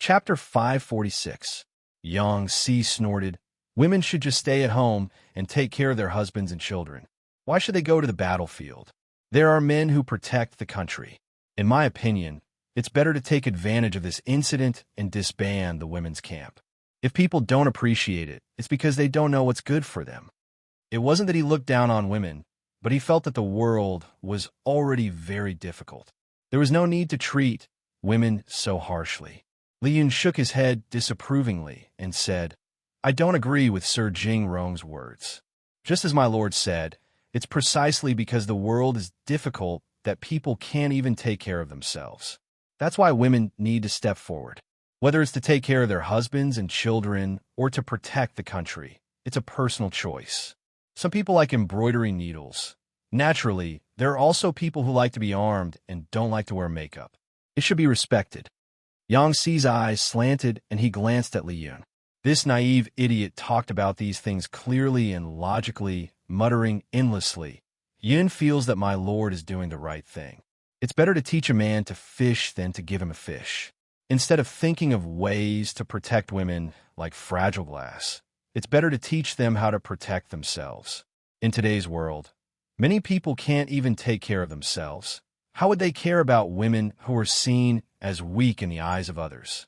Chapter 546. Yang Si snorted. Women should just stay at home and take care of their husbands and children. Why should they go to the battlefield? There are men who protect the country. In my opinion, it's better to take advantage of this incident and disband the women's camp. If people don't appreciate it, it's because they don't know what's good for them. It wasn't that he looked down on women, but he felt that the world was already very difficult. There was no need to treat women so harshly. Li Yun shook his head disapprovingly and said, I don't agree with Sir Jing Rong's words. Just as my lord said, it's precisely because the world is difficult that people can't even take care of themselves. That's why women need to step forward. Whether it's to take care of their husbands and children or to protect the country, it's a personal choice. Some people like embroidering needles. Naturally, there are also people who like to be armed and don't like to wear makeup. It should be respected. Yang Si's eyes slanted and he glanced at Li Yun. This naive idiot talked about these things clearly and logically, muttering endlessly. Yun feels that my lord is doing the right thing. It's better to teach a man to fish than to give him a fish. Instead of thinking of ways to protect women like fragile glass, it's better to teach them how to protect themselves. In today's world, many people can't even take care of themselves. How would they care about women who are seen as weak in the eyes of others?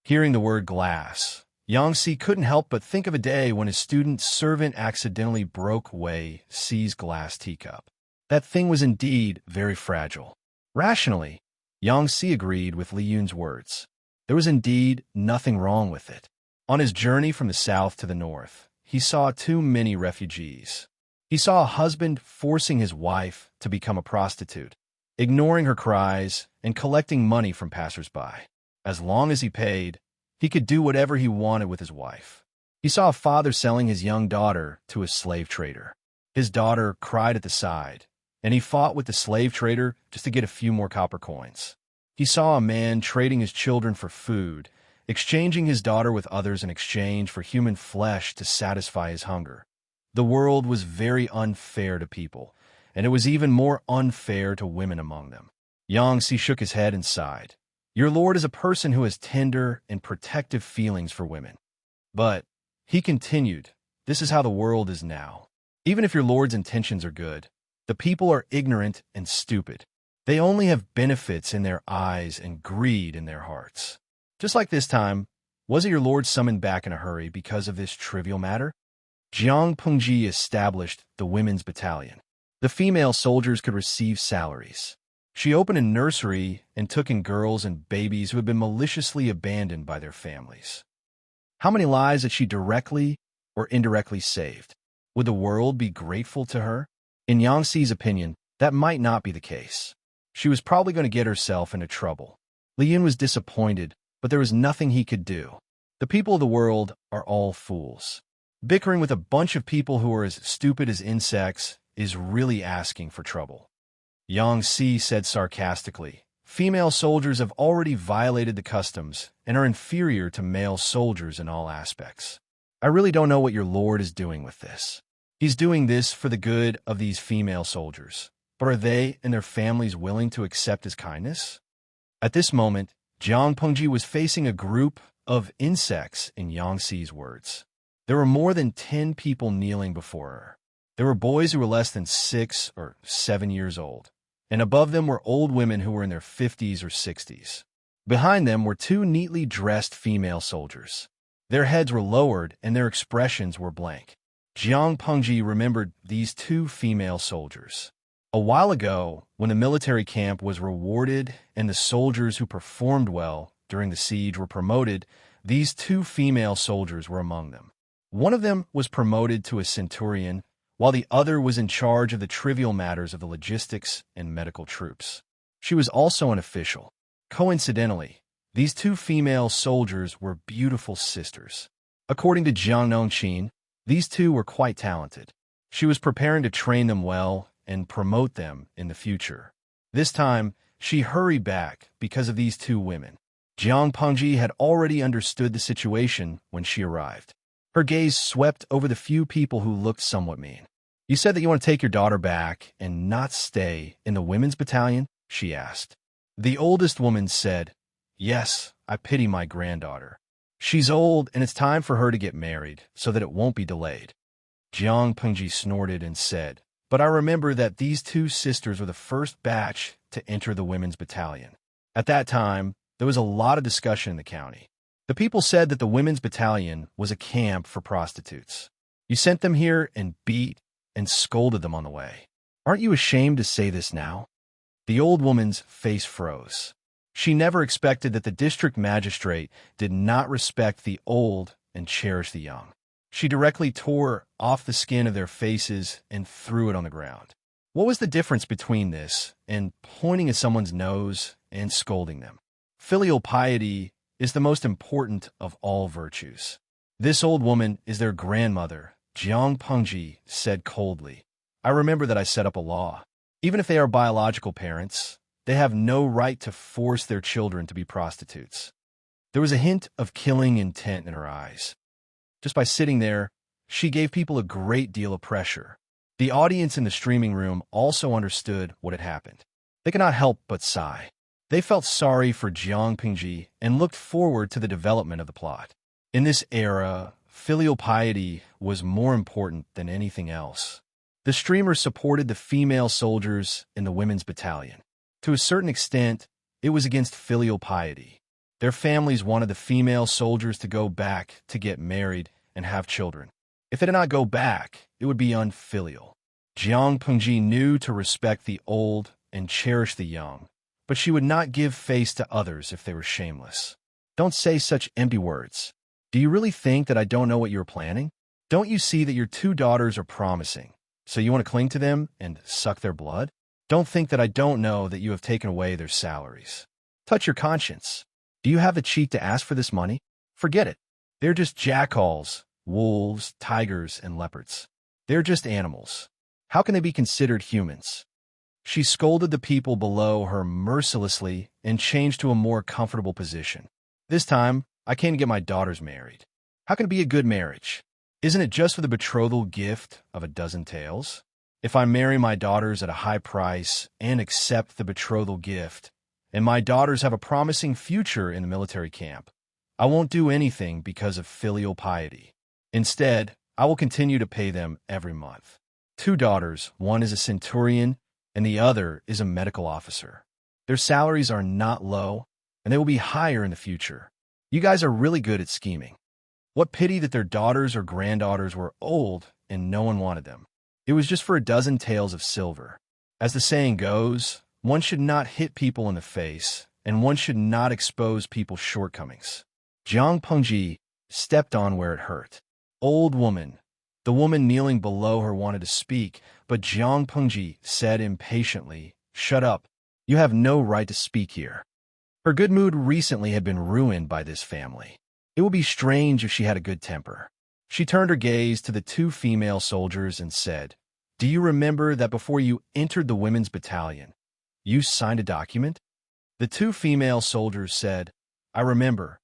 Hearing the word glass, Yang Si couldn't help but think of a day when his student servant accidentally broke Wei Si's glass teacup. That thing was indeed very fragile. Rationally, Yang Si agreed with Li Yun's words. There was indeed nothing wrong with it. On his journey from the south to the north, he saw too many refugees. He saw a husband forcing his wife to become a prostitute, ignoring her cries and collecting money from passers-by. As long as he paid, he could do whatever he wanted with his wife. He saw a father selling his young daughter to a slave trader. His daughter cried at the side, and he fought with the slave trader just to get a few more copper coins. He saw a man trading his children for food, exchanging his daughter with others in exchange for human flesh to satisfy his hunger. The world was very unfair to people, and it was even more unfair to women among them. Yang Si shook his head and sighed. Your lord is a person who has tender and protective feelings for women. But, he continued, this is how the world is now. Even if your lord's intentions are good, the people are ignorant and stupid. They only have benefits in their eyes and greed in their hearts. Just like this time, was it your lord summoned back in a hurry because of this trivial matter? Jiang Pengji established the women's battalion. The female soldiers could receive salaries. She opened a nursery and took in girls and babies who had been maliciously abandoned by their families. How many lives had she directly or indirectly saved? Would the world be grateful to her? In Yang Si's opinion, that might not be the case. She was probably going to get herself into trouble. Li Yun was disappointed, but there was nothing he could do. The people of the world are all fools. Bickering with a bunch of people who are as stupid as insects is really asking for trouble. Yang Si said sarcastically, female soldiers have already violated the customs and are inferior to male soldiers in all aspects. I really don't know what your lord is doing with this. He's doing this for the good of these female soldiers, but are they and their families willing to accept his kindness? At this moment, Jiang Pengji was facing a group of insects in Yang Si's words. There were more than 10 people kneeling before her. There were boys who were less than 6 or 7 years old, and above them were old women who were in their 50s or 60s. Behind them were 2 neatly dressed female soldiers. Their heads were lowered and their expressions were blank. Jiang Pengji remembered these 2 female soldiers. A while ago, when the military camp was rewarded and the soldiers who performed well during the siege were promoted, these 2 female soldiers were among them. One of them was promoted to a centurion, while the other was in charge of the trivial matters of the logistics and medical troops. She was also an official. Coincidentally, these 2 female soldiers were beautiful sisters. According to Jiang Nongqin, these 2 were quite talented. She was preparing to train them well and promote them in the future. This time, she hurried back because of these 2 women. Jiang Pengji had already understood the situation when she arrived. Her gaze swept over the few people who looked somewhat mean. You said that you want to take your daughter back and not stay in the women's battalion? She asked. The oldest woman said, Yes, I pity my granddaughter. She's old, and it's time for her to get married, so that it won't be delayed. Jiang Pengji snorted and said, but I remember that these two sisters were the first batch to enter the women's battalion. At that time, there was a lot of discussion in the county. The people said that the women's battalion was a camp for prostitutes. You sent them here and beat and scolded them on the way. Aren't you ashamed to say this now? The old woman's face froze. She never expected that the district magistrate did not respect the old and cherish the young. She directly tore off the skin of their faces and threw it on the ground. What was the difference between this and pointing at someone's nose and scolding them? Filial piety is the most important of all virtues. This old woman is their grandmother, Jiang Pengji said coldly. I remember that I set up a law. Even if they are biological parents, they have no right to force their children to be prostitutes. There was a hint of killing intent in her eyes. Just by sitting there, she gave people a great deal of pressure. The audience in the streaming room also understood what had happened. They could not help but sigh. They felt sorry for Jiang Pengji and looked forward to the development of the plot. In this era, filial piety was more important than anything else. The streamers supported the female soldiers in the women's battalion. To a certain extent, it was against filial piety. Their families wanted the female soldiers to go back to get married and have children. If they did not go back, it would be unfilial. Jiang Pengji knew to respect the old and cherish the young, but she would not give face to others if they were shameless. Don't say such empty words. Do you really think that I don't know what you're planning? Don't you see that your two daughters are promising, so you want to cling to them and suck their blood? Don't think that I don't know that you have taken away their salaries. Touch your conscience. Do you have the cheek to ask for this money? Forget it. They're just jackals, wolves, tigers, and leopards. They're just animals. How can they be considered humans? She scolded the people below her mercilessly and changed to a more comfortable position. This time, I came to get my daughters married. How can it be a good marriage? Isn't it just for the betrothal gift of a dozen taels? If I marry my daughters at a high price and accept the betrothal gift, and my daughters have a promising future in the military camp, I won't do anything because of filial piety. Instead, I will continue to pay them every month. Two daughters, one is a centurion and the other is a medical officer. Their salaries are not low, and they will be higher in the future. You guys are really good at scheming. What pity that their daughters or granddaughters were old and no one wanted them. It was just for a dozen taels of silver. As the saying goes, one should not hit people in the face, and one should not expose people's shortcomings. Jiang Pengji stepped on where it hurt. Old woman. The woman kneeling below her wanted to speak, but Jiang Pengji said impatiently, "Shut up. You have no right to speak here." Her good mood recently had been ruined by this family. It would be strange if she had a good temper. She turned her gaze to the two female soldiers and said, "Do you remember that before you entered the women's battalion, you signed a document?" The two female soldiers said, "I remember."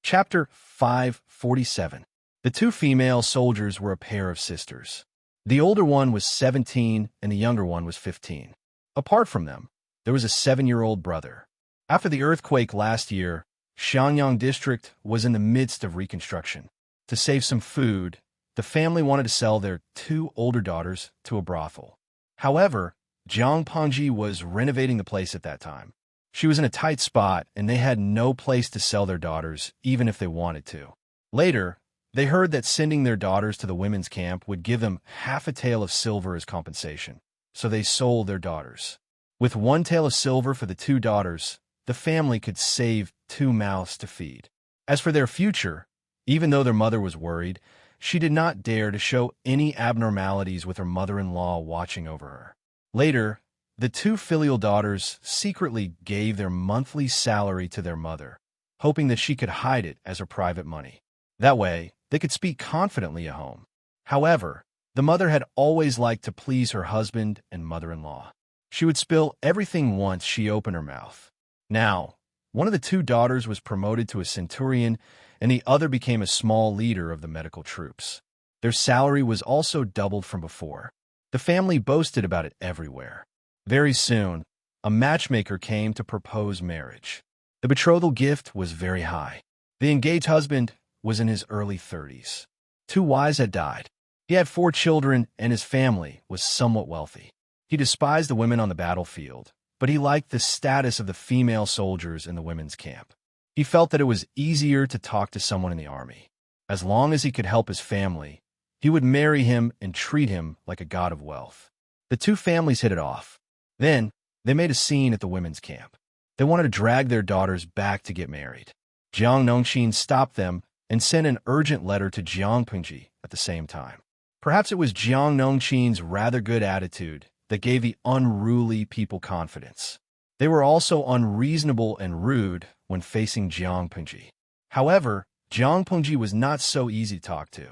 Chapter 547. The two female soldiers were a pair of sisters. The older one was 17 and the younger one was 15. Apart from them, there was a 7-year-old brother. After the earthquake last year, Xianyang district was in the midst of reconstruction. To save some food, the family wanted to sell their two older daughters to a brothel. However, Jiang Pengji was renovating the place at that time. She was in a tight spot, and they had no place to sell their daughters, even if they wanted to. Later, they heard that sending their daughters to the women's camp would give them half a tael of silver as compensation, so they sold their daughters. With 1 tael of silver for the two daughters, the family could save 2 mouths to feed. As for their future, even though their mother was worried, she did not dare to show any abnormalities with her mother-in-law watching over her. Later, the two filial daughters secretly gave their monthly salary to their mother, hoping that she could hide it as her private money. That way, they could speak confidently at home. However, the mother had always liked to please her husband and mother-in-law. She would spill everything once she opened her mouth. Now, one of the two daughters was promoted to a centurion, and the other became a small leader of the medical troops. Their salary was also doubled from before. The family boasted about it everywhere. Very soon, a matchmaker came to propose marriage. The betrothal gift was very high. The engaged husband was in his early 30s. 2 wives had died. He had 4 children, and his family was somewhat wealthy. He despised the women on the battlefield, but he liked the status of the female soldiers in the women's camp. He felt that it was easier to talk to someone in the army. As long as he could help his family, he would marry him and treat him like a god of wealth. The 2 families hit it off. Then, they made a scene at the women's camp. They wanted to drag their daughters back to get married. Jiang Nongqin stopped them and sent an urgent letter to Jiang Pengji at the same time. Perhaps it was Jiang Nongqin's rather good attitude that gave the unruly people confidence. They were also unreasonable and rude when facing Jiang Pengji. However, Jiang Pengji was not so easy to talk to.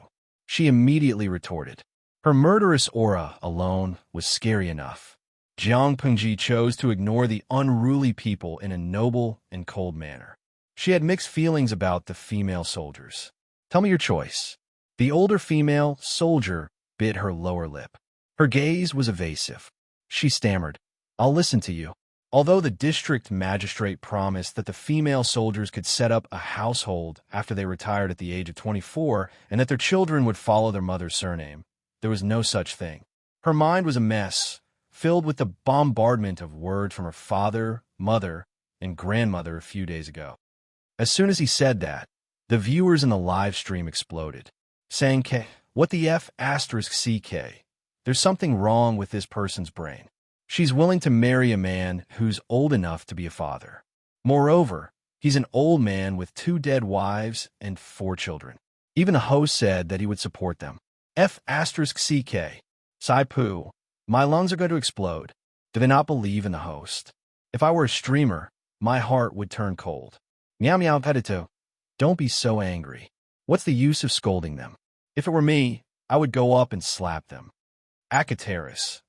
She immediately retorted. Her murderous aura alone was scary enough. Jiang Pengji chose to ignore the unruly people in a noble and cold manner. She had mixed feelings about the female soldiers. Tell me your choice. The older female soldier bit her lower lip. Her gaze was evasive. She stammered, I'll listen to you. Although the district magistrate promised that the female soldiers could set up a household after they retired at the age of 24 and that their children would follow their mother's surname, there was no such thing. Her mind was a mess, filled with the bombardment of words from her father, mother, and grandmother a few days ago. As soon as he said that, the viewers in the live stream exploded, saying, what the F***CK? There's something wrong with this person's brain. She's willing to marry a man who's old enough to be a father. Moreover, he's an old man with 2 dead wives and 4 children. Even the host said that he would support them. F***CK. Sai-Poo, my lungs are going to explode. Do they not believe in the host? If I were a streamer, my heart would turn cold. Meow meow pedito. Don't be so angry. What's the use of scolding them? If it were me, I would go up and slap them. Akateris.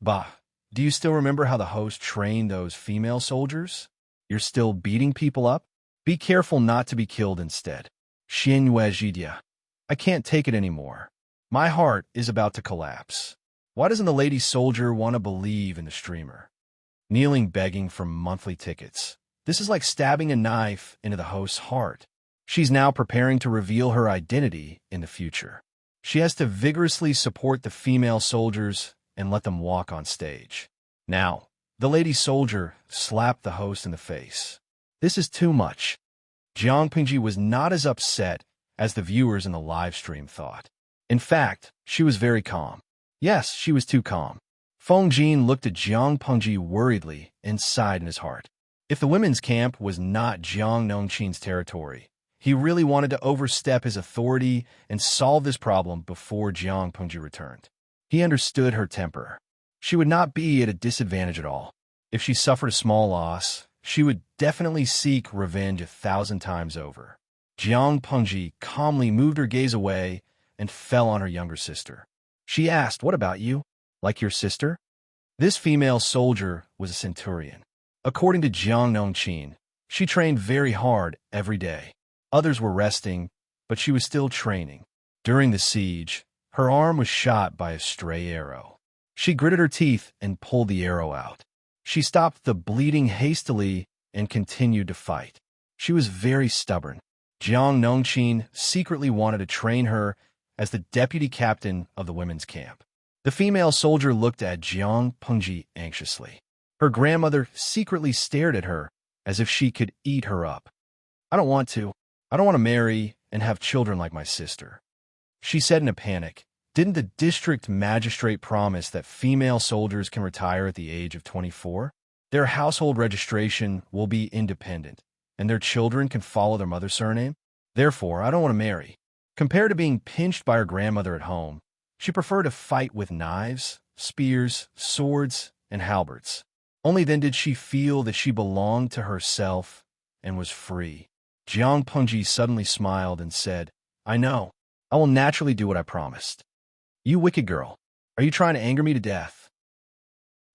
Bah. Do you still remember how the host trained those female soldiers? You're still beating people up? Be careful not to be killed instead. Xinyuejidia. I can't take it anymore. My heart is about to collapse. Why doesn't the lady soldier want to believe in the streamer? Kneeling begging for monthly tickets. This is like stabbing a knife into the host's heart. She's now preparing to reveal her identity in the future. She has to vigorously support the female soldiers and let them walk on stage. Now, the lady soldier slapped the host in the face. This is too much. Jiang Pengji was not as upset as the viewers in the live stream thought. In fact, she was very calm. Yes, she was too calm. Feng Jin looked at Jiang Pengji worriedly and sighed in his heart. If the women's camp was not Jiang Nongqin's territory, he really wanted to overstep his authority and solve this problem before Jiang Pengji returned. He understood her temper. She would not be at a disadvantage at all. If she suffered a small loss, she would definitely seek revenge 1,000 times over. Jiang Pengji calmly moved her gaze away and fell on her younger sister. She asked, what about you? Like your sister? This female soldier was a centurion. According to Jiang Nongqin, she trained very hard every day. Others were resting, but she was still training. During the siege, her arm was shot by a stray arrow. She gritted her teeth and pulled the arrow out. She stopped the bleeding hastily and continued to fight. She was very stubborn. Jiang Nongqin secretly wanted to train her as the deputy captain of the women's camp. The female soldier looked at Jiang Pengji anxiously. Her grandmother secretly stared at her as if she could eat her up. I don't want to. I don't want to marry and have children like my sister. She said in a panic, didn't the district magistrate promise that female soldiers can retire at the age of 24? Their household registration will be independent, and their children can follow their mother's surname? Therefore, I don't want to marry. Compared to being pinched by her grandmother at home, she preferred to fight with knives, spears, swords, and halberds. Only then did she feel that she belonged to herself and was free. Jiang Pengji suddenly smiled and said, I know. I will naturally do what I promised. You wicked girl, are you trying to anger me to death?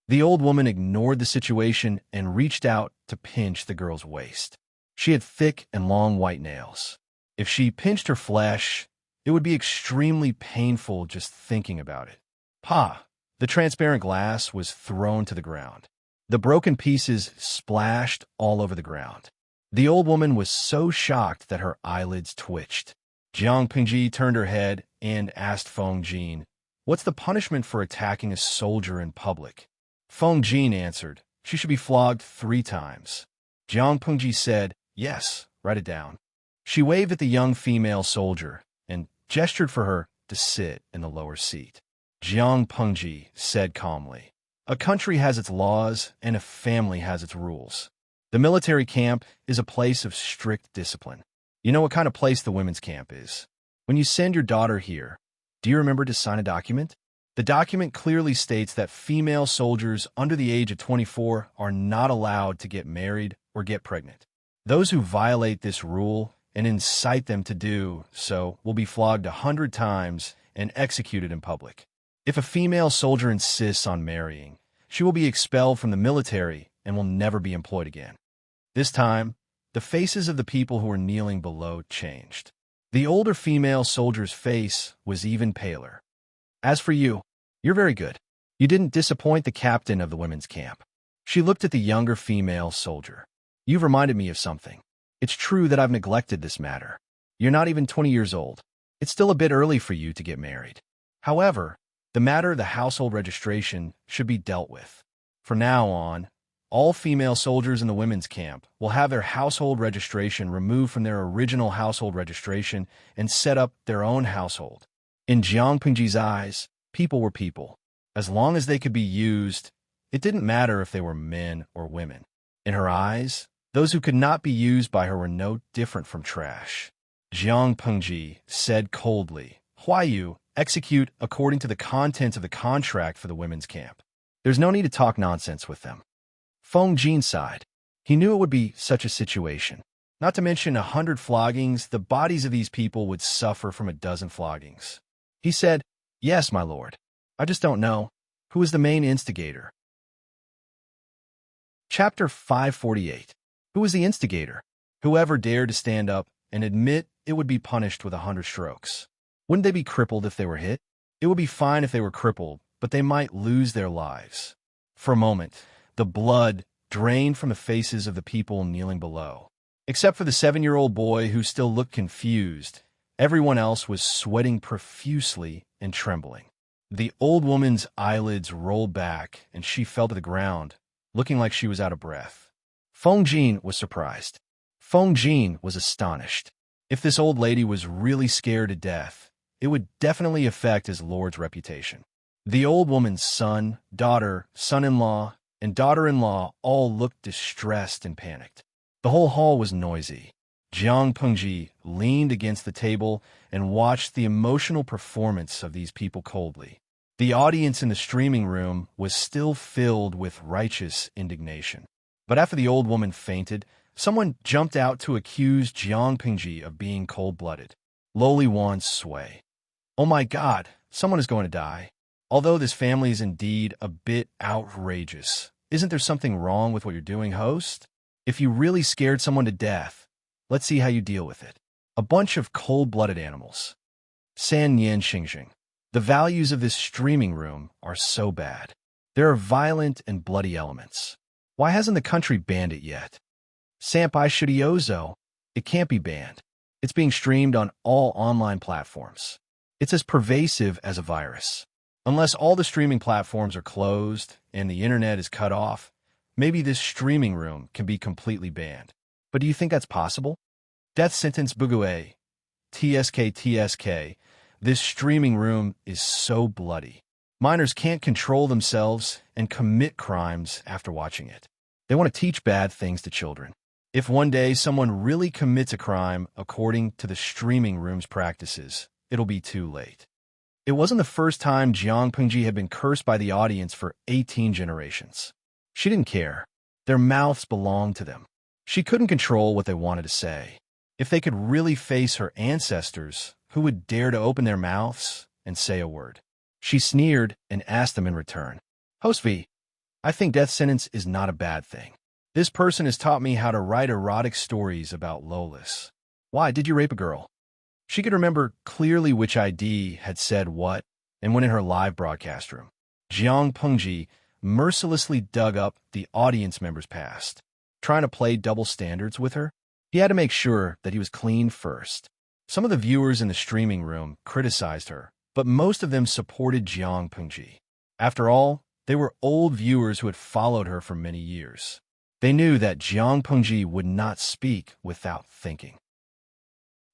The old woman ignored the situation and reached out to pinch the girl's waist. She had thick and long white nails. If she pinched her flesh, it would be extremely painful just thinking about it. Pa! The transparent glass was thrown to the ground. The broken pieces splashed all over the ground. The old woman was so shocked that her eyelids twitched. Jiang Pingji turned her head and asked Feng Jin, "What's the punishment for attacking a soldier in public?" Feng Jin answered, "She should be flogged 3 times. Jiang Pingji said, "Yes, write it down." She waved at the young female soldier and gestured for her to sit in the lower seat. Jiang Pengji said calmly, "A country has its laws and a family has its rules. The military camp is a place of strict discipline. You know what kind of place the women's camp is. When you send your daughter here, do you remember to sign a document? The document clearly states that female soldiers under the age of 24 are not allowed to get married or get pregnant. Those who violate this rule and incite them to do so will be flogged 100 times and executed in public. If a female soldier insists on marrying, she will be expelled from the military and will never be employed again." This time, the faces of the people who were kneeling below changed. The older female soldier's face was even paler. "As for you, you're very good. You didn't disappoint the captain of the women's camp." She looked at the younger female soldier. "You've reminded me of something. It's true that I've neglected this matter. You're not even 20 years old. It's still a bit early for you to get married. However, the matter of the household registration should be dealt with. From now on, all female soldiers in the women's camp will have their household registration removed from their original household registration and set up their own household." In Jiang Pingji's eyes, people were people. As long as they could be used, it didn't matter if they were men or women. In her eyes, those who could not be used by her were no different from trash. Jiang Pengji said coldly, "Huayu, execute according to the contents of the contract for the women's camp. There's no need to talk nonsense with them." Feng Jin sighed. He knew it would be such a situation. Not to mention 100 floggings, the bodies of these people would suffer from 12 floggings. He said, "Yes, my lord. I just don't know. Who is the main instigator?" Chapter 548. Who is the instigator? Whoever dared to stand up and admit it would be punished with 100 strokes. Wouldn't they be crippled if they were hit? It would be fine if they were crippled, but they might lose their lives. For a moment, the blood drained from the faces of the people kneeling below. Except for the 7-year-old boy who still looked confused, everyone else was sweating profusely and trembling. The old woman's eyelids rolled back and she fell to the ground, looking like she was out of breath. Feng Jin was surprised. Feng Jin was astonished. If this old lady was really scared to death, it would definitely affect his lord's reputation. The old woman's son, daughter, son-in-law, and daughter-in-law all looked distressed and panicked. The whole hall was noisy. Jiang Pengji leaned against the table and watched the emotional performance of these people coldly. The audience in the streaming room was still filled with righteous indignation. But after the old woman fainted, someone jumped out to accuse Jiang Pengji of being cold-blooded. Lowly Wan's sway. "Oh my God, someone is going to die. Although this family is indeed a bit outrageous, isn't there something wrong with what you're doing, host? If you really scared someone to death, let's see how you deal with it. A bunch of cold-blooded animals." San Yan Xingxing. The values of this streaming room are so bad. There are violent and bloody elements. Why hasn't the country banned it yet? Sampai Shudiozo. It can't be banned. It's being streamed on all online platforms. It's as pervasive as a virus. Unless all the streaming platforms are closed and the internet is cut off, maybe this streaming room can be completely banned. But do you think that's possible? Death sentence Bugue. TSK. This streaming room is so bloody. Minors can't control themselves and commit crimes after watching it. They want to teach bad things to children. If one day someone really commits a crime according to the streaming room's practices, it'll be too late. It wasn't the first time Jiang Pengji had been cursed by the audience for 18 generations. She didn't care. Their mouths belonged to them. She couldn't control what they wanted to say. If they could really face her ancestors, who would dare to open their mouths and say a word? She sneered and asked them in return, "Host V, I think death sentence is not a bad thing. This person has taught me how to write erotic stories about Lolis. Why, did you rape a girl?" She could remember clearly which ID had said what and when in her live broadcast room. Jiang Pengji mercilessly dug up the audience member's past. Trying to play double standards with her, he had to make sure that he was clean first. Some of the viewers in the streaming room criticized her, but most of them supported Jiang Pengji. After all, they were old viewers who had followed her for many years. They knew that Jiang Pengji would not speak without thinking.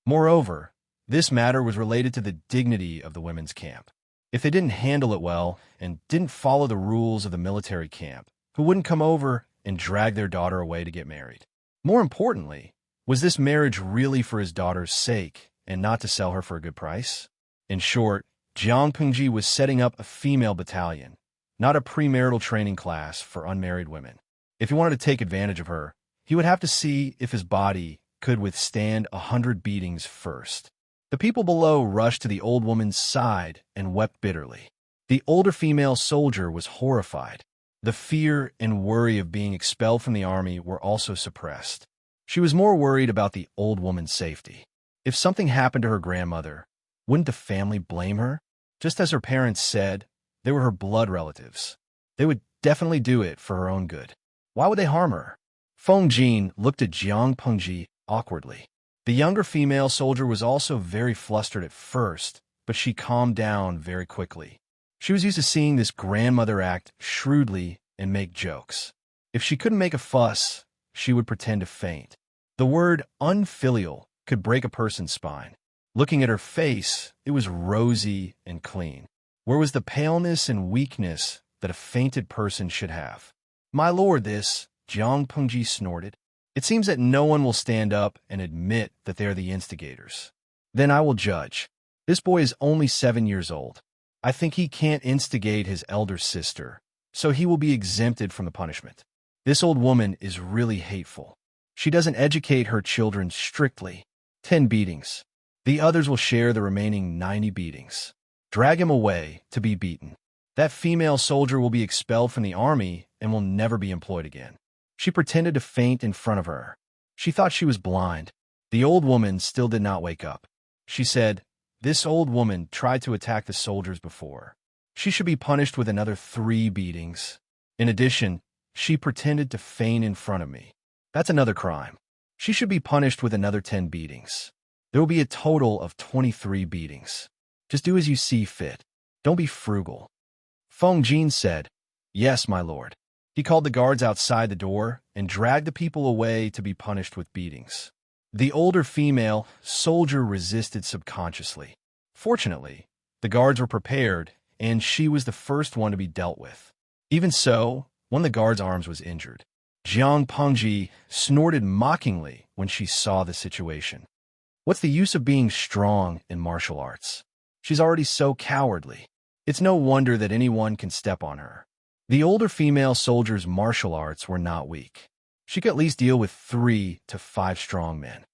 Moreover, this matter was related to the dignity of the women's camp. If they didn't handle it well and didn't follow the rules of the military camp, who wouldn't come over and drag their daughter away to get married? More importantly, was this marriage really for his daughter's sake and not to sell her for a good price? In short, Jiang Pengji was setting up a female battalion, not a premarital training class for unmarried women. If he wanted to take advantage of her, he would have to see if his body could withstand 100 beatings first. The people below rushed to the old woman's side and wept bitterly. The older female soldier was horrified. The fear and worry of being expelled from the army were also suppressed. She was more worried about the old woman's safety. If something happened to her grandmother, wouldn't the family blame her? Just as her parents said, they were her blood relatives. They would definitely do it for her own good. Why would they harm her? Feng Jin looked at Jiang Pengji awkwardly. The younger female soldier was also very flustered at first, but she calmed down very quickly. She was used to seeing this grandmother act shrewdly and make jokes. If she couldn't make a fuss, she would pretend to faint. The word unfilial could break a person's spine. Looking at her face, it was rosy and clean. Where was the paleness and weakness that a fainted person should have? My lord, this, Jiang Pengji snorted. It seems that no one will stand up and admit that they are the instigators. Then I will judge. This boy is only 7 years old. I think he can't instigate his elder sister, so he will be exempted from the punishment. This old woman is really hateful. She doesn't educate her children strictly. 10 beatings. The others will share the remaining 90 beatings. Drag him away to be beaten. That female soldier will be expelled from the army and will never be employed again. She pretended to faint in front of her. She thought she was blind. The old woman still did not wake up. She said, "This old woman tried to attack the soldiers before. She should be punished with another 3 beatings. In addition, she pretended to faint in front of me. That's another crime. She should be punished with another 10 beatings. There will be a total of 23 beatings. Just do as you see fit. Don't be frugal." Feng Jin said, "Yes, my lord." He called the guards outside the door and dragged the people away to be punished with beatings. The older female soldier resisted subconsciously. Fortunately, the guards were prepared, and she was the first one to be dealt with. Even so, one of the guards' arms was injured. Jiang Pengji snorted mockingly when she saw the situation. What's the use of being strong in martial arts? She's already so cowardly. It's no wonder that anyone can step on her. The older female soldier's martial arts were not weak. She could at least deal with 3 to 5 strong men.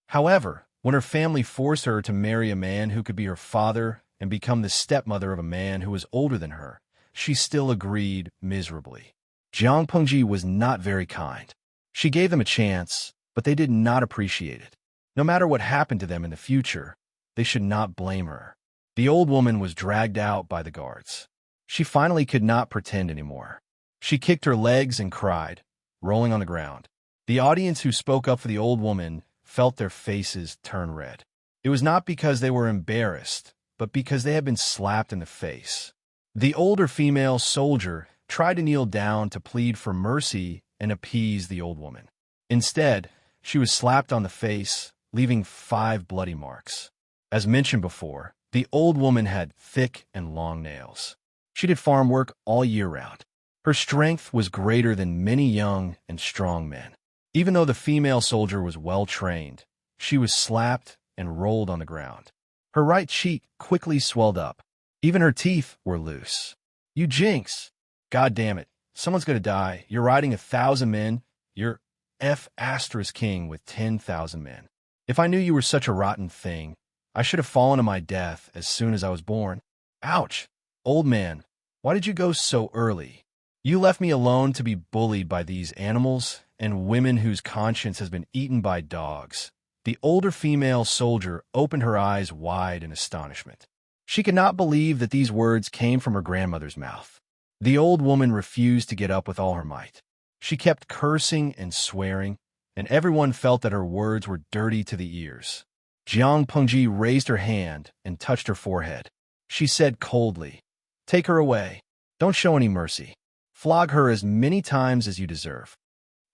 However, when her family forced her to marry a man who could be her father and become the stepmother of a man who was older than her, she still agreed miserably. Jiang Pengji was not very kind. She gave them a chance, but they did not appreciate it. No matter what happened to them in the future, they should not blame her. The old woman was dragged out by the guards. She finally could not pretend anymore. She kicked her legs and cried, rolling on the ground. The audience who spoke up for the old woman felt their faces turn red. It was not because they were embarrassed, but because they had been slapped in the face. The older female soldier tried to kneel down to plead for mercy and appease the old woman. Instead, she was slapped on the face, leaving 5 bloody marks. As mentioned before, the old woman had thick and long nails. She did farm work all year round. Her strength was greater than many young and strong men. Even though the female soldier was well trained, she was slapped and rolled on the ground. Her right cheek quickly swelled up. Even her teeth were loose. "You jinx! God damn it. Someone's gonna die. You're riding 1,000 men. You're *king with 10,000 men. If I knew you were such a rotten thing, I should have fallen to my death as soon as I was born. Ouch! Old man, why did you go so early? You left me alone to be bullied by these animals and women whose conscience has been eaten by dogs." The older female soldier opened her eyes wide in astonishment. She could not believe that these words came from her grandmother's mouth. The old woman refused to get up with all her might. She kept cursing and swearing, and everyone felt that her words were dirty to the ears. Jiang Pengji raised her hand and touched her forehead. She said coldly, "Take her away. Don't show any mercy. Flog her as many times as you deserve."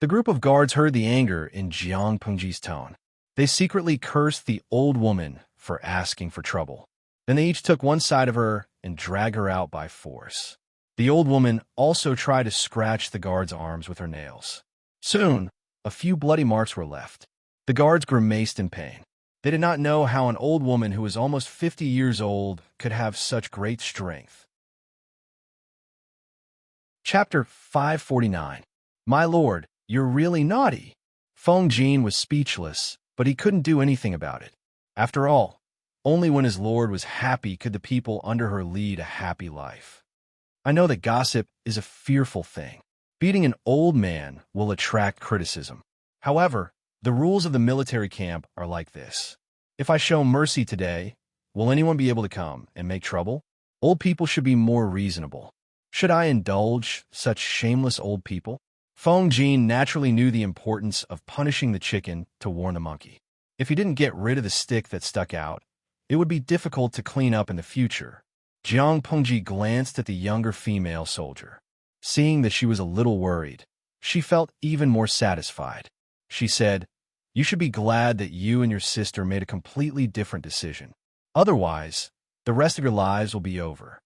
The group of guards heard the anger in Jiang Pengji's tone. They secretly cursed the old woman for asking for trouble. Then they each took one side of her and dragged her out by force. The old woman also tried to scratch the guards' arms with her nails. Soon, a few bloody marks were left. The guards grimaced in pain. They did not know how an old woman who was almost 50 years old could have such great strength. Chapter 549. My lord, you're really naughty. Feng Jin was speechless, but he couldn't do anything about it. After all, only when his lord was happy could the people under her lead a happy life. I know that gossip is a fearful thing. Beating an old man will attract criticism. However, the rules of the military camp are like this. If I show mercy today, will anyone be able to come and make trouble? Old people should be more reasonable. Should I indulge such shameless old people? Feng Jin naturally knew the importance of punishing the chicken to warn the monkey. If he didn't get rid of the stick that stuck out, it would be difficult to clean up in the future. Jiang Pengji glanced at the younger female soldier. Seeing that she was a little worried, she felt even more satisfied. She said, "You should be glad that you and your sister made a completely different decision. Otherwise, the rest of your lives will be over."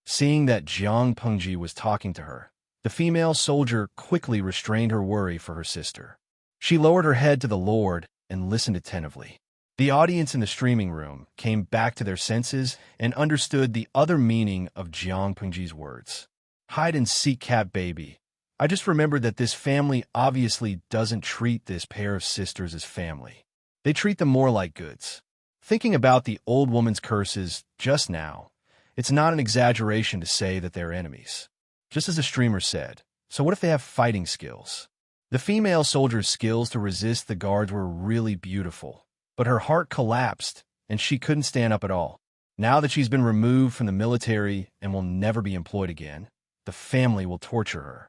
Seeing that Jiang Pengji was talking to her, the female soldier quickly restrained her worry for her sister. She lowered her head to the Lord and listened attentively. The audience in the streaming room came back to their senses and understood the other meaning of Jiang Pengji's words. Hide-and-seek cat baby. I just remembered that this family obviously doesn't treat this pair of sisters as family. They treat them more like goods. Thinking about the old woman's curses just now, it's not an exaggeration to say that they're enemies. Just as the streamer said, so what if they have fighting skills? The female soldier's skills to resist the guards were really beautiful, but her heart collapsed and she couldn't stand up at all. Now that she's been removed from the military and will never be employed again, the family will torture her.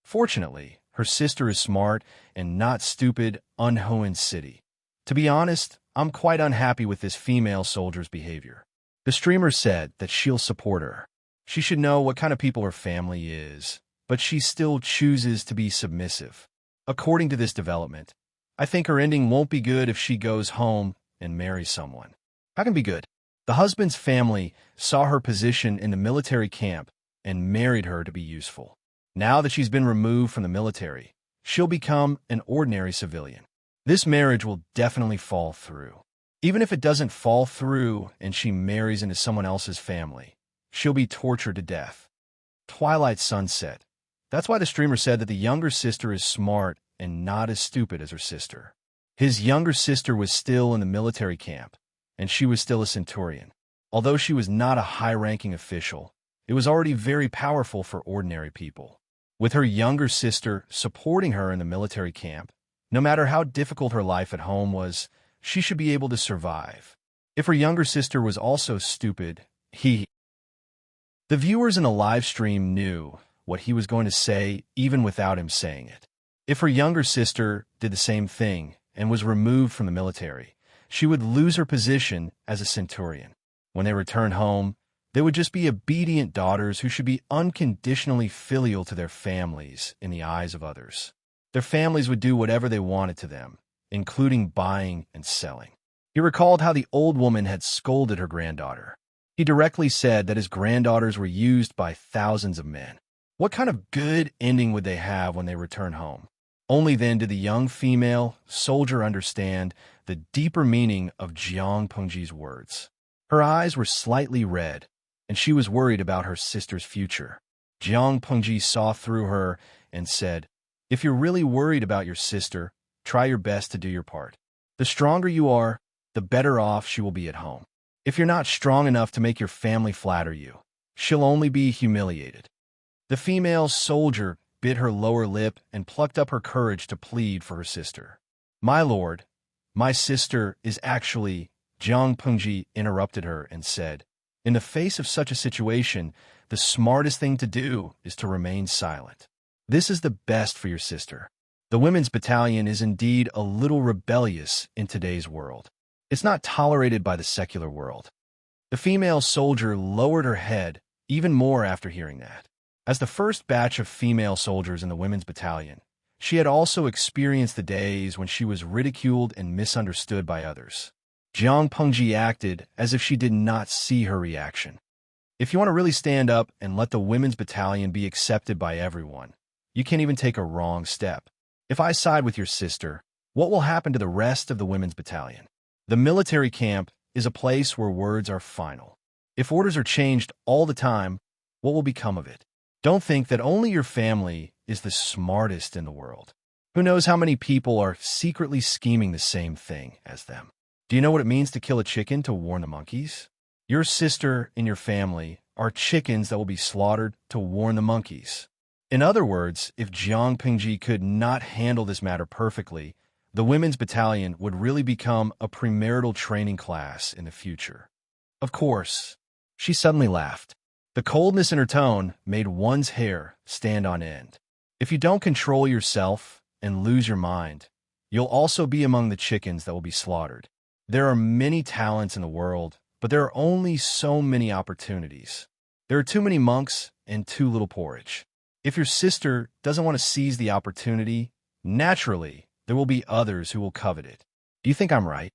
Fortunately, her sister is smart and not stupid Unhoen City. To be honest, I'm quite unhappy with this female soldier's behavior. The streamer said that she'll support her. She should know what kind of people her family is, but she still chooses to be submissive. According to this development, I think her ending won't be good if she goes home and marries someone. How can it be good? The husband's family saw her position in the military camp and married her to be useful. Now that she's been removed from the military, she'll become an ordinary civilian. This marriage will definitely fall through. Even if it doesn't fall through and she marries into someone else's family, she'll be tortured to death. Twilight sunset. That's why the streamer said that the younger sister is smart and not as stupid as her sister. His younger sister was still in the military camp, and she was still a centurion. Although she was not a high-ranking official, it was already very powerful for ordinary people. With her younger sister supporting her in the military camp, no matter how difficult her life at home was, she should be able to survive. If her younger sister was also stupid, the viewers in the live stream knew what he was going to say even without him saying it. If her younger sister did the same thing and was removed from the military, she would lose her position as a centurion. When they returned home, they would just be obedient daughters who should be unconditionally filial to their families in the eyes of others. Their families would do whatever they wanted to them, including buying and selling. He recalled how the old woman had scolded her granddaughter. He directly said that his granddaughters were used by thousands of men. What kind of good ending would they have when they return home? Only then did the young female soldier understand the deeper meaning of Jiang Pengji's words. Her eyes were slightly red, and she was worried about her sister's future. Jiang Pengji saw through her and said, "If you're really worried about your sister, try your best to do your part. The stronger you are, the better off she will be at home. If you're not strong enough to make your family flatter you, she'll only be humiliated." The female soldier bit her lower lip and plucked up her courage to plead for her sister. "My lord, my sister is actually—" Jiang Pengji interrupted her and said, "In the face of such a situation, the smartest thing to do is to remain silent. This is the best for your sister. The women's battalion is indeed a little rebellious in today's world. It's not tolerated by the secular world. The female soldier lowered her head even more after hearing that. As the first batch of female soldiers in the women's battalion, she had also experienced the days when she was ridiculed and misunderstood by others. Jiang Pengji acted as if she did not see her reaction. If you want to really stand up and let the women's battalion be accepted by everyone, you can't even take a wrong step. If I side with your sister, what will happen to the rest of the women's battalion? The military camp is a place where words are final. If orders are changed all the time, what will become of it? Don't think that only your family is the smartest in the world. Who knows how many people are secretly scheming the same thing as them? Do you know what it means to kill a chicken to warn the monkeys? Your sister and your family are chickens that will be slaughtered to warn the monkeys. In other words, if Jiang Pengji could not handle this matter perfectly, the women's battalion would really become a premarital training class in the future. Of course, she suddenly laughed. The coldness in her tone made one's hair stand on end. If you don't control yourself and lose your mind, you'll also be among the chickens that will be slaughtered. There are many talents in the world, but there are only so many opportunities. There are too many monks and too little porridge. If your sister doesn't want to seize the opportunity, naturally, there will be others who will covet it. Do you think I'm right?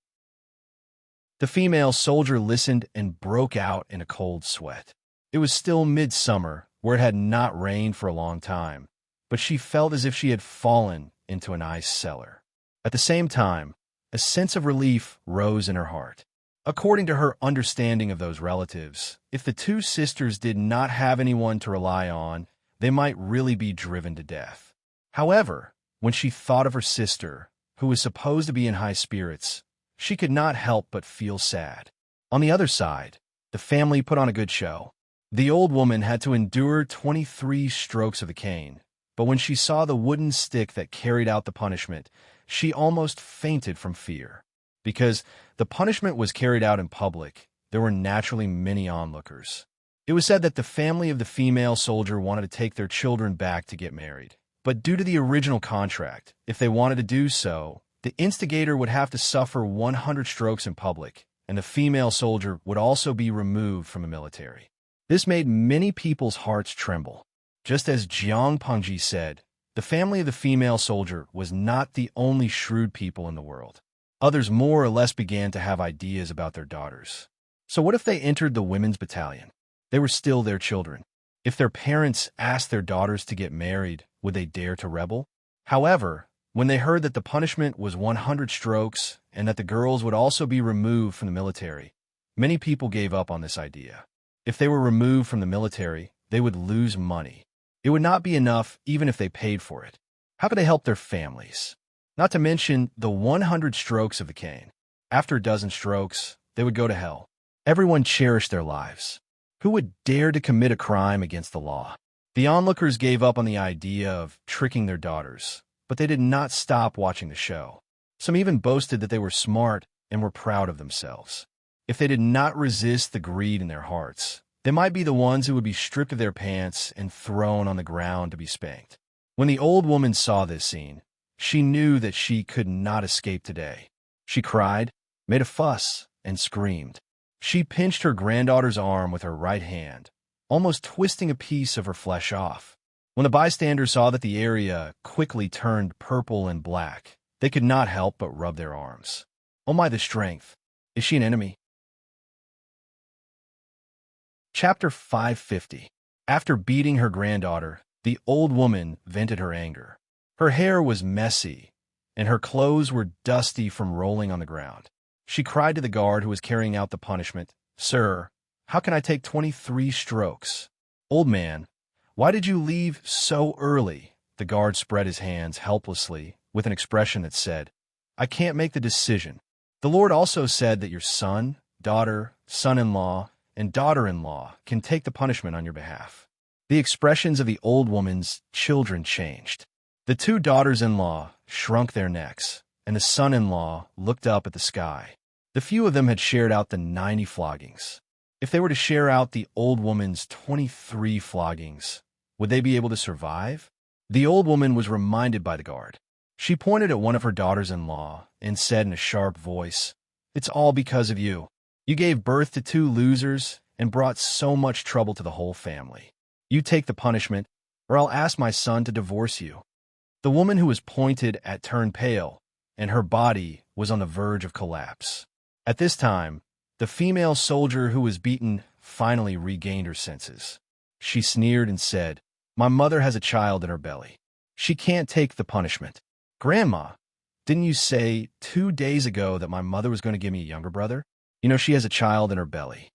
The female soldier listened and broke out in a cold sweat. It was still midsummer, where it had not rained for a long time, but she felt as if she had fallen into an ice cellar. At the same time, a sense of relief rose in her heart. According to her understanding of those relatives, if the two sisters did not have anyone to rely on, they might really be driven to death. However, when she thought of her sister, who was supposed to be in high spirits, she could not help but feel sad. On the other side, the family put on a good show. The old woman had to endure 23 strokes of the cane, but when she saw the wooden stick that carried out the punishment, she almost fainted from fear. Because the punishment was carried out in public, there were naturally many onlookers. It was said that the family of the female soldier wanted to take their children back to get married. But due to the original contract, if they wanted to do so, the instigator would have to suffer 100 strokes in public, and the female soldier would also be removed from the military. This made many people's hearts tremble. Just as Jiang Pengji said, the family of the female soldier was not the only shrewd people in the world. Others more or less began to have ideas about their daughters. So what if they entered the women's battalion? They were still their children. If their parents asked their daughters to get married, would they dare to rebel? However, when they heard that the punishment was 100 strokes and that the girls would also be removed from the military, many people gave up on this idea. If they were removed from the military, they would lose money. It would not be enough even if they paid for it. How could they help their families? Not to mention the 100 strokes of the cane. After a dozen strokes, they would go to hell. Everyone cherished their lives. Who would dare to commit a crime against the law? The onlookers gave up on the idea of tricking their daughters, but they did not stop watching the show. Some even boasted that they were smart and were proud of themselves. If they did not resist the greed in their hearts, they might be the ones who would be stripped of their pants and thrown on the ground to be spanked. When the old woman saw this scene, she knew that she could not escape today. She cried, made a fuss, and screamed. She pinched her granddaughter's arm with her right hand, almost twisting a piece of her flesh off. When the bystanders saw that the area quickly turned purple and black, they could not help but rub their arms. Oh my, the strength! Is she an enemy? Chapter 550. After beating her granddaughter, the old woman vented her anger. Her hair was messy, and her clothes were dusty from rolling on the ground. She cried to the guard who was carrying out the punishment, "Sir, how can I take 23 strokes?" "Old man, why did you leave so early?" The guard spread his hands helplessly with an expression that said, "I can't make the decision. The Lord also said that your son, daughter, son-in-law, and daughter-in-law can take the punishment on your behalf." The expressions of the old woman's children changed. The two daughters-in-law shrunk their necks, and the son-in-law looked up at the sky. The few of them had shared out the 90 floggings. If they were to share out the old woman's 23 floggings, would they be able to survive? The old woman was reminded by the guard. She pointed at one of her daughters-in-law and said in a sharp voice, "It's all because of you. You gave birth to 2 losers and brought so much trouble to the whole family. You take the punishment, or I'll ask my son to divorce you." The woman who was pointed at turned pale, and her body was on the verge of collapse. At this time, the female soldier who was beaten finally regained her senses. She sneered and said, "My mother has a child in her belly. She can't take the punishment." "Grandma, didn't you say 2 days ago that my mother was going to give me a younger brother? You know, she has a child in her belly."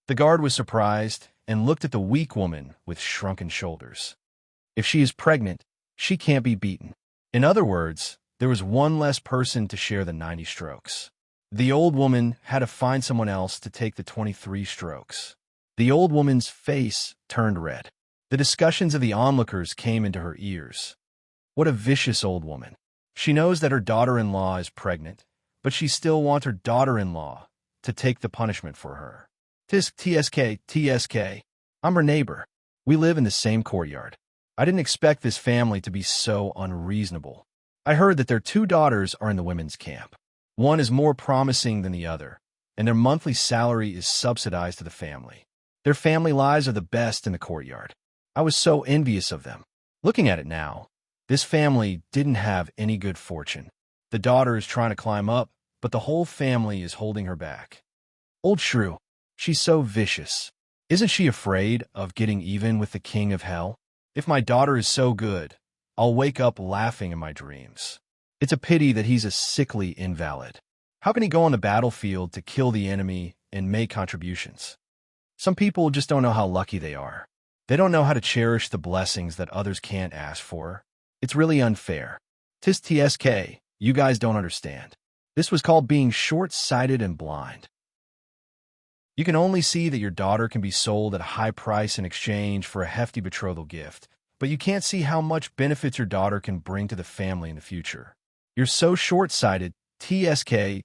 The guard was surprised and looked at the weak woman with shrunken shoulders. If she is pregnant, she can't be beaten. In other words, there was one less person to share the 90 strokes. The old woman had to find someone else to take the 23 strokes. The old woman's face turned red. The discussions of the onlookers came into her ears. What a vicious old woman. She knows that her daughter-in-law is pregnant, but she still wants her daughter-in-law to take the punishment for her. TSK, I'm her neighbor. We live in the same courtyard. I didn't expect this family to be so unreasonable. I heard that their 2 daughters are in the women's camp. One is more promising than the other, and their monthly salary is subsidized to the family. Their family lives are the best in the courtyard. I was so envious of them. Looking at it now, this family didn't have any good fortune. The daughter is trying to climb up, but the whole family is holding her back. Old shrew, she's so vicious. Isn't she afraid of getting even with the king of hell? If my daughter is so good, I'll wake up laughing in my dreams. It's a pity that he's a sickly invalid. How can he go on the battlefield to kill the enemy and make contributions? Some people just don't know how lucky they are. They don't know how to cherish the blessings that others can't ask for. It's really unfair. TSK, you guys don't understand. This was called being short-sighted and blind. You can only see that your daughter can be sold at a high price in exchange for a hefty betrothal gift, but you can't see how much benefits your daughter can bring to the family in the future. You're so short-sighted, TSK.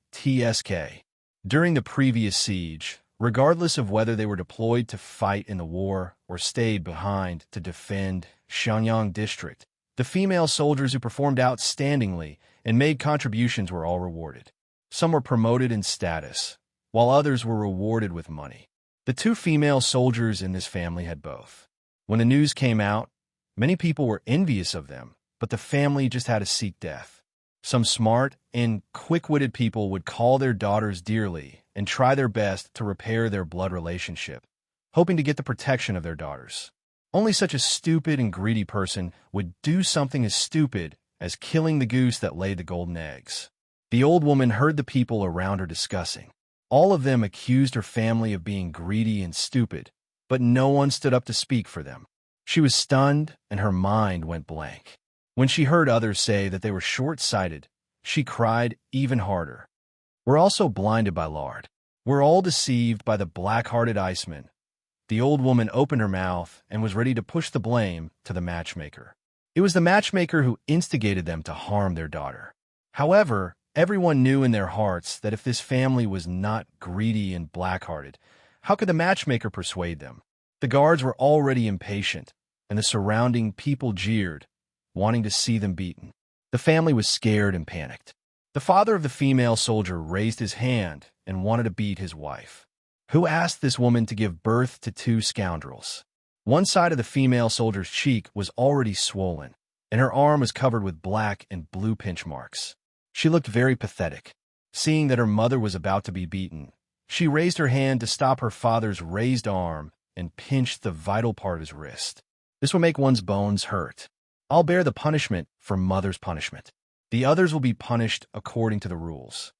During the previous siege, regardless of whether they were deployed to fight in the war or stayed behind to defend Shenyang district, the female soldiers who performed outstandingly and made contributions were all rewarded. Some were promoted in status, while others were rewarded with money. The 2 female soldiers in this family had both. When the news came out, many people were envious of them, but the family just had to seek death. Some smart and quick-witted people would call their daughters dearly and try their best to repair their blood relationship, hoping to get the protection of their daughters. Only such a stupid and greedy person would do something as stupid as killing the goose that laid the golden eggs. The old woman heard the people around her discussing. All of them accused her family of being greedy and stupid, but no one stood up to speak for them. She was stunned, and her mind went blank. When she heard others say that they were short-sighted, she cried even harder. We're also blinded by lard. We're all deceived by the black-hearted Iceman. The old woman opened her mouth and was ready to push the blame to the matchmaker. It was the matchmaker who instigated them to harm their daughter. However, everyone knew in their hearts that if this family was not greedy and black-hearted, how could the matchmaker persuade them? The guards were already impatient, and the surrounding people jeered, wanting to see them beaten. The family was scared and panicked. The father of the female soldier raised his hand and wanted to beat his wife. Who asked this woman to give birth to 2 scoundrels? One side of the female soldier's cheek was already swollen, and her arm was covered with black and blue pinch marks. She looked very pathetic. Seeing that her mother was about to be beaten, she raised her hand to stop her father's raised arm and pinched the vital part of his wrist. This will make one's bones hurt. I'll bear the punishment for mother's punishment. The others will be punished according to the rules.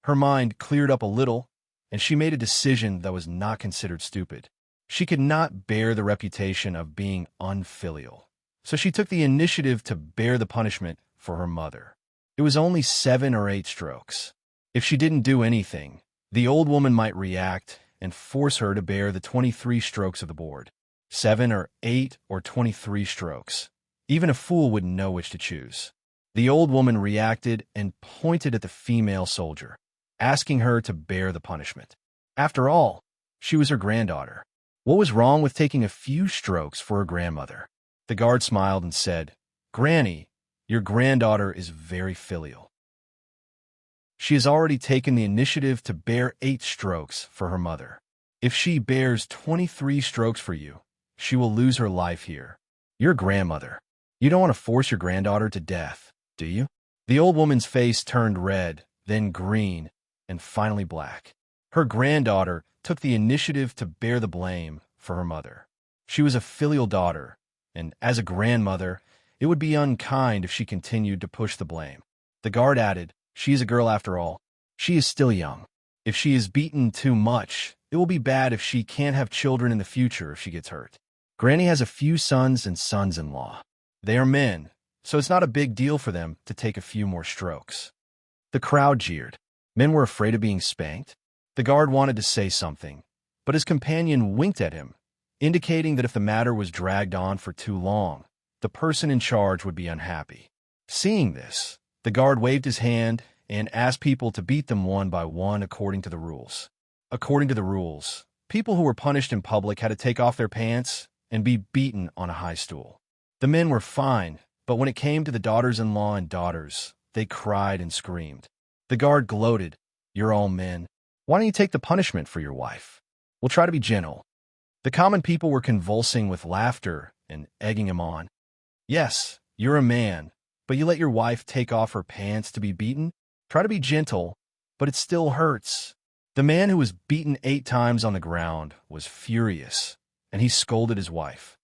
Her mind cleared up a little, and she made a decision that was not considered stupid. She could not bear the reputation of being unfilial, so she took the initiative to bear the punishment for her mother. It was only 7 or 8 strokes. If she didn't do anything, the old woman might react and force her to bear the 23 strokes of the board. 7 or 8 or 23 strokes. Even a fool wouldn't know which to choose. The old woman reacted and pointed at the female soldier, asking her to bear the punishment. After all, She was her granddaughter. What was wrong with taking a few strokes for her grandmother? The guard smiled and said, "Granny, your granddaughter is very filial. She has already taken the initiative to bear 8 strokes for her mother. If she bears 23 strokes for you, she will lose her life here. Your grandmother. You don't want to force your granddaughter to death, do you?" The old woman's face turned red, then green, and finally black. Her granddaughter took the initiative to bear the blame for her mother. She was a filial daughter, and as a grandmother, it would be unkind if she continued to push the blame. The guard added, "She is a girl after all. She is still young. If she is beaten too much, it will be bad if she can't have children in the future if she gets hurt. Granny has a few sons and sons-in-law. They are men, so it's not a big deal for them to take a few more strokes." The crowd jeered. Men were afraid of being spanked. The guard wanted to say something, but his companion winked at him, indicating that if the matter was dragged on for too long, the person in charge would be unhappy. Seeing this, the guard waved his hand and asked people to beat them one by one according to the rules. According to the rules, people who were punished in public had to take off their pants and be beaten on a high stool. The men were fine, but when it came to the daughters-in-law and daughters, they cried and screamed. The guard gloated, "You're all men. Why don't you take the punishment for your wife? We'll try to be gentle." The common people were convulsing with laughter and egging him on. "Yes, you're a man, but you let your wife take off her pants to be beaten? Try to be gentle, but it still hurts." The man who was beaten 8 times on the ground was furious, and he scolded his wife.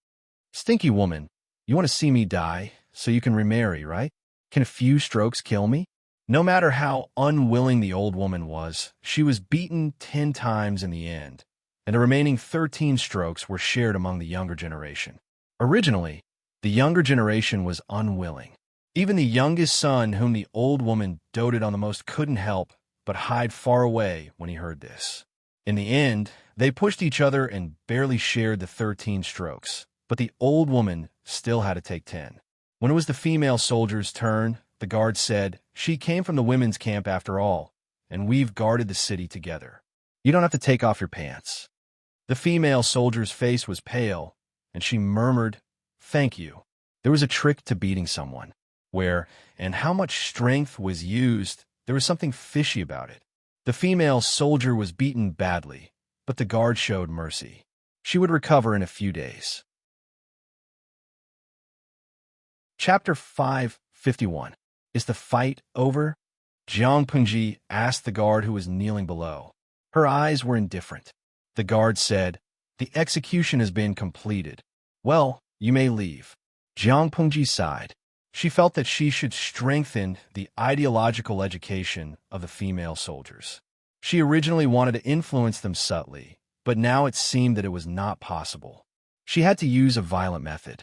"Stinky woman, you want to see me die so you can remarry, right? Can a few strokes kill me?" No matter how unwilling the old woman was, she was beaten 10 times in the end, and the remaining 13 strokes were shared among the younger generation. Originally, the younger generation was unwilling. Even the youngest son, whom the old woman doted on the most, couldn't help but hide far away when he heard this. In the end, they pushed each other and barely shared the 13 strokes, but the old woman still had to take 10. When it was the female soldier's turn, the guard said, "She came from the women's camp after all, and we've guarded the city together. You don't have to take off your pants." The female soldier's face was pale, and she murmured, "Thank you." There was a trick to beating someone. Where and how much strength was used, there was something fishy about it. The female soldier was beaten badly, but the guard showed mercy. She would recover in a few days. Chapter 551. Is the fight over? Jiang Pengji asked the guard who was kneeling below. Her eyes were indifferent. The guard said, "The execution has been completed. Well, you may leave." Jiang Pengji sighed. She felt that she should strengthen the ideological education of the female soldiers. She originally wanted to influence them subtly, but now it seemed that it was not possible. She had to use a violent method.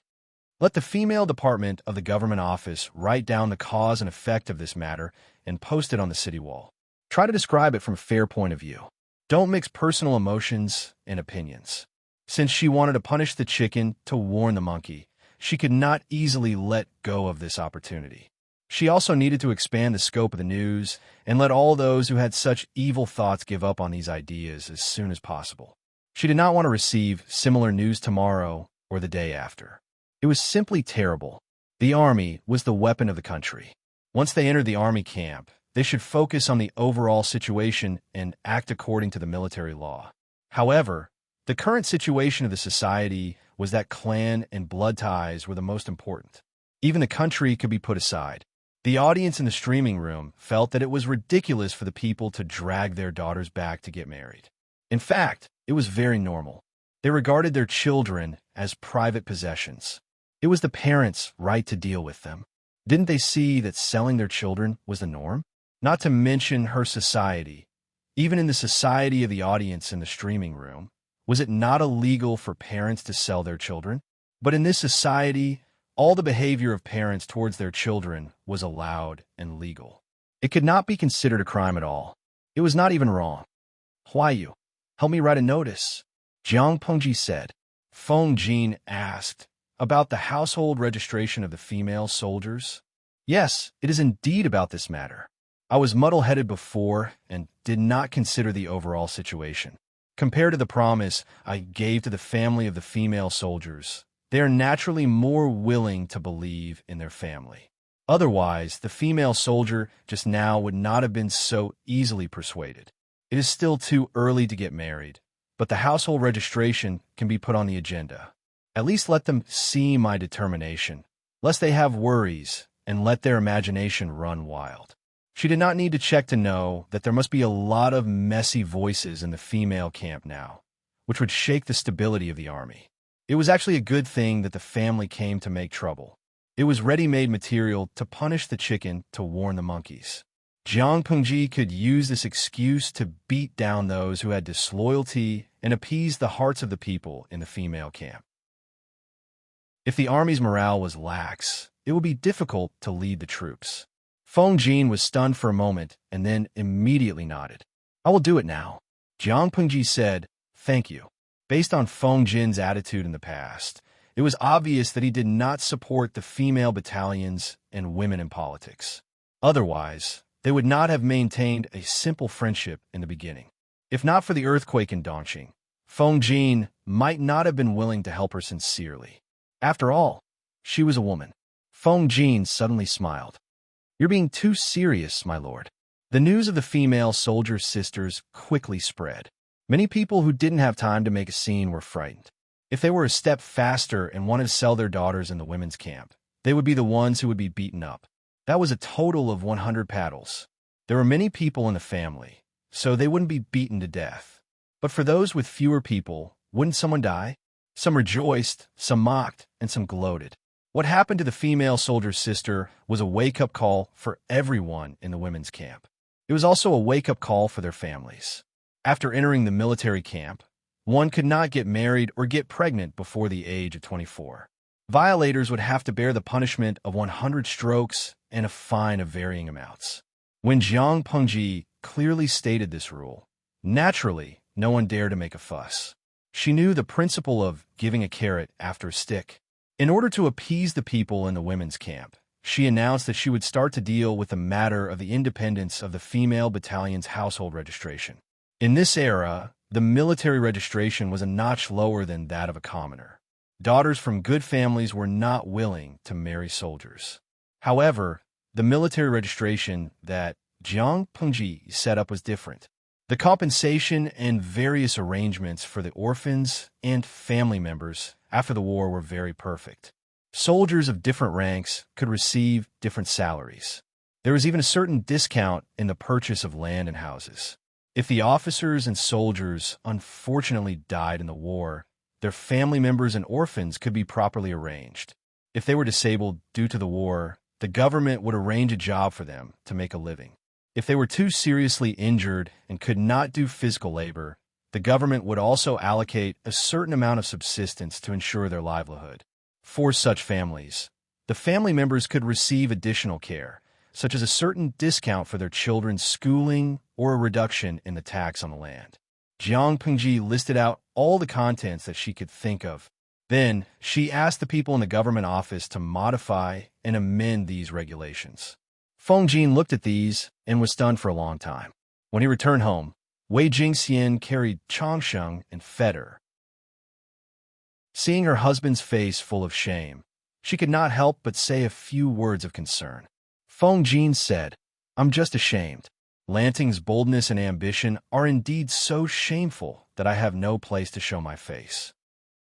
Let the female department of the government office write down the cause and effect of this matter and post it on the city wall. Try to describe it from a fair point of view. Don't mix personal emotions and opinions. Since she wanted to punish the chicken to warn the monkey, she could not easily let go of this opportunity. She also needed to expand the scope of the news and let all those who had such evil thoughts give up on these ideas as soon as possible. She did not want to receive similar news tomorrow or the day after. It was simply terrible. The army was the weapon of the country. Once they entered the army camp, they should focus on the overall situation and act according to the military law. However, the current situation of the society was that clan and blood ties were the most important. Even the country could be put aside. The audience in the streaming room felt that it was ridiculous for the people to drag their daughters back to get married. In fact, it was very normal. They regarded their children as private possessions. It was the parents' right to deal with them. Didn't they see that selling their children was the norm? Not to mention her society. Even in the society of the audience in the streaming room, was it not illegal for parents to sell their children? But in this society, all the behavior of parents towards their children was allowed and legal. It could not be considered a crime at all. It was not even wrong. "Huayu, help me write a notice," Jiang Pengji said. Feng Jin asked, "About the household registration of the female soldiers?" "Yes, it is indeed about this matter. I was muddle-headed before and did not consider the overall situation. Compared to the promise I gave to the family of the female soldiers, they are naturally more willing to believe in their family. Otherwise, the female soldier just now would not have been so easily persuaded. It is still too early to get married, but the household registration can be put on the agenda. At least let them see my determination, lest they have worries, and let their imagination run wild. She did not need to check to know that there must be a lot of messy voices in the female camp now, which would shake the stability of the army. It was actually a good thing that the family came to make trouble. It was ready-made material to punish the chicken to warn the monkeys. Jiang Pengji could use this excuse to beat down those who had disloyalty and appease the hearts of the people in the female camp. If the army's morale was lax, it would be difficult to lead the troops. Feng Jin was stunned for a moment and then immediately nodded. "I will do it now." Jiang Pengji said, "Thank you." Based on Feng Jin's attitude in the past, it was obvious that he did not support the female battalions and women in politics. Otherwise, they would not have maintained a simple friendship in the beginning. If not for the earthquake in Dongqing, Feng Jin might not have been willing to help her sincerely. After all, she was a woman. Feng Jin suddenly smiled. "You're being too serious, my lord." The news of the female soldier sisters quickly spread. Many people who didn't have time to make a scene were frightened. If they were a step faster and wanted to sell their daughters in the women's camp, they would be the ones who would be beaten up. That was a total of 100 paddles. There were many people in the family, so they wouldn't be beaten to death. But for those with fewer people, wouldn't someone die? Some rejoiced, some mocked, and some gloated. What happened to the female soldier's sister was a wake-up call for everyone in the women's camp. It was also a wake-up call for their families. After entering the military camp, one could not get married or get pregnant before the age of 24. Violators would have to bear the punishment of 100 strokes and a fine of varying amounts. When Jiang Pengji clearly stated this rule, naturally, no one dared to make a fuss. She knew the principle of giving a carrot after a stick. In order to appease the people in the women's camp, she announced that she would start to deal with the matter of the independence of the female battalion's household registration. In this era, the military registration was a notch lower than that of a commoner. Daughters from good families were not willing to marry soldiers. However, the military registration that Jiang Pengji set up was different. The compensation and various arrangements for the orphans and family members after the war were very perfect. Soldiers of different ranks could receive different salaries. There was even a certain discount in the purchase of land and houses. If the officers and soldiers unfortunately died in the war, their family members and orphans could be properly arranged. If they were disabled due to the war, the government would arrange a job for them to make a living. If they were too seriously injured and could not do physical labor, the government would also allocate a certain amount of subsistence to ensure their livelihood. For such families, the family members could receive additional care, such as a certain discount for their children's schooling or a reduction in the tax on the land. Jiang Pengji listed out all the contents that she could think of. Then, she asked the people in the government office to modify and amend these regulations. Feng Jin looked at these and was stunned for a long time. When he returned home, Wei Jingxian carried Changsheng and fed her. Seeing her husband's face full of shame, she could not help but say a few words of concern. Feng Jin said, "I'm just ashamed. Lanting's boldness and ambition are indeed so shameful that I have no place to show my face."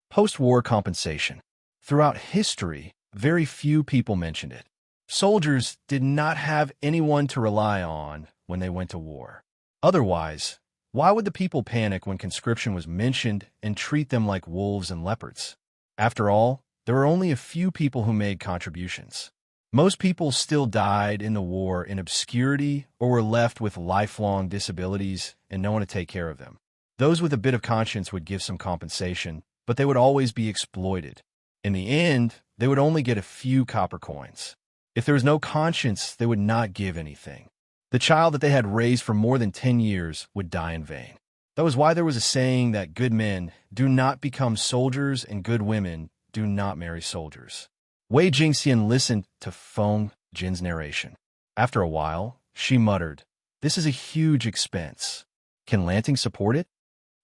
Post-war compensation. Throughout history, very few people mentioned it. Soldiers did not have anyone to rely on when they went to war. Otherwise, why would the people panic when conscription was mentioned and treat them like wolves and leopards? After all, there were only a few people who made contributions. Most people still died in the war in obscurity or were left with lifelong disabilities and no one to take care of them. Those with a bit of conscience would give some compensation, but they would always be exploited. In the end, they would only get a few copper coins. If there was no conscience, they would not give anything. The child that they had raised for more than 10 years would die in vain. That was why there was a saying that good men do not become soldiers and good women do not marry soldiers. Wei Jingxian listened to Feng Jin's narration. After a while, she muttered, "This is a huge expense. Can Lanting support it?"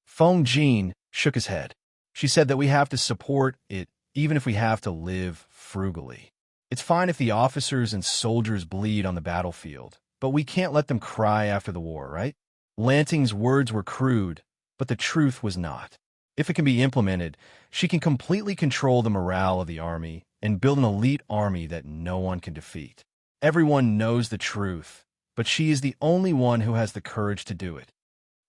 Feng Jin shook his head. She said that we have to support it even if we have to live frugally. It's fine if the officers and soldiers bleed on the battlefield, but we can't let them cry after the war, right? Lanting's words were crude, but the truth was not. If it can be implemented, she can completely control the morale of the army and build an elite army that no one can defeat. Everyone knows the truth, but she is the only one who has the courage to do it.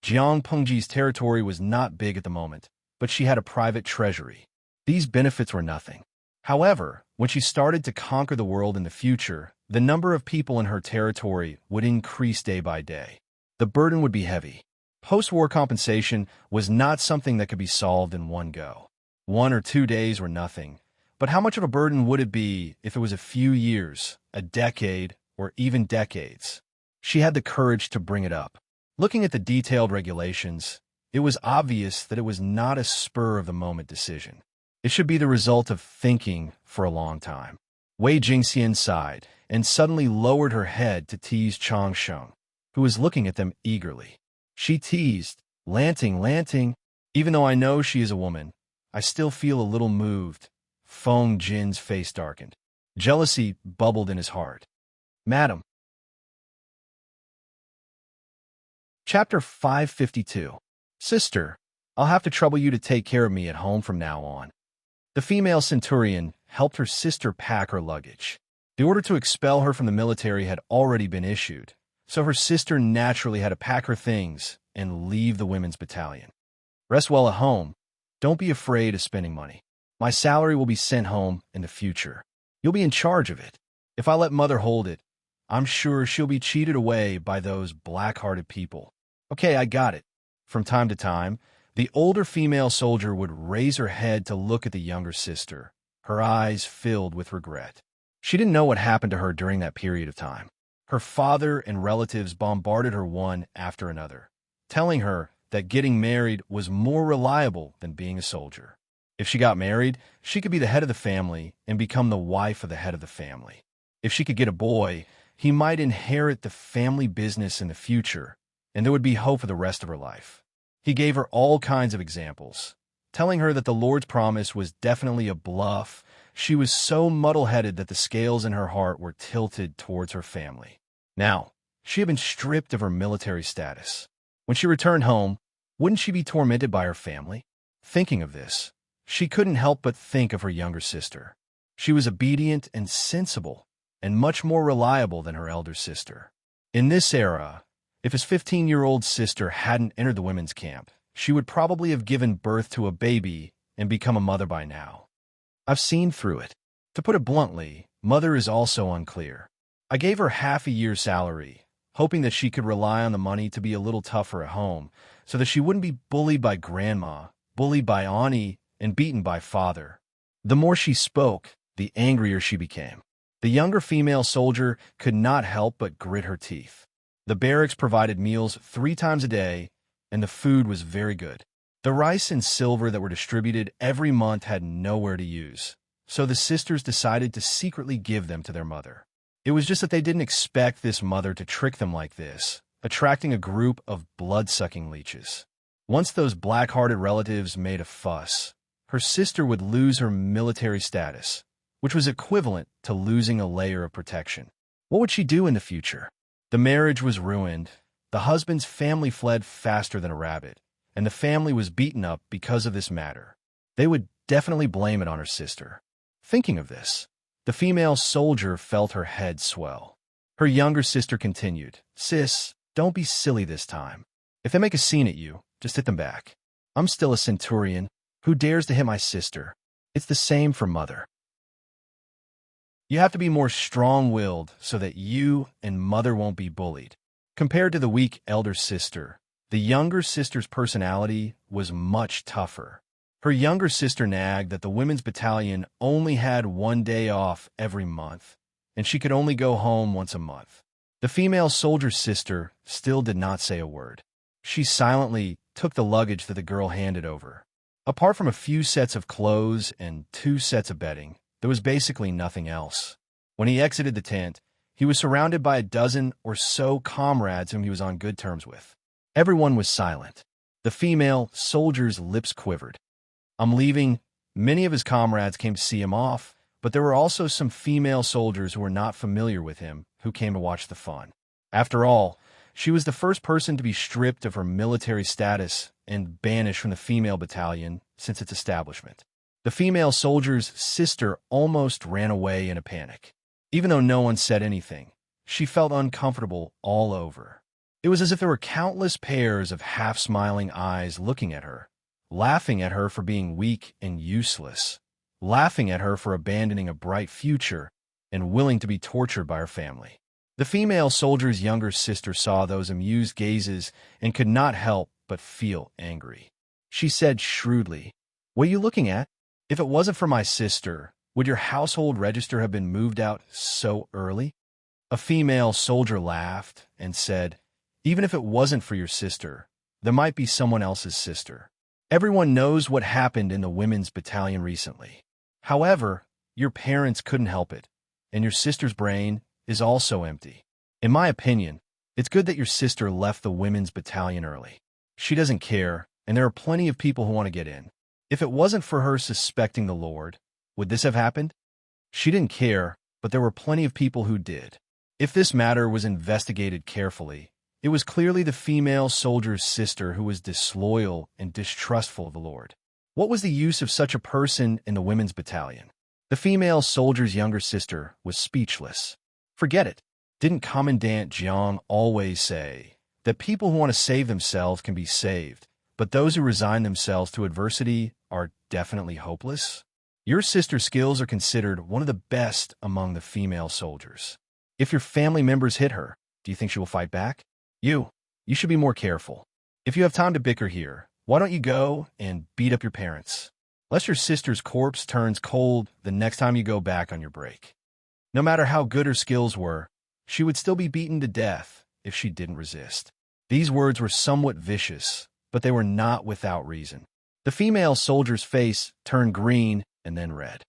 Jiang Pengji's territory was not big at the moment, but she had a private treasury. These benefits were nothing. However, when she started to conquer the world in the future, the number of people in her territory would increase day by day. The burden would be heavy. Post-war compensation was not something that could be solved in one go. 1 or 2 days were nothing, but how much of a burden would it be if it was a few years, a decade, or even decades? She had the courage to bring it up. Looking at the detailed regulations, it was obvious that it was not a spur-of-the-moment decision. It should be the result of thinking for a long time. Wei Jingxian sighed and suddenly lowered her head to tease Chang Sheng, who was looking at them eagerly. She teased, Lanting. Even though I know she is a woman, I still feel a little moved. Feng Jin's face darkened. Jealousy bubbled in his heart. Madam. Chapter 552. Sister, I'll have to trouble you to take care of me at home from now on. The female centurion helped her sister pack her luggage. The order to expel her from the military had already been issued, so her sister naturally had to pack her things and leave the women's battalion. Rest well at home. Don't be afraid of spending money. My salary will be sent home in the future. You'll be in charge of it. If I let Mother hold it, I'm sure she'll be cheated away by those black-hearted people. Okay, I got it. From time to time, the older female soldier would raise her head to look at the younger sister, her eyes filled with regret. She didn't know what happened to her during that period of time. Her father and relatives bombarded her one after another, telling her that getting married was more reliable than being a soldier. If she got married, she could be the head of the family and become the wife of the head of the family. If she could get a boy, he might inherit the family business in the future, and there would be hope for the rest of her life. He gave her all kinds of examples, telling her that the Lord's promise was definitely a bluff. She was so muddle-headed that the scales in her heart were tilted towards her family. Now, she had been stripped of her military status. When she returned home, wouldn't she be tormented by her family? Thinking of this, she couldn't help but think of her younger sister. She was obedient and sensible, and much more reliable than her elder sister. In this era, if his 15-year-old sister hadn't entered the women's camp, she would probably have given birth to a baby and become a mother by now. I've seen through it. To put it bluntly, Mother is also unclear. I gave her half a year's salary, hoping that she could rely on the money to be a little tougher at home, so that she wouldn't be bullied by Grandma, bullied by Auntie, and beaten by Father. The more she spoke, the angrier she became. The younger female soldier could not help but grit her teeth. The barracks provided meals 3 times a day, and the food was very good. The rice and silver that were distributed every month had nowhere to use, so the sisters decided to secretly give them to their mother. It was just that they didn't expect this mother to trick them like this, attracting a group of blood-sucking leeches. Once those black-hearted relatives made a fuss, her sister would lose her military status, which was equivalent to losing a layer of protection. What would she do in the future? The marriage was ruined, the husband's family fled faster than a rabbit, and the family was beaten up because of this matter. They would definitely blame it on her sister. Thinking of this, the female soldier felt her head swell. Her younger sister continued, Sis, don't be silly this time. If they make a scene at you, just hit them back. I'm still a centurion. Who dares to hit my sister? It's the same for Mother. You have to be more strong-willed so that you and Mother won't be bullied. Compared to the weak elder sister, the younger sister's personality was much tougher. Her younger sister nagged that the women's battalion only had 1 day off every month, and she could only go home once a month. The female soldier's sister still did not say a word. She silently took the luggage that the girl handed over. Apart from a few sets of clothes and 2 sets of bedding, there was basically nothing else. When he exited the tent, he was surrounded by a dozen or so comrades whom he was on good terms with. Everyone was silent. The female soldier's lips quivered. "I'm leaving." Many of his comrades came to see him off, but there were also some female soldiers who were not familiar with him who came to watch the fun. After all, she was the first person to be stripped of her military status and banished from the female battalion since its establishment. The female soldier's sister almost ran away in a panic. Even though no one said anything, she felt uncomfortable all over. It was as if there were countless pairs of half-smiling eyes looking at her, laughing at her for being weak and useless, laughing at her for abandoning a bright future and willing to be tortured by her family. The female soldier's younger sister saw those amused gazes and could not help but feel angry. She said shrewdly, "What are you looking at? If it wasn't for my sister, would your household register have been moved out so early?" A female soldier laughed and said, "Even if it wasn't for your sister, there might be someone else's sister. Everyone knows what happened in the women's battalion recently. However, your parents couldn't help it, and your sister's brain is also empty. In my opinion, it's good that your sister left the women's battalion early. She doesn't care, and there are plenty of people who want to get in. If it wasn't for her suspecting the Lord, would this have happened? She didn't care, but there were plenty of people who did. If this matter was investigated carefully, it was clearly the female soldier's sister who was disloyal and distrustful of the Lord. What was the use of such a person in the women's battalion?" The female soldier's younger sister was speechless. "Forget it. Didn't Commandant Jiang always say that people who want to save themselves can be saved, but those who resign themselves to adversity are definitely hopeless? Your sister's skills are considered one of the best among the female soldiers. If your family members hit her, do you think she will fight back? You should be more careful. If you have time to bicker here, why don't you go and beat up your parents? Lest your sister's corpse turns cold the next time you go back on your break." No matter how good her skills were, she would still be beaten to death if she didn't resist. These words were somewhat vicious, but they were not without reason. The female soldier's face turned green and then red.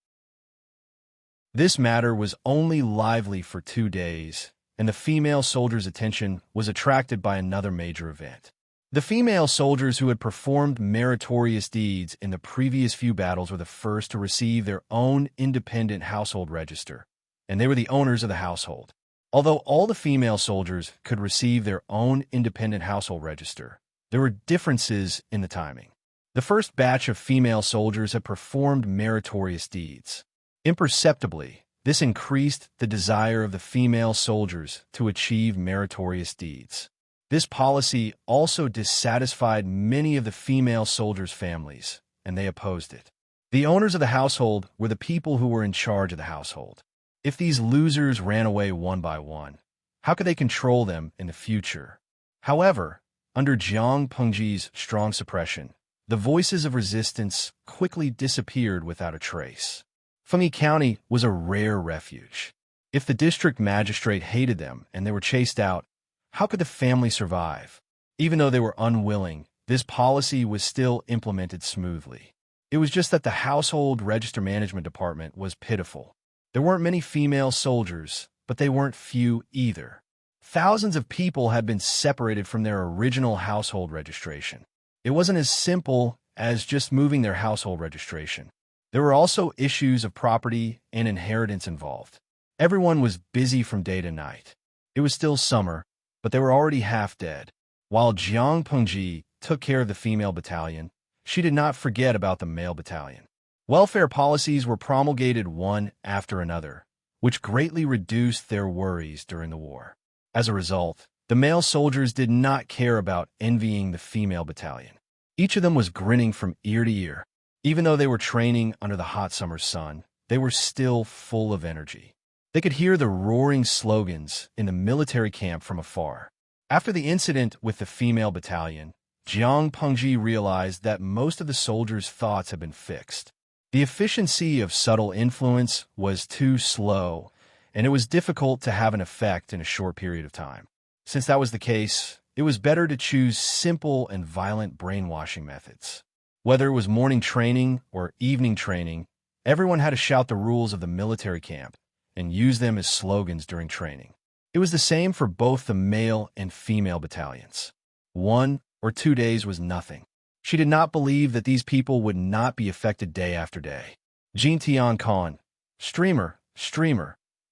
This matter was only lively for 2 days, and the female soldier's attention was attracted by another major event. The female soldiers who had performed meritorious deeds in the previous few battles were the first to receive their own independent household register, and they were the owners of the household. Although all the female soldiers could receive their own independent household register, there were differences in the timing. The first batch of female soldiers had performed meritorious deeds. Imperceptibly, this increased the desire of the female soldiers to achieve meritorious deeds. This policy also dissatisfied many of the female soldiers' families, and they opposed it. The owners of the household were the people who were in charge of the household. If these losers ran away one by one, how could they control them in the future? However, under Jiang Pengji's strong suppression, the voices of resistance quickly disappeared without a trace. Fengyi County was a rare refuge. If the district magistrate hated them and they were chased out, how could the family survive? Even though they were unwilling, this policy was still implemented smoothly. It was just that the household register management department was pitiful. There weren't many female soldiers, but they weren't few either. Thousands of people had been separated from their original household registration. It wasn't as simple as just moving their household registration. There were also issues of property and inheritance involved. Everyone was busy from day to night. It was still summer, but they were already half dead. While Jiang Pengji took care of the female battalion, she did not forget about the male battalion. Welfare policies were promulgated one after another, which greatly reduced their worries during the war. As a result, the male soldiers did not care about envying the female battalion. Each of them was grinning from ear to ear. Even though they were training under the hot summer sun, they were still full of energy. They could hear the roaring slogans in the military camp from afar. After the incident with the female battalion, Jiang Pengji realized that most of the soldiers' thoughts had been fixed. The efficiency of subtle influence was too slow, and it was difficult to have an effect in a short period of time. Since that was the case, it was better to choose simple and violent brainwashing methods. Whether it was morning training or evening training, everyone had to shout the rules of the military camp and use them as slogans during training. It was the same for both the male and female battalions. 1. or 2 days was nothing. She did not believe that these people would not be affected day after day. Jin Tian Khan, streamer,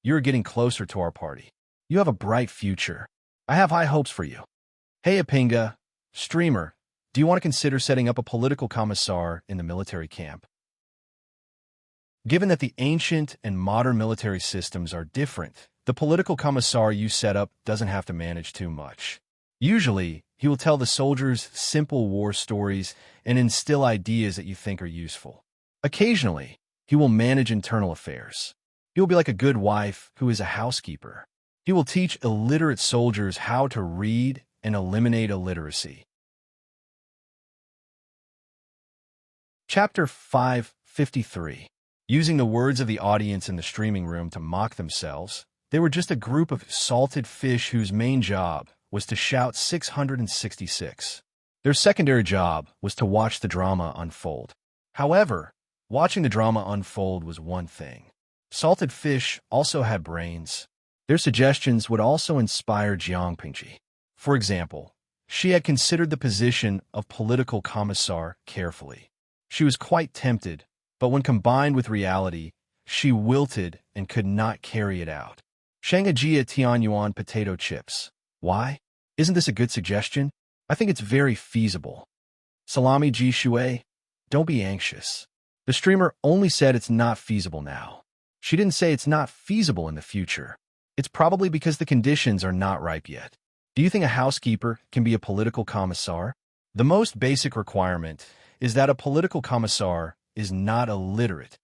you are getting closer to our party. You have a bright future. I have high hopes for you. Hey Apinga, streamer, do you want to consider setting up a political commissar in the military camp? Given that the ancient and modern military systems are different, the political commissar you set up doesn't have to manage too much. Usually, he will tell the soldiers simple war stories and instill ideas that you think are useful. Occasionally, he will manage internal affairs. He will be like a good wife who is a housekeeper. He will teach illiterate soldiers how to read and eliminate illiteracy. Chapter 553. Using the words of the audience in the streaming room to mock themselves, they were just a group of salted fish whose main job was to shout 666. Their secondary job was to watch the drama unfold. However, watching the drama unfold was one thing. Salted fish also had brains. Their suggestions would also inspire Jiang Pingji. For example, she had considered the position of political commissar carefully. She was quite tempted, but when combined with reality, she wilted and could not carry it out. Shanghajia Tianyuan potato chips. Why? Isn't this a good suggestion? I think it's very feasible. Salami Ji Shui, don't be anxious. The streamer only said it's not feasible now. She didn't say it's not feasible in the future. It's probably because the conditions are not ripe yet. Do you think a housekeeper can be a political commissar? The most basic requirement is that a political commissar is not illiterate.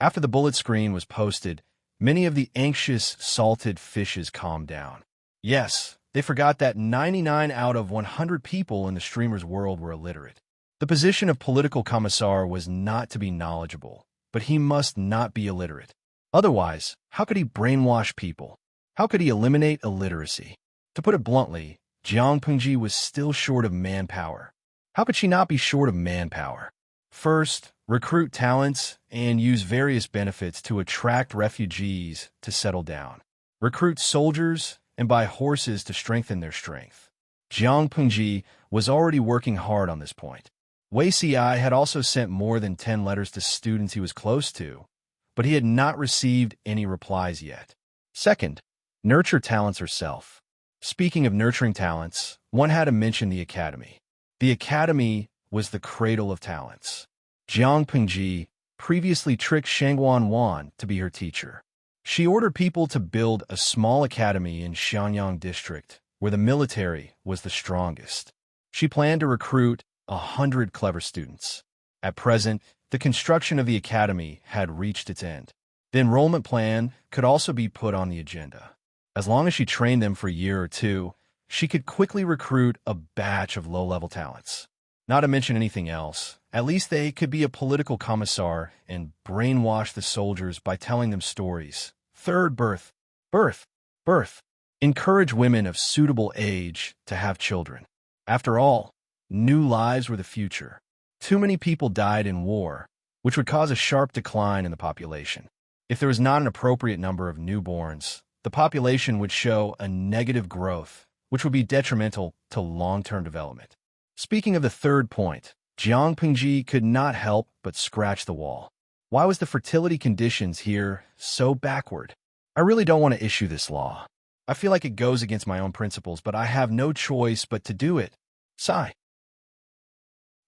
After the bullet screen was posted, many of the anxious, salted fishes calmed down. Yes, they forgot that 99 out of 100 people in the streamer's world were illiterate. The position of political commissar was not to be knowledgeable, but he must not be illiterate. Otherwise, how could he brainwash people? How could he eliminate illiteracy? To put it bluntly, Jiang Pingji was still short of manpower. How could she not be short of manpower? First, recruit talents and use various benefits to attract refugees to settle down. Recruit soldiers and buy horses to strengthen their strength. Jiang Pingji was already working hard on this point. Wei Si had also sent more than 10 letters to students he was close to, but he had not received any replies yet. Second, nurture talents herself. Speaking of nurturing talents, one had to mention the academy. The academy was the cradle of talents. Jiang Pingji previously tricked Shangguan Wan to be her teacher. She ordered people to build a small academy in Xianyang district, where the military was the strongest. She planned to recruit 100 clever students. At present, the construction of the academy had reached its end. The enrollment plan could also be put on the agenda. As long as she trained them for a year or two, she could quickly recruit a batch of low-level talents. Not to mention anything else, at least they could be a political commissar and brainwash the soldiers by telling them stories. Third, birth. Encourage women of suitable age to have children. After all, new lives were the future. Too many people died in war, which would cause a sharp decline in the population. If there was not an appropriate number of newborns, the population would show a negative growth, which would be detrimental to long-term development. Speaking of the third point, Jiang Pingji could not help but scratch the wall. Why was the fertility conditions here so backward? I really don't want to issue this law. I feel like it goes against my own principles, but I have no choice but to do it. Sigh.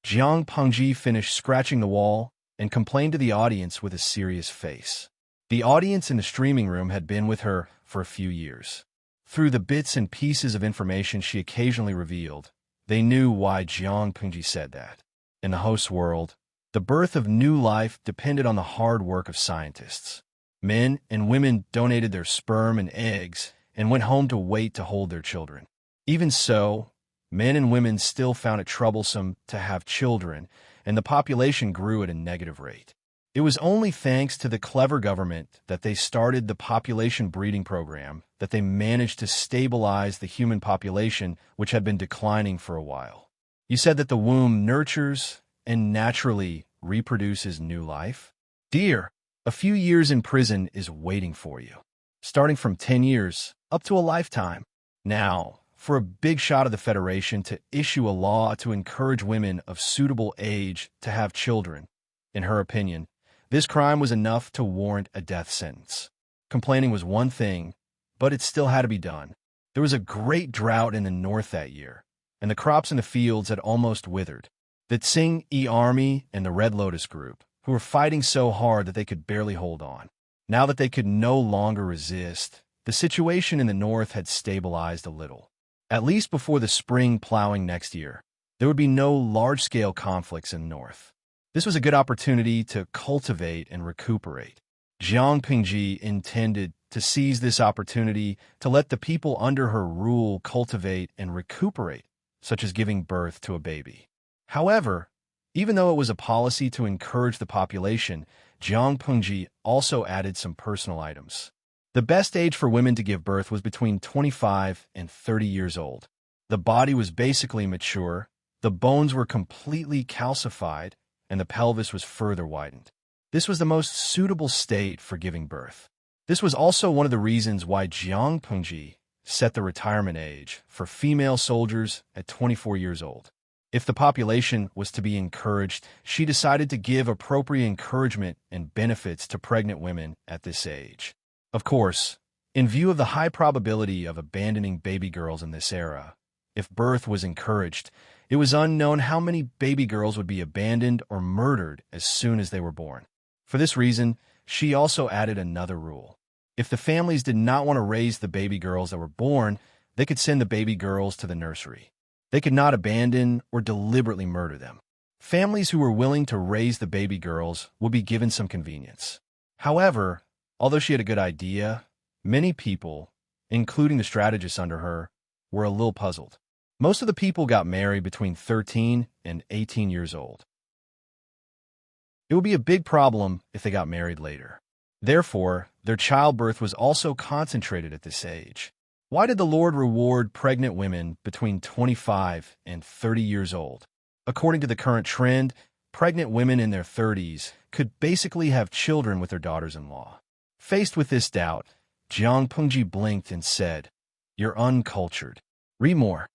Jiang Pingji finished scratching the wall and complained to the audience with a serious face. The audience in the streaming room had been with her for a few years. Through the bits and pieces of information she occasionally revealed, they knew why Jiang Pingji said that. In the host's world, the birth of new life depended on the hard work of scientists. Men and women donated their sperm and eggs and went home to wait to hold their children. Even so, men and women still found it troublesome to have children, and the population grew at a negative rate. It was only thanks to the clever government that they started the population breeding program that they managed to stabilize the human population, which had been declining for a while. You said that the womb nurtures and naturally reproduces new life? Dear, a few years in prison is waiting for you, starting from 10 years up to a lifetime. Now, for a big shot of the Federation to issue a law to encourage women of suitable age to have children. In her opinion, this crime was enough to warrant a death sentence. Complaining was one thing, but it still had to be done. There was a great drought in the north that year, and the crops in the fields had almost withered. The Tsing-E army and the Red Lotus group, who were fighting so hard that they could barely hold on. Now that they could no longer resist, the situation in the north had stabilized a little. At least before the spring plowing next year, there would be no large-scale conflicts in the north. This was a good opportunity to cultivate and recuperate. Jiang Pingji intended to seize this opportunity to let the people under her rule cultivate and recuperate, such as giving birth to a baby. However, even though it was a policy to encourage the population, Jiang Pingji also added some personal items. The best age for women to give birth was between 25 and 30 years old. The body was basically mature, the bones were completely calcified, and the pelvis was further widened. This was the most suitable state for giving birth. This was also one of the reasons why Jiang Pingji set the retirement age for female soldiers at 24 years old. If the population was to be encouraged, she decided to give appropriate encouragement and benefits to pregnant women at this age. Of course, in view of the high probability of abandoning baby girls in this era, if birth was encouraged, it was unknown how many baby girls would be abandoned or murdered as soon as they were born. For this reason, she also added another rule. If the families did not want to raise the baby girls that were born, they could send the baby girls to the nursery. They could not abandon or deliberately murder them. Families who were willing to raise the baby girls would be given some convenience. However, although she had a good idea, many people, including the strategists under her, were a little puzzled. Most of the people got married between 13 and 18 years old. It would be a big problem if they got married later. Therefore, their childbirth was also concentrated at this age. Why did the Lord reward pregnant women between 25 and 30 years old? According to the current trend, pregnant women in their 30s could basically have children with their daughters-in-law. Faced with this doubt, Jiang Pingji blinked and said, "You're uncultured. Read more."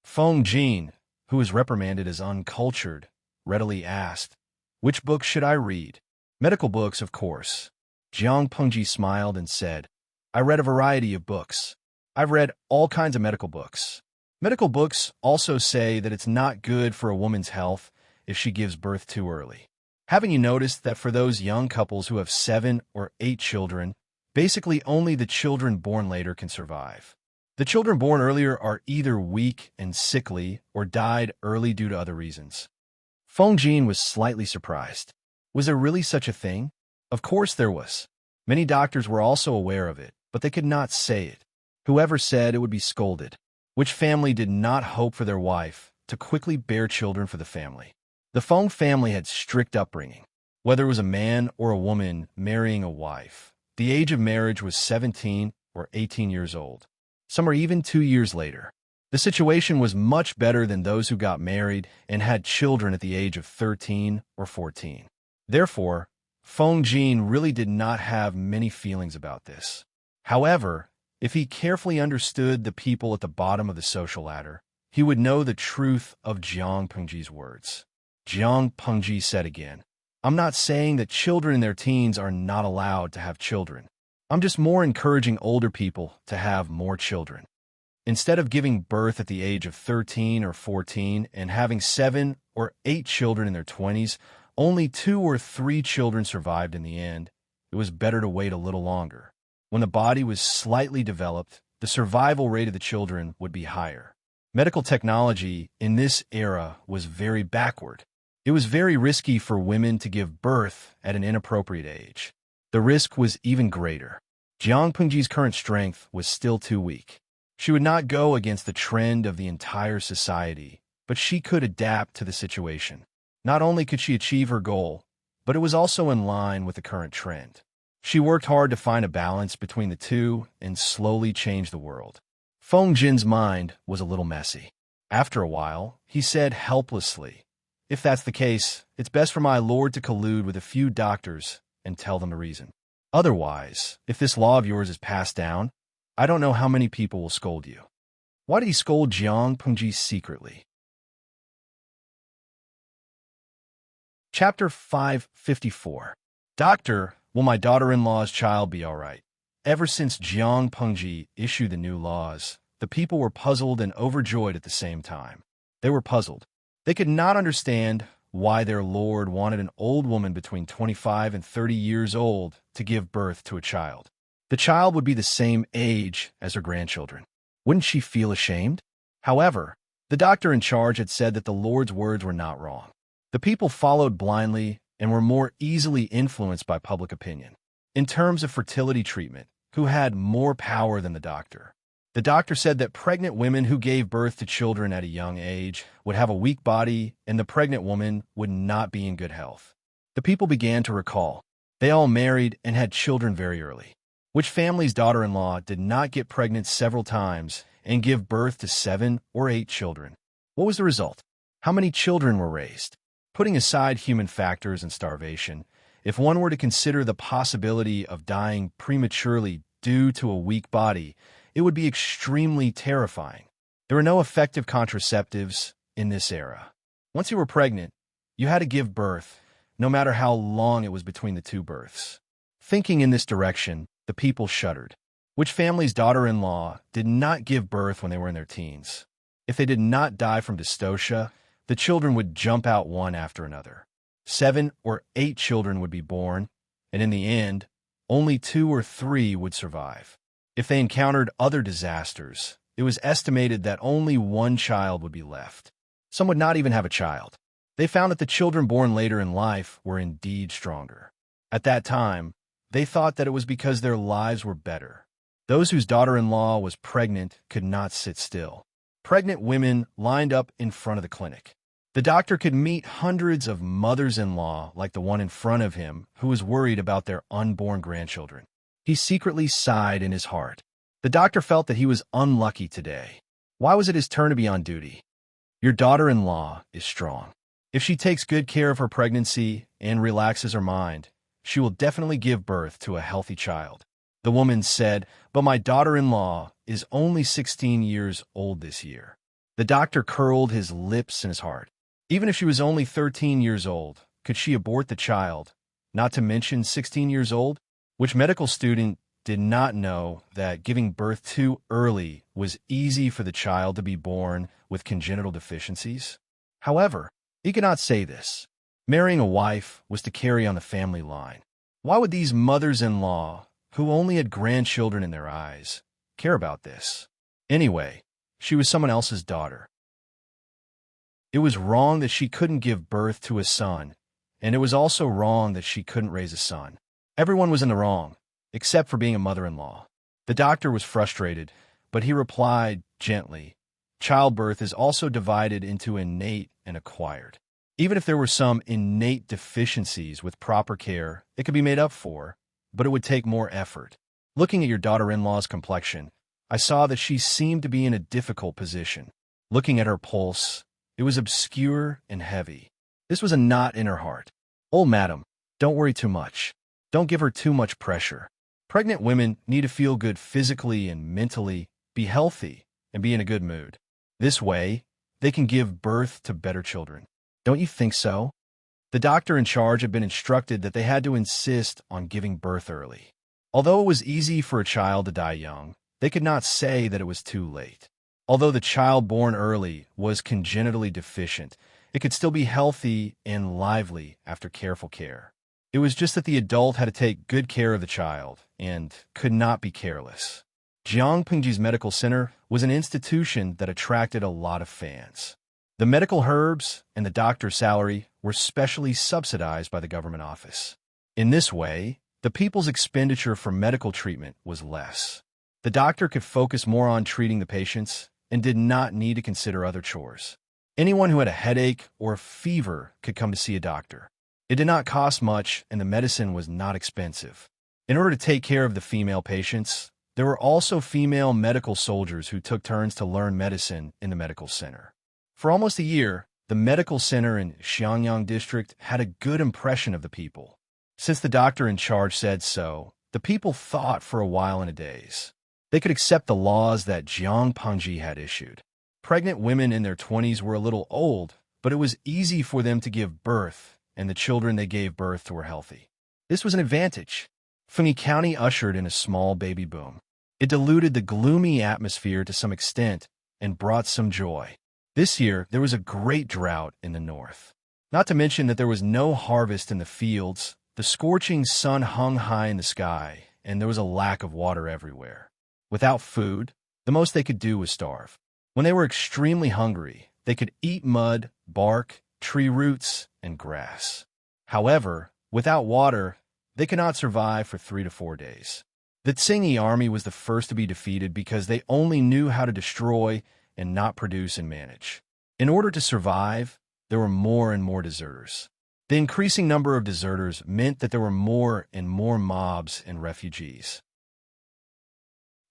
Feng Jin, who was reprimanded as uncultured, readily asked, "Which book should I read?" "Medical books, of course." Jiang Pingji smiled and said, "I read a variety of books. I've read all kinds of medical books. Medical books also say that it's not good for a woman's health if she gives birth too early. Haven't you noticed that for those young couples who have 7 or 8 children, basically only the children born later can survive? The children born earlier are either weak and sickly or died early due to other reasons." Feng Jin was slightly surprised. Was there really such a thing? Of course there was. Many doctors were also aware of it, but they could not say it. Whoever said it would be scolded. Which family did not hope for their wife to quickly bear children for the family? The Feng family had strict upbringing. Whether it was a man or a woman marrying a wife, the age of marriage was 17 or 18 years old. Some are even 2 years later. The situation was much better than those who got married and had children at the age of 13 or 14. Therefore, Feng Jin really did not have many feelings about this. However, if he carefully understood the people at the bottom of the social ladder, he would know the truth of Jiang Pingji's words. Jiang Pingji said again, "I'm not saying that children in their teens are not allowed to have children. I'm just more encouraging older people to have more children. Instead of giving birth at the age of 13 or 14 and having 7 or 8 children in their 20s, only 2 or 3 children survived in the end. It was better to wait a little longer. When the body was slightly developed, the survival rate of the children would be higher." Medical technology in this era was very backward. It was very risky for women to give birth at an inappropriate age. The risk was even greater. Jiang Pingji's current strength was still too weak. She would not go against the trend of the entire society, but she could adapt to the situation. Not only could she achieve her goal, but it was also in line with the current trend. She worked hard to find a balance between the two and slowly change the world. Feng Jin's mind was a little messy. After a while, he said helplessly, "If that's the case, it's best for my lord to collude with a few doctors and tell them the reason. Otherwise, if this law of yours is passed down, I don't know how many people will scold you." Why did he scold Jiang Pengji secretly? Chapter 554. Doctor, will my daughter-in-law's child be all right? Ever since Jiang Pengji issued the new laws, the people were puzzled and overjoyed at the same time. They were puzzled. They could not understand why their lord wanted an old woman between 25 and 30 years old to give birth to a child. The child would be the same age as her grandchildren. Wouldn't she feel ashamed? However, the doctor in charge had said that the Lord's words were not wrong. The people followed blindly and were more easily influenced by public opinion. In terms of fertility treatment, who had more power than the doctor? The doctor said that pregnant women who gave birth to children at a young age would have a weak body and the pregnant woman would not be in good health. The people began to recall. They all married and had children very early. Which family's daughter-in-law did not get pregnant several times and give birth to 7 or 8 children? What was the result? How many children were raised? Putting aside human factors and starvation, if one were to consider the possibility of dying prematurely due to a weak body, it would be extremely terrifying. There were no effective contraceptives in this era. Once you were pregnant, you had to give birth, no matter how long it was between the 2 births. Thinking in this direction, the people shuddered. Which family's daughter-in-law did not give birth when they were in their teens? If they did not die from dystocia, the children would jump out one after another. 7 or 8 children would be born, and in the end, only 2 or 3 would survive. If they encountered other disasters, it was estimated that only 1 child would be left. Some would not even have a child. They found that the children born later in life were indeed stronger. At that time, they thought that it was because their lives were better. Those whose daughter-in-law was pregnant could not sit still. Pregnant women lined up in front of the clinic. The doctor could meet hundreds of mothers-in-law like the one in front of him who was worried about their unborn grandchildren. He secretly sighed in his heart. The doctor felt that he was unlucky today. Why was it his turn to be on duty? Your daughter-in-law is strong. If she takes good care of her pregnancy and relaxes her mind, she will definitely give birth to a healthy child. The woman said, but my daughter-in-law is only 16 years old this year. The doctor curled his lips in his heart. Even if she was only 13 years old, could she abort the child, not to mention 16 years old? Which medical student did not know that giving birth too early was easy for the child to be born with congenital deficiencies? However, he could not say this. Marrying a wife was to carry on the family line. Why would these mothers-in-law, who only had grandchildren in their eyes, care about this? Anyway, she was someone else's daughter. It was wrong that she couldn't give birth to a son, and it was also wrong that she couldn't raise a son. Everyone was in the wrong, except for being a mother-in-law. The doctor was frustrated, but he replied gently, childbirth is also divided into innate and acquired. Even if there were some innate deficiencies with proper care, it could be made up for, but it would take more effort. Looking at your daughter-in-law's complexion, I saw that she seemed to be in a difficult position. Looking at her pulse, it was obscure and heavy. This was a knot in her heart. Oh, madam, don't worry too much. Don't give her too much pressure. Pregnant women need to feel good physically and mentally, be healthy, and be in a good mood. This way, they can give birth to better children. Don't you think so? The doctor in charge had been instructed that they had to insist on giving birth early. Although it was easy for a child to die young, they could not say that it was too late. Although the child born early was congenitally deficient, it could still be healthy and lively after careful care. It was just that the adult had to take good care of the child and could not be careless. Jiang Pengji's medical center was an institution that attracted a lot of fans. The medical herbs and the doctor's salary were specially subsidized by the government office. In this way, the people's expenditure for medical treatment was less. The doctor could focus more on treating the patients and did not need to consider other chores. Anyone who had a headache or a fever could come to see a doctor. It did not cost much, and the medicine was not expensive. In order to take care of the female patients, there were also female medical soldiers who took turns to learn medicine in the medical center. For almost a year, the medical center in Xiangyang district had a good impression of the people. Since the doctor in charge said so, the people thought for a while in a daze. They could accept the laws that Jiang Pengji had issued. Pregnant women in their 20s were a little old, but it was easy for them to give birth, and the children they gave birth to were healthy. This was an advantage. Fengyi County ushered in a small baby boom. It diluted the gloomy atmosphere to some extent and brought some joy. This year, there was a great drought in the north. Not to mention that there was no harvest in the fields, the scorching sun hung high in the sky, and there was a lack of water everywhere. Without food, the most they could do was starve. When they were extremely hungry, they could eat mud, bark, tree roots, and grass. However, without water, they could not survive for 3 to 4 days. The Tsingyi army was the first to be defeated because they only knew how to destroy and not produce and manage. In order to survive, there were more and more deserters. The increasing number of deserters meant that there were more and more mobs and refugees.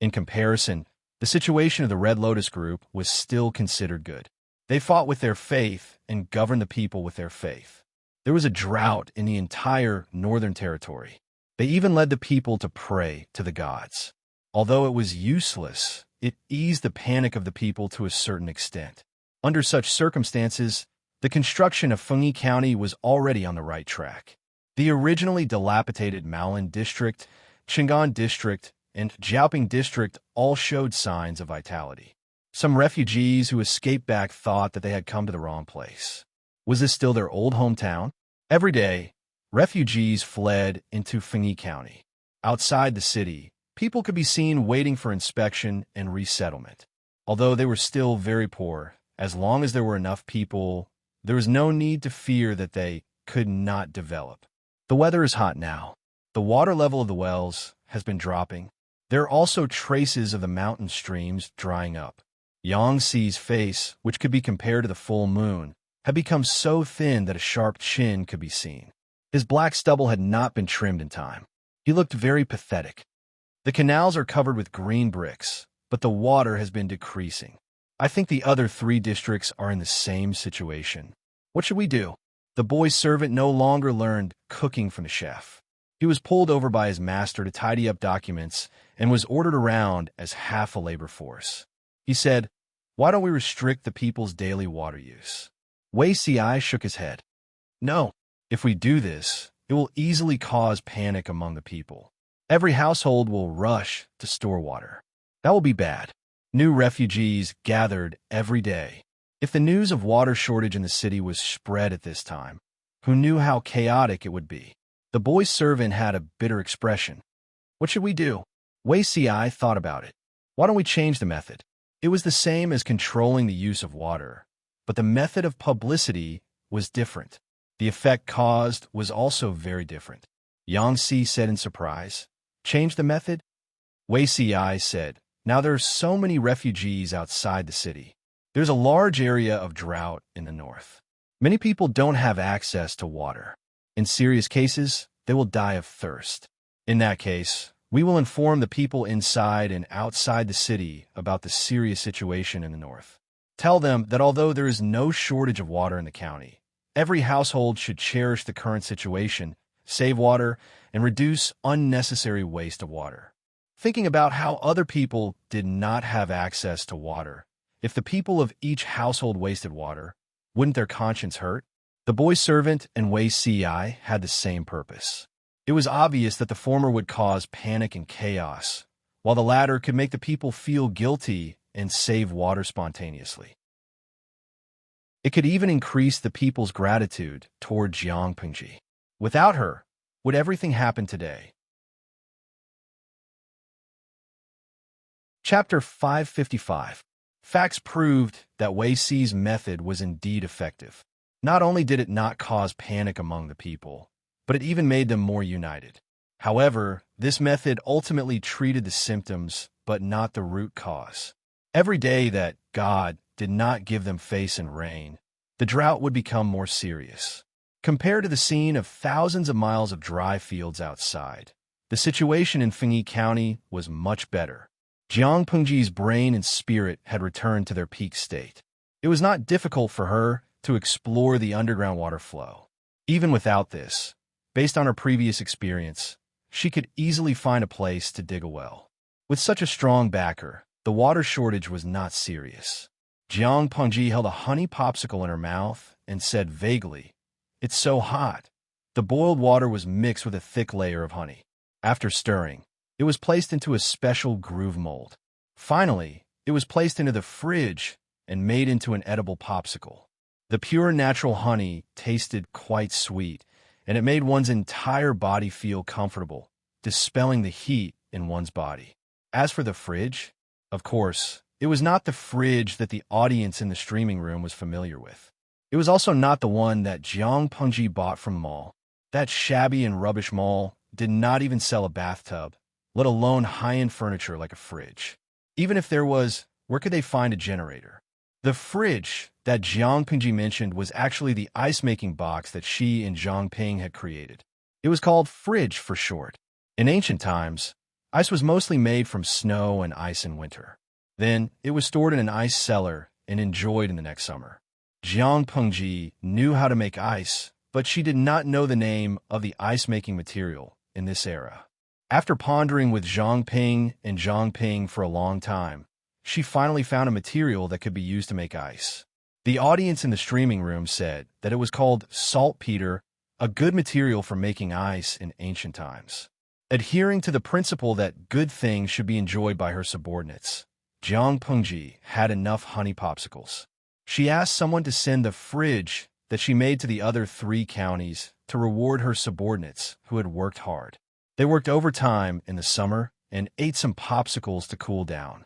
In comparison, the situation of the Red Lotus group was still considered good. They fought with their faith and governed the people with their faith. There was a drought in the entire northern territory. They even led the people to pray to the gods. Although it was useless, it eased the panic of the people to a certain extent. Under such circumstances, the construction of Fengyi County was already on the right track. The originally dilapidated Maolin District, Qingan District, and Jiaoping District all showed signs of vitality. Some refugees who escaped back thought that they had come to the wrong place. Was this still their old hometown? Every day, refugees fled into Fengyi County. Outside the city, people could be seen waiting for inspection and resettlement. Although they were still very poor, as long as there were enough people, there was no need to fear that they could not develop. The weather is hot now. The water level of the wells has been dropping. There are also traces of the mountain streams drying up. Yangtze's face, which could be compared to the full moon, had become so thin that a sharp chin could be seen. His black stubble had not been trimmed in time. He looked very pathetic. The canals are covered with green bricks, but the water has been decreasing. I think the other 3 districts are in the same situation. What should we do? The boy's servant no longer learned cooking from the chef. He was pulled over by his master to tidy up documents and was ordered around as half a labor force. He said, "Why don't we restrict the people's daily water use?" Wei Ci shook his head. "No, if we do this, it will easily cause panic among the people. Every household will rush to store water. That will be bad." New refugees gathered every day. If the news of water shortage in the city was spread at this time, who knew how chaotic it would be? The boy's servant had a bitter expression. "What should we do?" Wei Ci thought about it. "Why don't we change the method?" It was the same as controlling the use of water, but the method of publicity was different. The effect caused was also very different. Yangtze said in surprise, "Change the method?" Wei Ci said, "Now there are so many refugees outside the city. There's a large area of drought in the north. Many people don't have access to water. In serious cases, they will die of thirst. In that case, we will inform the people inside and outside the city about the serious situation in the north. Tell them that although there is no shortage of water in the county, every household should cherish the current situation, save water, and reduce unnecessary waste of water." Thinking about how other people did not have access to water, if the people of each household wasted water, wouldn't their conscience hurt? The boy's servant and Wei Ci had the same purpose. It was obvious that the former would cause panic and chaos, while the latter could make the people feel guilty and save water spontaneously. It could even increase the people's gratitude toward Jiang Pengji. Without her, would everything happen today? Chapter 555. Facts proved that Wei Ci's method was indeed effective. Not only did it not cause panic among the people, but it even made them more united. However, this method ultimately treated the symptoms, but not the root cause. Every day that God did not give them face and rain, the drought would become more serious. Compared to the scene of thousands of miles of dry fields outside, the situation in Fengyi County was much better. Jiang Pengji's brain and spirit had returned to their peak state. It was not difficult for her to explore the underground water flow. Even without this, based on her previous experience, she could easily find a place to dig a well. With such a strong backer, the water shortage was not serious. Jiang Pengji held a honey popsicle in her mouth and said vaguely, "It's so hot." The boiled water was mixed with a thick layer of honey. After stirring, it was placed into a special groove mold. Finally, it was placed into the fridge and made into an edible popsicle. The pure natural honey tasted quite sweet, and it made one's entire body feel comfortable, dispelling the heat in one's body. As for the fridge, of course, it was not the fridge that the audience in the streaming room was familiar with. It was also not the one that Jiang Pengji bought from the mall. That shabby and rubbish mall did not even sell a bathtub, let alone high-end furniture like a fridge. Even if there was, where could they find a generator? The fridge that Jiang Pengji mentioned was actually the ice-making box that she and Zhang Ping had created. It was called fridge for short. In ancient times, ice was mostly made from snow and ice in winter. Then, it was stored in an ice cellar and enjoyed in the next summer. Jiang Pengji knew how to make ice, but she did not know the name of the ice-making material in this era. After pondering with Zhang Ping and Zhang Ping for a long time, she finally found a material that could be used to make ice. The audience in the streaming room said that it was called saltpeter, a good material for making ice in ancient times. Adhering to the principle that good things should be enjoyed by her subordinates, Jiang Pengji had enough honey popsicles. She asked someone to send the fridge that she made to the other 3 counties to reward her subordinates who had worked hard. They worked overtime in the summer and ate some popsicles to cool down.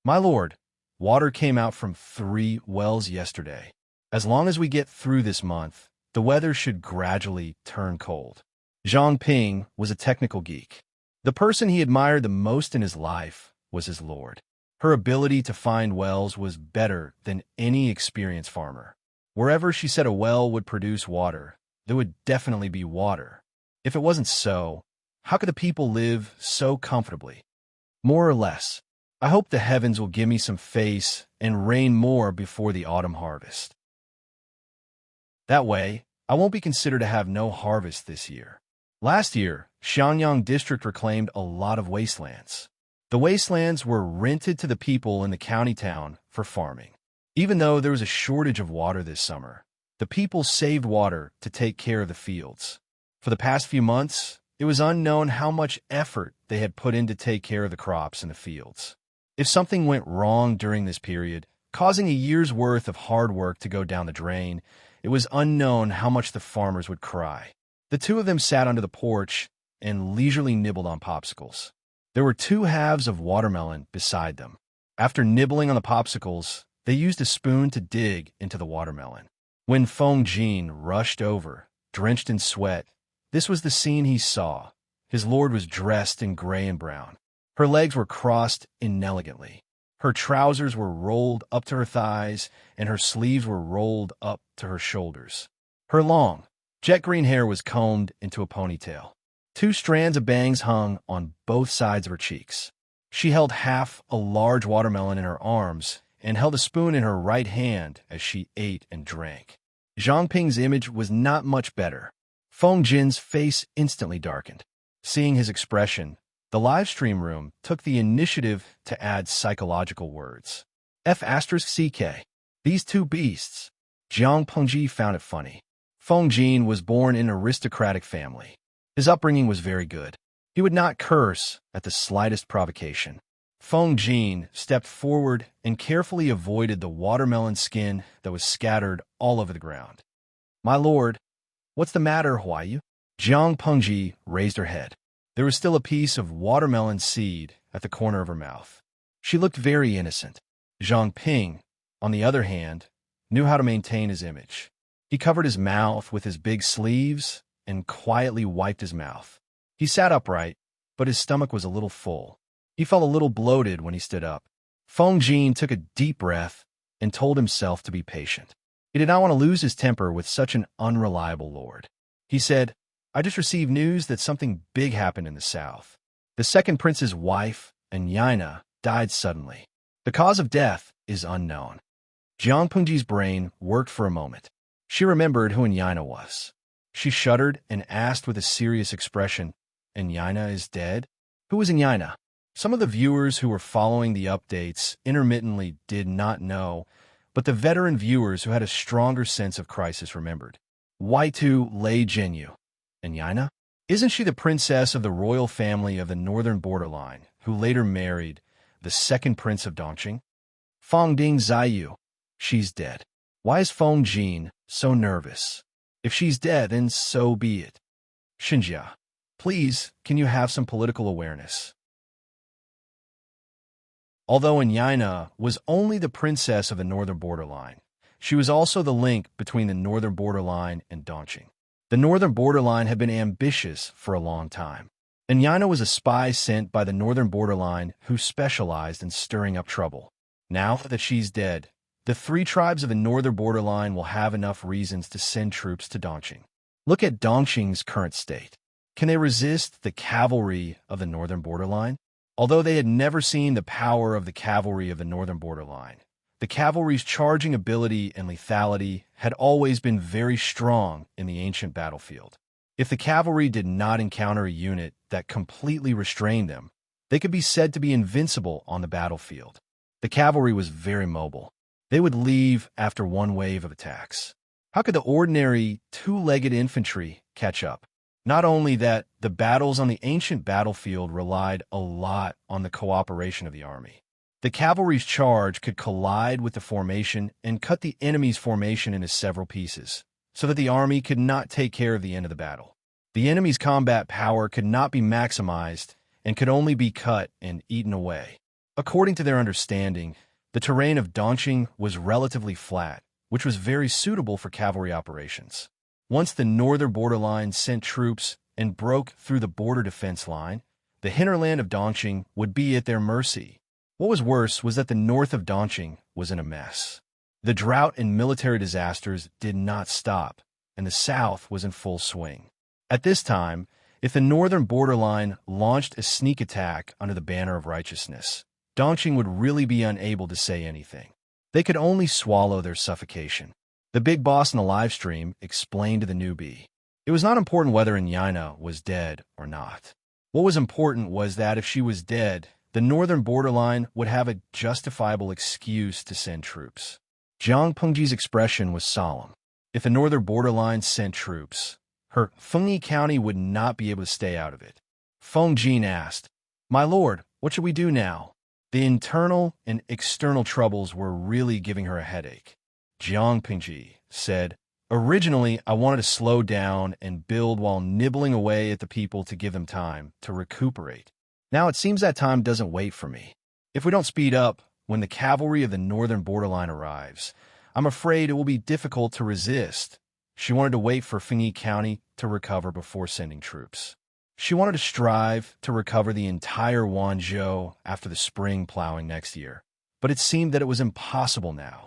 "My lord, water came out from 3 wells yesterday. As long as we get through this month, the weather should gradually turn cold." Zhang Ping was a technical geek. The person he admired the most in his life was his lord. Her ability to find wells was better than any experienced farmer. Wherever she said a well would produce water, there would definitely be water. If it wasn't so, how could the people live so comfortably? More or less, I hope the heavens will give me some face and rain more before the autumn harvest. That way, I won't be considered to have no harvest this year. Last year, Xianyang district reclaimed a lot of wastelands. The wastelands were rented to the people in the county town for farming. Even though there was a shortage of water this summer, the people saved water to take care of the fields. For the past few months, it was unknown how much effort they had put in to take care of the crops in the fields. If something went wrong during this period, causing a year's worth of hard work to go down the drain, it was unknown how much the farmers would cry. The 2 of them sat under the porch and leisurely nibbled on popsicles. There were 2 halves of watermelon beside them. After nibbling on the popsicles, they used a spoon to dig into the watermelon. When Feng Jin rushed over, drenched in sweat, this was the scene he saw. His lord was dressed in gray and brown. Her legs were crossed inelegantly. Her trousers were rolled up to her thighs, and her sleeves were rolled up to her shoulders. Her long, jet green hair was combed into a ponytail. 2 strands of bangs hung on both sides of her cheeks. She held half a large watermelon in her arms and held a spoon in her right hand as she ate and drank. Zhang Ping's image was not much better. Feng Jin's face instantly darkened. Seeing his expression, the live stream room took the initiative to add psychological words. F***CK. These 2 beasts. Jiang Pengji found it funny. Feng Jin was born in an aristocratic family. His upbringing was very good. He would not curse at the slightest provocation. Feng Jin stepped forward and carefully avoided the watermelon skin that was scattered all over the ground. "My lord, what's the matter, Huayu?" Jiang Pengji raised her head. There was still a piece of watermelon seed at the corner of her mouth. She looked very innocent. Zhang Ping, on the other hand, knew how to maintain his image. He covered his mouth with his big sleeves and quietly wiped his mouth. He sat upright, but his stomach was a little full. He felt a little bloated when he stood up. Feng Jin took a deep breath and told himself to be patient. He did not want to lose his temper with such an unreliable lord. He said, "I just received news that something big happened in the south. The second prince's wife, Anyina, died suddenly. The cause of death is unknown." Jiang Pengji's brain worked for a moment. She remembered who Anyina was. She shuddered and asked with a serious expression, "Anyina is dead? Who is Anyina?" Some of the viewers who were following the updates intermittently did not know, but the veteran viewers who had a stronger sense of crisis remembered. Waitu Lei Jinyu. And Yaina? Isn't she the princess of the royal family of the northern borderline, who later married the second prince of Dongqing? Feng Ding Ziyu. She's dead. Why is Feng Jin so nervous? If she's dead, then so be it. Xinjia, please, can you have some political awareness? Although Yaina was only the princess of the northern borderline, she was also the link between the northern borderline and Dongqing. The northern borderline had been ambitious for a long time. Yaina was a spy sent by the northern borderline who specialized in stirring up trouble. Now that she's dead, the three tribes of the northern borderline will have enough reasons to send troops to Dongqing. Look at Dongqing's current state. Can they resist the cavalry of the northern borderline? Although they had never seen the power of the cavalry of the northern borderline, the cavalry's charging ability and lethality had always been very strong in the ancient battlefield. If the cavalry did not encounter a unit that completely restrained them, they could be said to be invincible on the battlefield. The cavalry was very mobile. They would leave after one wave of attacks. How could the ordinary two-legged infantry catch up? Not only that, the battles on the ancient battlefield relied a lot on the cooperation of the army. The cavalry's charge could collide with the formation and cut the enemy's formation into several pieces, so that the army could not take care of the end of the battle. The enemy's combat power could not be maximized and could only be cut and eaten away. According to their understanding, the terrain of Dongqing was relatively flat, which was very suitable for cavalry operations. Once the northern borderline sent troops and broke through the border defense line, the hinterland of Dongqing would be at their mercy. What was worse was that the north of Dongqing was in a mess. The drought and military disasters did not stop, and the south was in full swing. At this time, if the northern borderline launched a sneak attack under the banner of righteousness, Dongqing would really be unable to say anything. They could only swallow their suffocation. The big boss in the live stream explained to the newbie. It was not important whether Yaina was dead or not. What was important was that if she was dead, the northern borderline would have a justifiable excuse to send troops. Jiang Pengji's expression was solemn. If the northern borderline sent troops, her Fengyi County would not be able to stay out of it. Feng Jin asked, "My lord, what should we do now?" The internal and external troubles were really giving her a headache. Jiang Pengji said, "Originally, I wanted to slow down and build while nibbling away at the people to give them time to recuperate. Now it seems that time doesn't wait for me. If we don't speed up when the cavalry of the northern borderline arrives, I'm afraid it will be difficult to resist." She wanted to wait for Fengyi County to recover before sending troops. She wanted to strive to recover the entire Wanzhou after the spring plowing next year, but it seemed that it was impossible now.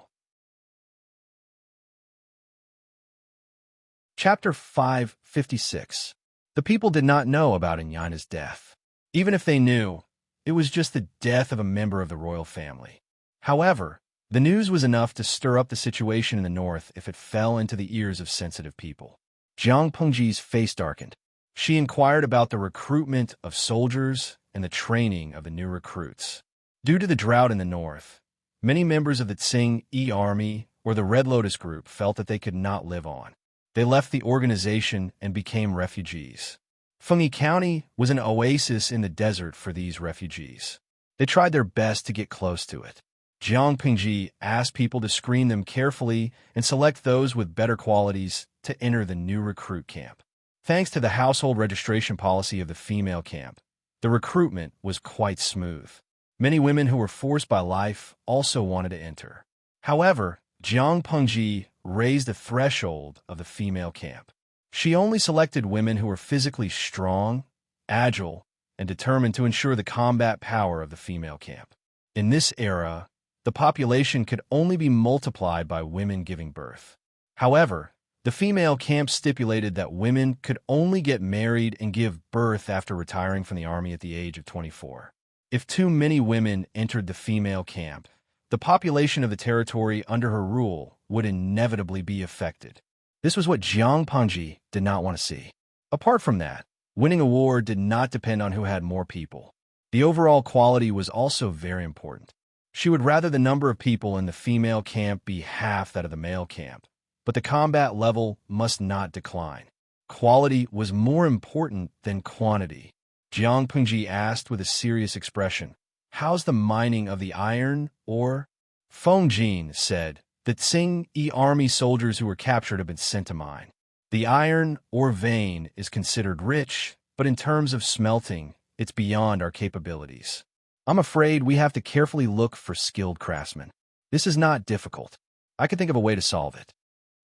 Chapter 556. The people did not know about Yaina's death. Even if they knew, it was just the death of a member of the royal family. However, the news was enough to stir up the situation in the north if it fell into the ears of sensitive people. Jiang Pengji's face darkened. She inquired about the recruitment of soldiers and the training of the new recruits. Due to the drought in the north, many members of the Tsing-Yi army or the Red Lotus group felt that they could not live on. They left the organization and became refugees. Fengyi County was an oasis in the desert for these refugees. They tried their best to get close to it. Jiang Pengji asked people to screen them carefully and select those with better qualities to enter the new recruit camp. Thanks to the household registration policy of the female camp, the recruitment was quite smooth. Many women who were forced by life also wanted to enter. However, Jiang Pengji raised the threshold of the female camp. She only selected women who were physically strong, agile, and determined to ensure the combat power of the female camp. In this era, the population could only be multiplied by women giving birth. However, the female camp stipulated that women could only get married and give birth after retiring from the army at the age of 24. If too many women entered the female camp, the population of the territory under her rule would inevitably be affected. This was what Jiang Pengji did not want to see. Apart from that, winning a war did not depend on who had more people. The overall quality was also very important. She would rather the number of people in the female camp be half that of the male camp, but the combat level must not decline. Quality was more important than quantity. Jiang Pengji asked with a serious expression, "How's the mining of the iron ore?" Feng Jin said, "The Tsing-Yi army soldiers who were captured have been sent to mine. The iron ore vein is considered rich, but in terms of smelting, it's beyond our capabilities. I'm afraid we have to carefully look for skilled craftsmen. This is not difficult. I could think of a way to solve it."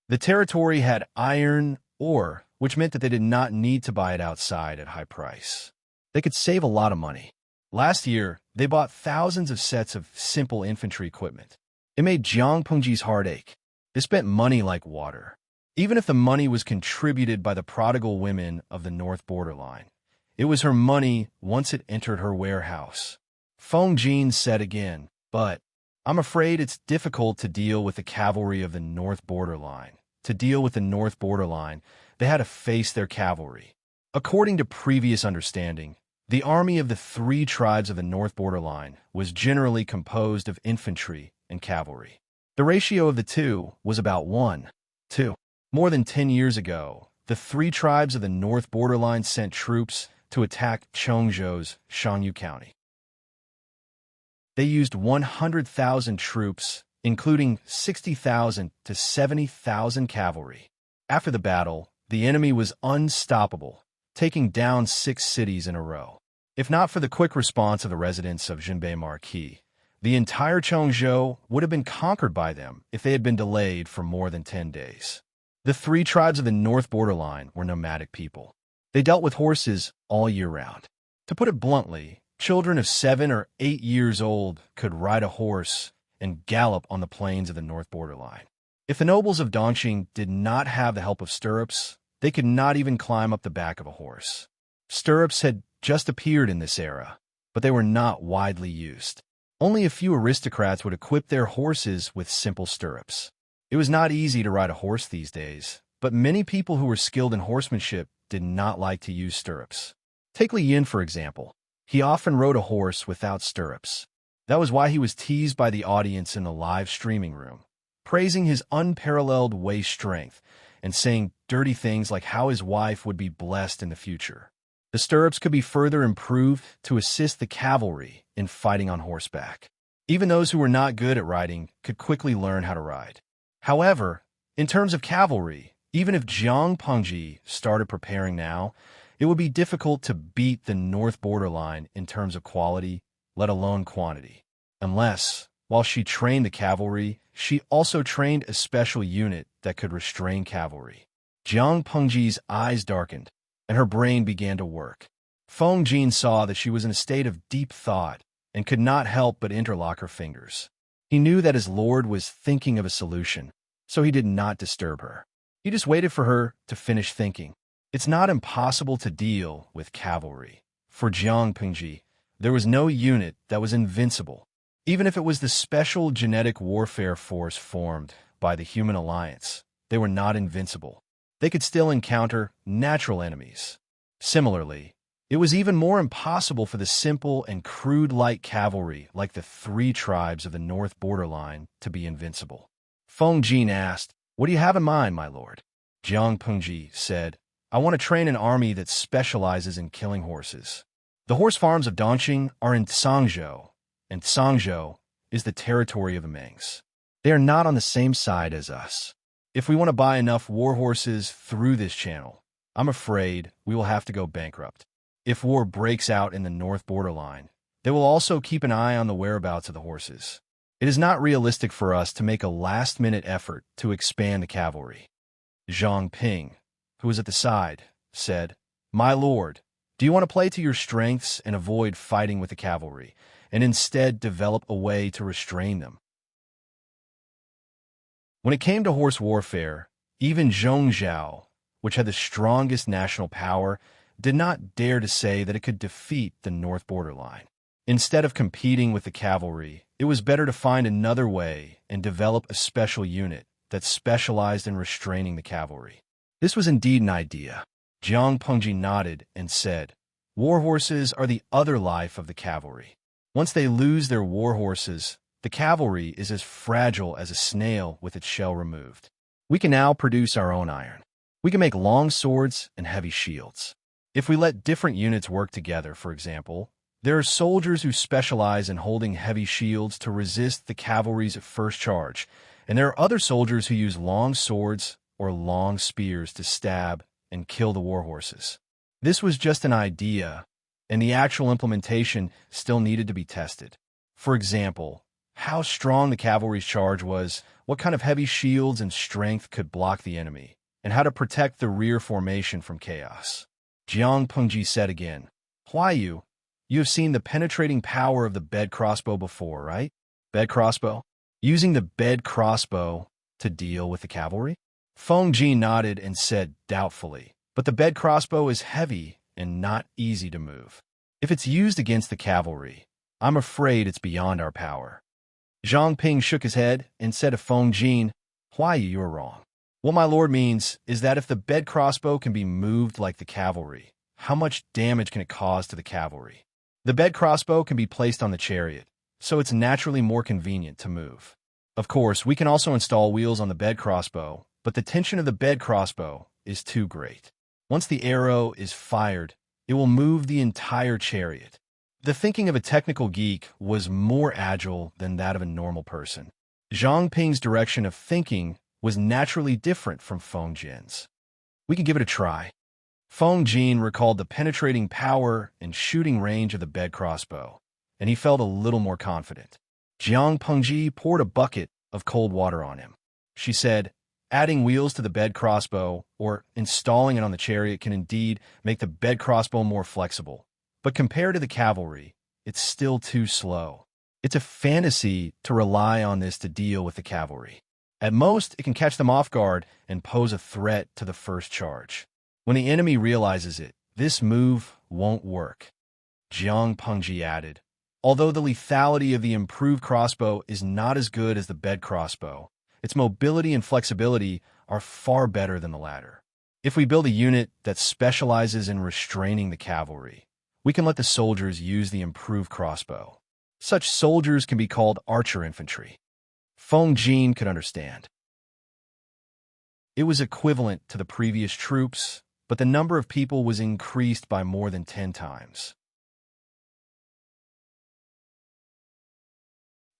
The territory had iron ore, which meant that they did not need to buy it outside at high price. They could save a lot of money. Last year, they bought thousands of sets of simple infantry equipment. It made Jiang Pengji's heart ache. They spent money like water. Even if the money was contributed by the prodigal women of the North Borderline, it was her money once it entered her warehouse. Feng Jin said again, "But I'm afraid it's difficult to deal with the cavalry of the North Borderline. To deal with the North Borderline, they had to face their cavalry. According to previous understanding, the army of the 3 tribes of the North Borderline was generally composed of infantry and cavalry. The ratio of the two was about 1:2. More than 10 years ago, the 3 tribes of the North Borderline sent troops to attack Chongzhou's Shanyu County. They used 100,000 troops, including 60,000 to 70,000 cavalry. After the battle, the enemy was unstoppable, taking down 6 cities in a row. If not for the quick response of the residents of Jinbei Marquis, the entire Chongzhou would have been conquered by them if they had been delayed for more than 10 days. The 3 tribes of the North Borderline were nomadic people. They dealt with horses all year round. To put it bluntly, children of 7 or 8 years old could ride a horse and gallop on the plains of the North Borderline. If the nobles of Dongqing did not have the help of stirrups, they could not even climb up the back of a horse. Stirrups had just appeared in this era, but they were not widely used. Only a few aristocrats would equip their horses with simple stirrups. It was not easy to ride a horse these days, but many people who were skilled in horsemanship did not like to use stirrups. Take Li Yin, for example. He often rode a horse without stirrups. That was why he was teased by the audience in the live streaming room, praising his unparalleled waist strength and saying dirty things like how his wife would be blessed in the future. The stirrups could be further improved to assist the cavalry in fighting on horseback. Even those who were not good at riding could quickly learn how to ride. However, in terms of cavalry, even if Jiang Pengji started preparing now, it would be difficult to beat the North Borderline in terms of quality, let alone quantity. Unless, while she trained the cavalry, she also trained a special unit that could restrain cavalry. Jiang Pengji's eyes darkened, and her brain began to work. Feng Jin saw that she was in a state of deep thought and could not help but interlock her fingers. He knew that his lord was thinking of a solution, so he did not disturb her. He just waited for her to finish thinking. It's not impossible to deal with cavalry. For Jiang Pengji, there was no unit that was invincible. Even if it was the special genetic warfare force formed by the Human Alliance, they were not invincible. They could still encounter natural enemies. Similarly, it was even more impossible for the simple and crude light cavalry like the 3 tribes of the North Borderline to be invincible. Feng Jin asked, "What do you have in mind, my lord?" Jiang Pengji said, "I want to train an army that specializes in killing horses. The horse farms of Dongqing are in Tsangzhou, and Tsangzhou is the territory of the Mangs. They are not on the same side as us. If we want to buy enough war horses through this channel, I'm afraid we will have to go bankrupt. If war breaks out in the North Borderline, they will also keep an eye on the whereabouts of the horses. It is not realistic for us to make a last-minute effort to expand the cavalry." Zhang Ping, who was at the side, said, "My lord, do you want to play to your strengths and avoid fighting with the cavalry, and instead develop a way to restrain them?" When it came to horse warfare, even Zhongzhou, which had the strongest national power, did not dare to say that it could defeat the North Borderline. Instead of competing with the cavalry, it was better to find another way and develop a special unit that specialized in restraining the cavalry. This was indeed an idea. Jiang Pengji nodded and said, War horses are the other life of the cavalry. Once they lose their war horses, the cavalry is as fragile as a snail with its shell removed. We can now produce our own iron. We can make long swords and heavy shields. If we let different units work together, for example, there are soldiers who specialize in holding heavy shields to resist the cavalry's first charge, and there are other soldiers who use long swords or long spears to stab and kill the war horses. This was just an idea, and the actual implementation still needed to be tested. For example, how strong the cavalry's charge was, what kind of heavy shields and strength could block the enemy, and how to protect the rear formation from chaos. Jiang Pengji said again, Huayu, you have seen the penetrating power of the bed crossbow before, right? Bed crossbow? Using the bed crossbow to deal with the cavalry? Feng Ji nodded and said doubtfully, but the bed crossbow is heavy and not easy to move. If it's used against the cavalry, I'm afraid it's beyond our power. Zhang Ping shook his head and said to Feng Jin, Huayu, you are wrong. What my lord means is that if the bed crossbow can be moved like the cavalry, how much damage can it cause to the cavalry? The bed crossbow can be placed on the chariot, so it's naturally more convenient to move. Of course, we can also install wheels on the bed crossbow, but the tension of the bed crossbow is too great. Once the arrow is fired, it will move the entire chariot. The thinking of a technical geek was more agile than that of a normal person. Zhang Ping's direction of thinking was naturally different from Feng Jin's. We can give it a try. Feng Jin recalled the penetrating power and shooting range of the bed crossbow, and he felt a little more confident. Jiang Pengji poured a bucket of cold water on him. She said, adding wheels to the bed crossbow or installing it on the chariot can indeed make the bed crossbow more flexible, but compared to the cavalry, it's still too slow. It's a fantasy to rely on this to deal with the cavalry. At most, it can catch them off guard and pose a threat to the first charge. When the enemy realizes it, this move won't work. Jiang Pengji added, although the lethality of the improved crossbow is not as good as the bed crossbow, its mobility and flexibility are far better than the latter. If we build a unit that specializes in restraining the cavalry, we can let the soldiers use the improved crossbow. Such soldiers can be called archer infantry. Feng Jin could understand. It was equivalent to the previous troops, but the number of people was increased by more than 10 times.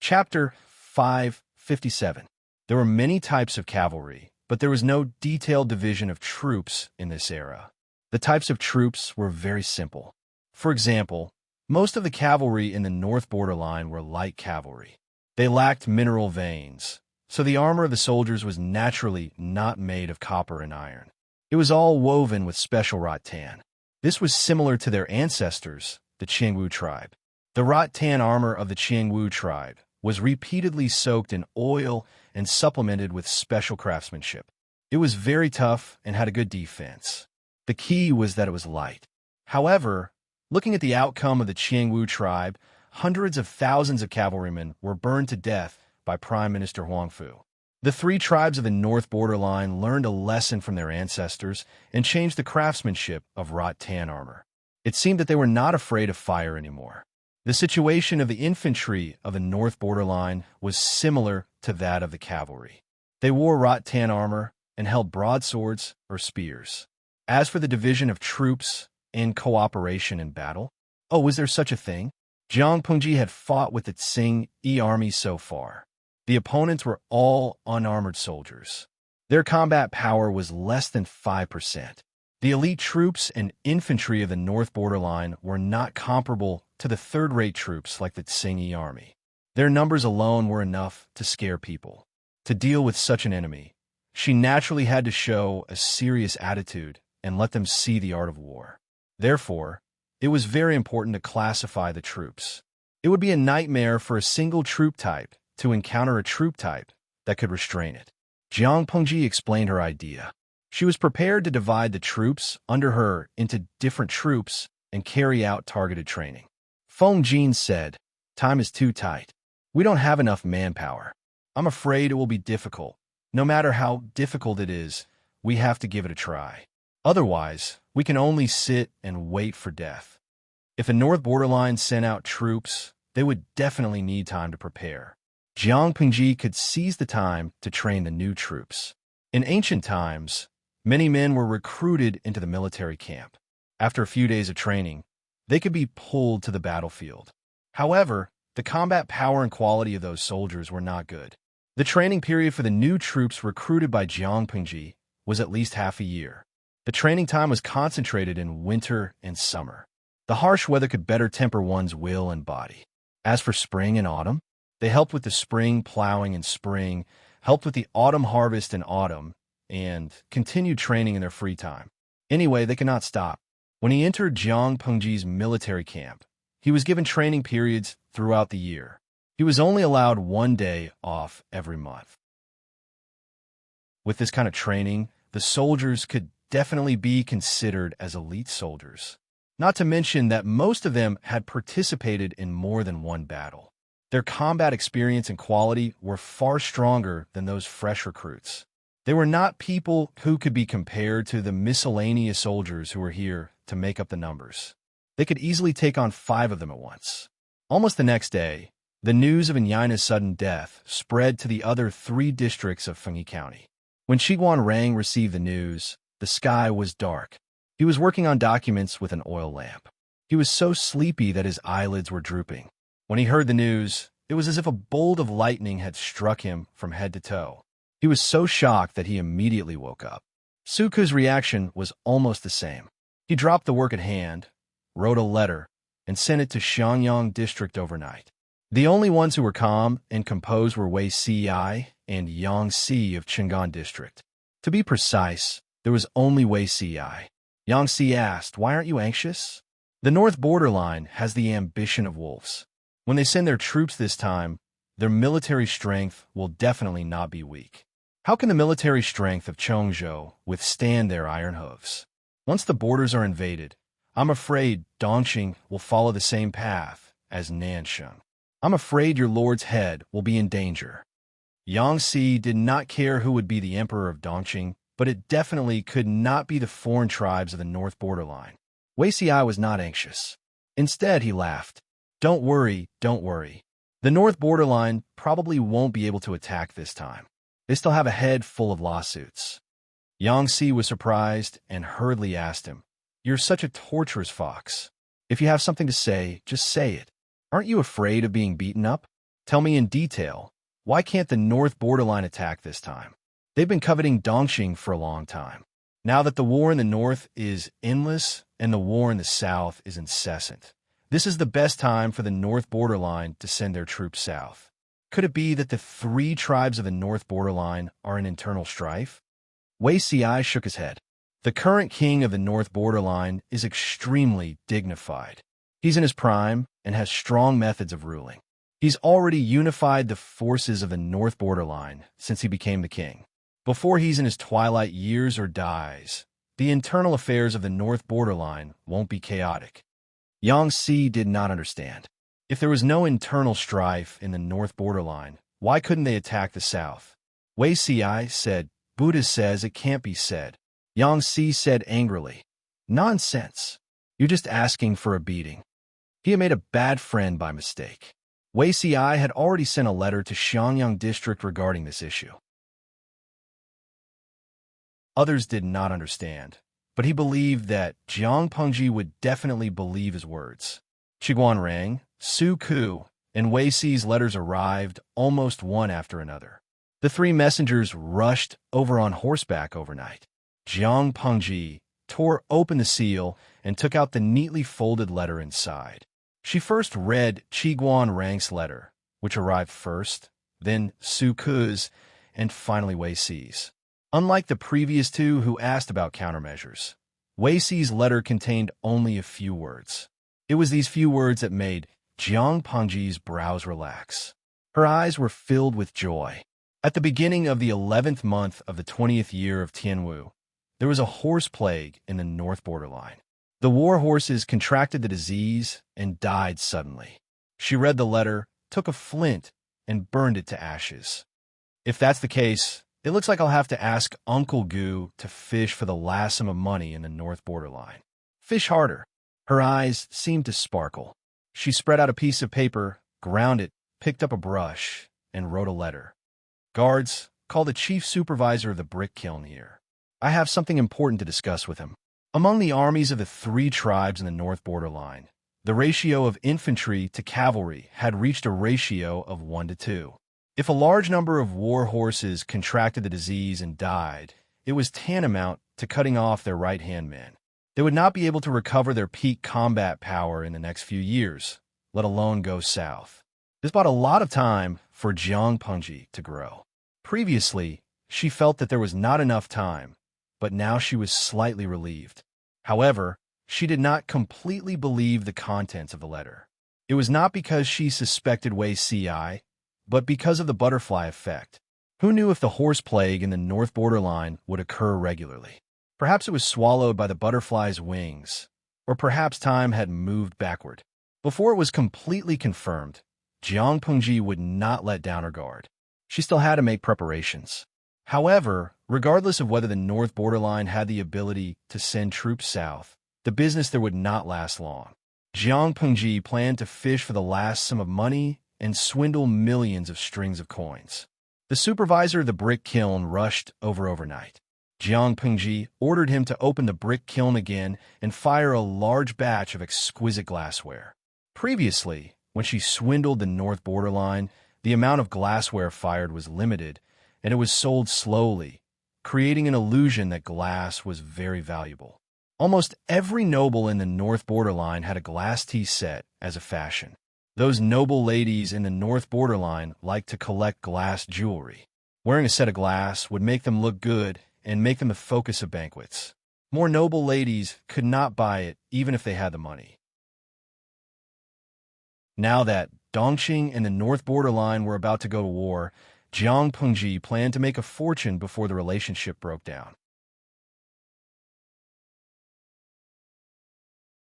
Chapter 557. There were many types of cavalry, but there was no detailed division of troops in this era. The types of troops were very simple. For example, most of the cavalry in the north borderline were light cavalry. They lacked mineral veins, so the armor of the soldiers was naturally not made of copper and iron. It was all woven with special rattan. This was similar to their ancestors, the Qiangwu tribe. The rattan armor of the Qiangwu tribe was repeatedly soaked in oil and supplemented with special craftsmanship. It was very tough and had a good defense. The key was that it was light. However, looking at the outcome of the Qiangwu tribe, hundreds of thousands of cavalrymen were burned to death by Prime Minister Huangfu. The three tribes of the north borderline learned a lesson from their ancestors and changed the craftsmanship of rattan armor. It seemed that they were not afraid of fire anymore. The situation of the infantry of the north borderline was similar to that of the cavalry. They wore rattan armor and held broadswords or spears. As for the division of troops and cooperation in battle, was there such a thing? Jiang Pengji had fought with the Tsing-Yi army so far. The opponents were all unarmored soldiers. Their combat power was less than 5%. The elite troops and infantry of the north borderline were not comparable to the third-rate troops like the Tsing-Yi army. Their numbers alone were enough to scare people. To deal with such an enemy, she naturally had to show a serious attitude and let them see the art of war. Therefore, it was very important to classify the troops. It would be a nightmare for a single troop type to encounter a troop type that could restrain it. Jiang Pengji explained her idea. She was prepared to divide the troops under her into different troops and carry out targeted training. Feng Jin said, time is too tight. We don't have enough manpower. I'm afraid it will be difficult. No matter how difficult it is, we have to give it a try. Otherwise, we can only sit and wait for death. If the North Borderline sent out troops, they would definitely need time to prepare. Jiang Pingji could seize the time to train the new troops. In ancient times, many men were recruited into the military camp. After a few days of training, they could be pulled to the battlefield. However, the combat power and quality of those soldiers were not good. The training period for the new troops recruited by Jiang Pingji was at least half a year. The training time was concentrated in winter and summer. The harsh weather could better temper one's will and body. As for spring and autumn, they helped with the spring plowing in spring, helped with the autumn harvest in autumn, and continued training in their free time. Anyway, they could not stop. When he entered Jiang Pengji's military camp, he was given training periods throughout the year. He was only allowed 1 day off every month. With this kind of training, the soldiers could definitely be considered as elite soldiers. Not to mention that most of them had participated in more than one battle. Their combat experience and quality were far stronger than those fresh recruits. They were not people who could be compared to the miscellaneous soldiers who were here to make up the numbers. They could easily take on 5 of them at once. Almost the next day, the news of Enyina's sudden death spread to the other 3 districts of Fengyi County. When Qiguan Rang received the news, the sky was dark. He was working on documents with an oil lamp. He was so sleepy that his eyelids were drooping. When he heard the news, it was as if a bolt of lightning had struck him from head to toe. He was so shocked that he immediately woke up. Suku's reaction was almost the same. He dropped the work at hand, wrote a letter, and sent it to Xiangyang District overnight. The only ones who were calm and composed were Wei Ci and Yang Si of Qingan District. To be precise, there was only Wei Ci. Yang Si asked, "Why aren't you anxious?" The North Borderline has the ambition of wolves. When they send their troops this time, their military strength will definitely not be weak. How can the military strength of Chongzhou withstand their iron hooves? Once the borders are invaded, I'm afraid Dongqing will follow the same path as Nansheng. I'm afraid your lord's head will be in danger. Yang Si did not care who would be the emperor of Dongqing, but it definitely could not be the foreign tribes of the North Borderline. Wei Ci was not anxious. Instead, he laughed. Don't worry. The North Borderline probably won't be able to attack this time. They still have a head full of lawsuits. Yang Si was surprised and hurriedly asked him, "You're such a torturous fox. If you have something to say, just say it. Aren't you afraid of being beaten up? Tell me in detail, why can't the North Borderline attack this time? They've been coveting Dongqing for a long time. Now that the war in the north is endless and the war in the south is incessant, this is the best time for the North Borderline to send their troops south. Could it be that the 3 tribes of the North Borderline are in internal strife?" Wei Ci shook his head. The current king of the North Borderline is extremely dignified. He's in his prime and has strong methods of ruling. He's already unified the forces of the North Borderline since he became the king. Before he's in his twilight years or dies, the internal affairs of the North Borderline won't be chaotic. Yang Si did not understand. If there was no internal strife in the North Borderline, why couldn't they attack the south? Wei Ci said, "Buddha says it can't be said." Yang Si said angrily, "Nonsense. You're just asking for a beating." He had made a bad friend by mistake. Wei Ci had already sent a letter to Xiangyang District regarding this issue. Others did not understand, but he believed that Jiang Pengji would definitely believe his words. Qiguan Rang, Su Ku, and Wei Ci's letters arrived almost one after another. The 3 messengers rushed over on horseback overnight. Jiang Pengji tore open the seal and took out the neatly folded letter inside. She first read Qiguan Rang's letter, which arrived first, then Su Ku's, and finally Wei Ci's. Unlike the previous 2 who asked about countermeasures, Wei Ci's letter contained only a few words. It was these few words that made Jiang Pengji's brows relax. Her eyes were filled with joy. At the beginning of the 11th month of the 20th year of Tianwu, there was a horse plague in the North Borderline. The war horses contracted the disease and died suddenly. She read the letter, took a flint, and burned it to ashes. If that's the case, it looks like I'll have to ask Uncle Gu to fish for the last sum of money in the North Borderline. Fish harder. Her eyes seemed to sparkle. She spread out a piece of paper, ground it, picked up a brush, and wrote a letter. Guards, call the chief supervisor of the brick kiln here. I have something important to discuss with him. Among the armies of the 3 tribes in the north borderline, the ratio of infantry to cavalry had reached a ratio of 1-2. If a large number of war horses contracted the disease and died, it was tantamount to cutting off their right-hand man. They would not be able to recover their peak combat power in the next few years, let alone go south. This bought a lot of time for Jiang Pengji to grow. Previously, she felt that there was not enough time, but now she was slightly relieved. However, she did not completely believe the contents of the letter. It was not because she suspected Wei Ci, but because of the butterfly effect. Who knew if the horse plague in the north borderline would occur regularly? Perhaps it was swallowed by the butterfly's wings, or perhaps time had moved backward. Before it was completely confirmed, Jiang Pengji would not let down her guard. She still had to make preparations. However, regardless of whether the north borderline had the ability to send troops south, the business there would not last long. Jiang Pengji planned to fish for the last sum of money and swindle millions of strings of coins. The supervisor of the brick kiln rushed overnight. Jiang Pengji ordered him to open the brick kiln again and fire a large batch of exquisite glassware. Previously, when she swindled the north borderline, the amount of glassware fired was limited, and it was sold slowly, creating an illusion that glass was very valuable. Almost every noble in the north borderline had a glass tea set as a fashion. Those noble ladies in the north borderline liked to collect glass jewelry. Wearing a set of glass would make them look good and make them the focus of banquets. More noble ladies could not buy it even if they had the money. Now that Dongqing and the north borderline were about to go to war, Jiang Pengji planned to make a fortune before the relationship broke down.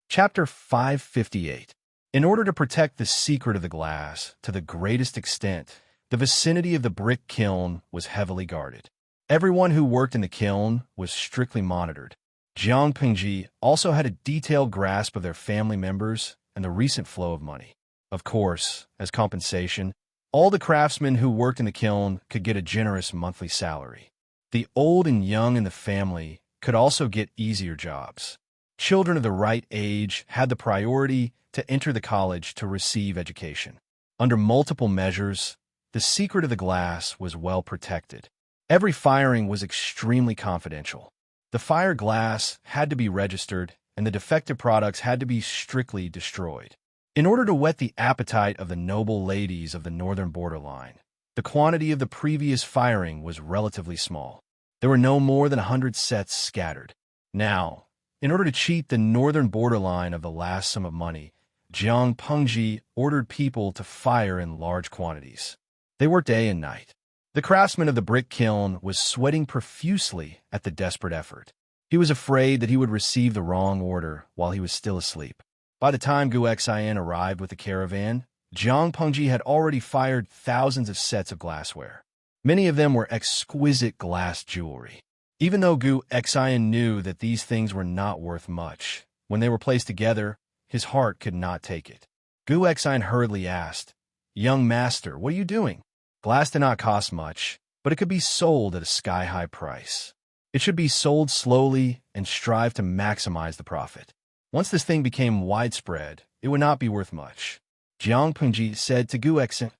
Chapter 558. In order to protect the secret of the glass to the greatest extent, the vicinity of the brick kiln was heavily guarded. Everyone who worked in the kiln was strictly monitored. Jiang Pengji also had a detailed grasp of their family members and the recent flow of money. Of course, as compensation, all the craftsmen who worked in the kiln could get a generous monthly salary. The old and young in the family could also get easier jobs. Children of the right age had the priority to enter the college to receive education. Under multiple measures, the secret of the glass was well protected. Every firing was extremely confidential. The fired glass had to be registered, and the defective products had to be strictly destroyed. In order to whet the appetite of the noble ladies of the northern borderline, the quantity of the previous firing was relatively small. There were no more than 100 sets scattered. Now, in order to cheat the northern borderline of the last sum of money, Jiang Pengji ordered people to fire in large quantities. They worked day and night. The craftsman of the brick kiln was sweating profusely at the desperate effort. He was afraid that he would receive the wrong order while he was still asleep. By the time Gu Xian arrived with the caravan, Jiang Pengji had already fired thousands of sets of glassware. Many of them were exquisite glass jewelry. Even though Gu Xian knew that these things were not worth much, when they were placed together, his heart could not take it. Gu Xian hurriedly asked, "Young master, what are you doing?" Glass did not cost much, but it could be sold at a sky-high price. It should be sold slowly and strive to maximize the profit. Once this thing became widespread, it would not be worth much. Jiang Pengji said to Gu Xian,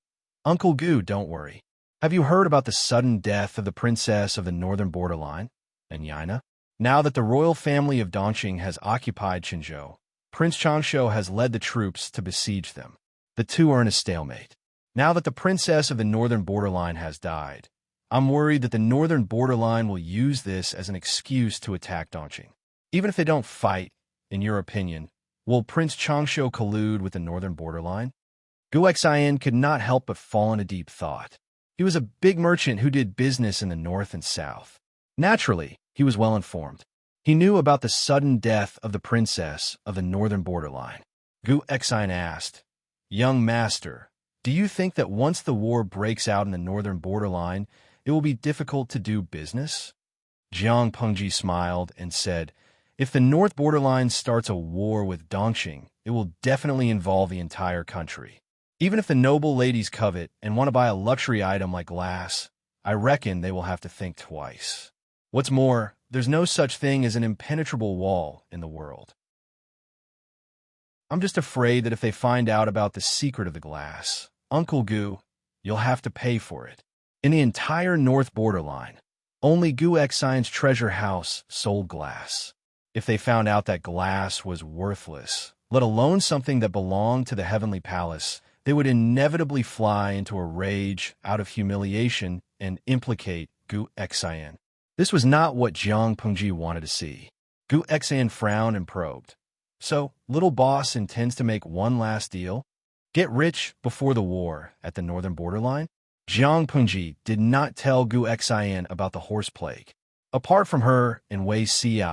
"Uncle Gu, don't worry. Have you heard about the sudden death of the princess of the northern borderline, Yana? Now that the royal family of Dongqing has occupied Qinzhou, Prince Changshu has led the troops to besiege them. The two are in a stalemate. Now that the princess of the northern borderline has died, I'm worried that the northern borderline will use this as an excuse to attack Dongqing. Even if they don't fight, in your opinion, will Prince Changshu collude with the northern borderline?" Gu Xian could not help but fall into deep thought. He was a big merchant who did business in the north and south. Naturally, he was well informed. He knew about the sudden death of the princess of the northern borderline. Gu Xian asked, "Young master, do you think that once the war breaks out in the northern borderline, it will be difficult to do business?" Jiang Pengji smiled and said, If the North Borderline starts a war with Dongqing, it will definitely involve the entire country. Even if the noble ladies covet and want to buy a luxury item like glass, I reckon they will have to think twice. What's more, there's no such thing as an impenetrable wall in the world. I'm just afraid that if they find out about the secret of the glass, Uncle Gu, you'll have to pay for it. In the entire North Borderline, only Gu Xian's treasure house sold glass. If they found out that glass was worthless, let alone something that belonged to the Heavenly Palace, they would inevitably fly into a rage out of humiliation and implicate Gu Xian. This was not what Jiang Pengji wanted to see. Gu Xian frowned and probed. So, little boss intends to make one last deal? Get rich before the war at the northern borderline? Jiang Pengji did not tell Gu Xian about the horse plague. Apart from her and Wei Ci,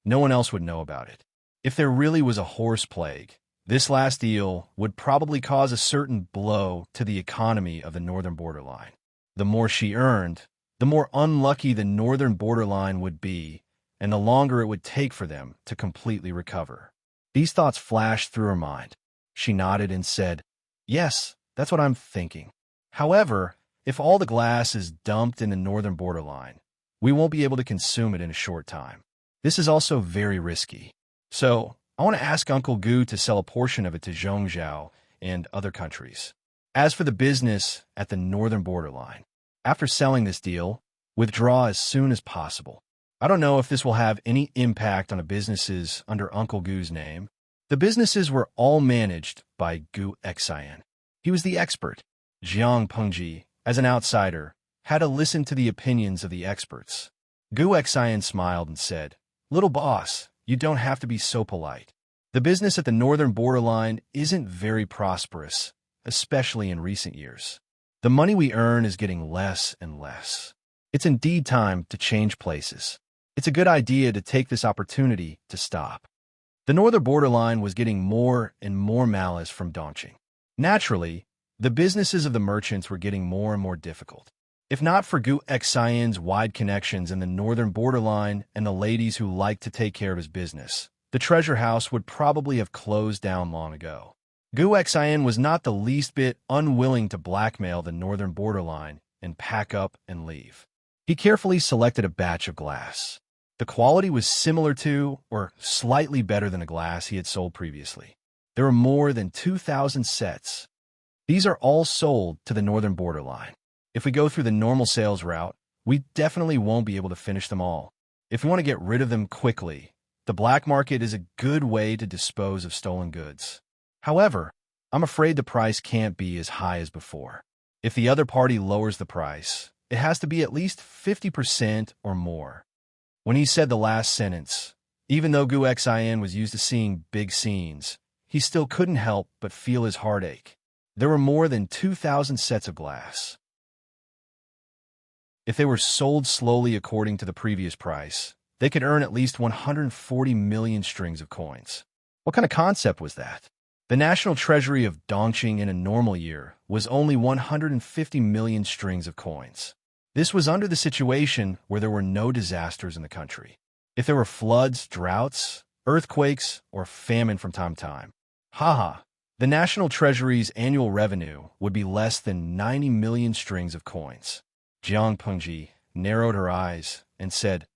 no one else would know about it. If there really was a horse plague, this last deal would probably cause a certain blow to the economy of the northern borderline. The more she earned, the more unlucky the northern borderline would be, and the longer it would take for them to completely recover. These thoughts flashed through her mind. She nodded and said, "Yes, that's what I'm thinking. However, if all the glass is dumped in the northern borderline, we won't be able to consume it in a short time. This is also very risky. So, I want to ask Uncle Gu to sell a portion of it to Zhongzhou and other countries. As for the business at the northern borderline, after selling this deal, withdraw as soon as possible. I don't know if this will have any impact on the businesses under Uncle Gu's name. The businesses were all managed by Gu Xian. He was the expert. Jiang Pengji, as an outsider, had to listen to the opinions of the experts. Gu Xian smiled and said, "Little boss, you don't have to be so polite. The business at the northern borderline isn't very prosperous, especially in recent years. The money we earn is getting less and less. It's indeed time to change places. It's a good idea to take this opportunity to stop." The northern borderline was getting more and more malice from Dongqing. Naturally, the businesses of the merchants were getting more and more difficult. If not for Gu Xian's wide connections in the northern borderline and the ladies who liked to take care of his business, the treasure house would probably have closed down long ago. Gu Xian was not the least bit unwilling to blackmail the northern borderline and pack up and leave. He carefully selected a batch of glass. The quality was similar to, or slightly better than the glass he had sold previously. There were more than 2,000 sets. These are all sold to the northern borderline. If we go through the normal sales route, we definitely won't be able to finish them all. If we want to get rid of them quickly, the black market is a good way to dispose of stolen goods. However, I'm afraid the price can't be as high as before. If the other party lowers the price, it has to be at least 50% or more. When he said the last sentence, even though Gu Xian was used to seeing big scenes, he still couldn't help but feel his heart ache. There were more than 2,000 sets of glass. If they were sold slowly according to the previous price, they could earn at least 140 million strings of coins. What kind of concept was that? The national treasury of Dongqing in a normal year was only 150 million strings of coins. This was under the situation where there were no disasters in the country. If there were floods, droughts, earthquakes, or famine from time to time, the national treasury's annual revenue would be less than 90 million strings of coins. Jiang Pengji narrowed her eyes and said,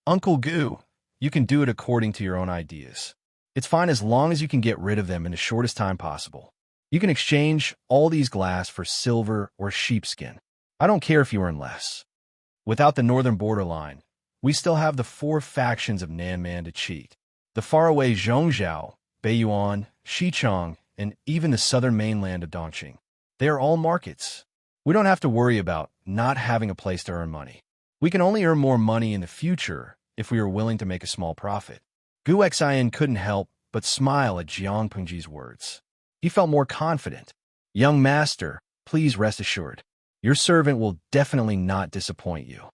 "Uncle Gu, you can do it according to your own ideas. It's fine as long as you can get rid of them in the shortest time possible. You can exchange all these glass for silver or sheepskin. I don't care if you earn less. Without the northern borderline, we still have the 4 factions of Nanman to cheat. The faraway Zhongzhou, Beiyuan, Xichang, and even the southern mainland of Dongqing. They are all markets. We don't have to worry about not having a place to earn money. We can only earn more money in the future if we are willing to make a small profit." Gu Xian couldn't help but smile at Jiang Pengji's words. He felt more confident. "Young master, please rest assured. Your servant will definitely not disappoint you."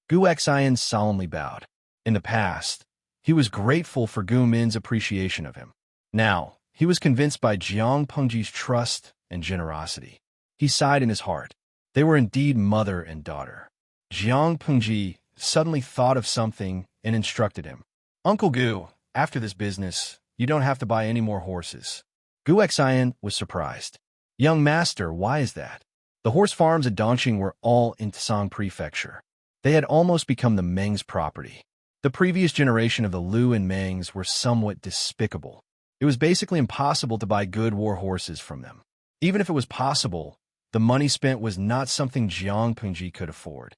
Gu Xian solemnly bowed. In the past, he was grateful for Gu Min's appreciation of him. Now, he was convinced by Jiang Pengji's trust and generosity. He sighed in his heart. They were indeed mother and daughter. Jiang Pengji suddenly thought of something and instructed him. Uncle Gu, after this business, you don't have to buy any more horses. Gu Xian was surprised. Young master, why is that? The horse farms at Dongqing were all in Tsang Prefecture. They had almost become the Meng's property. The previous generation of the Lu and Mengs were somewhat despicable. It was basically impossible to buy good war horses from them. Even if it was possible, the money spent was not something Jiang Pengji could afford.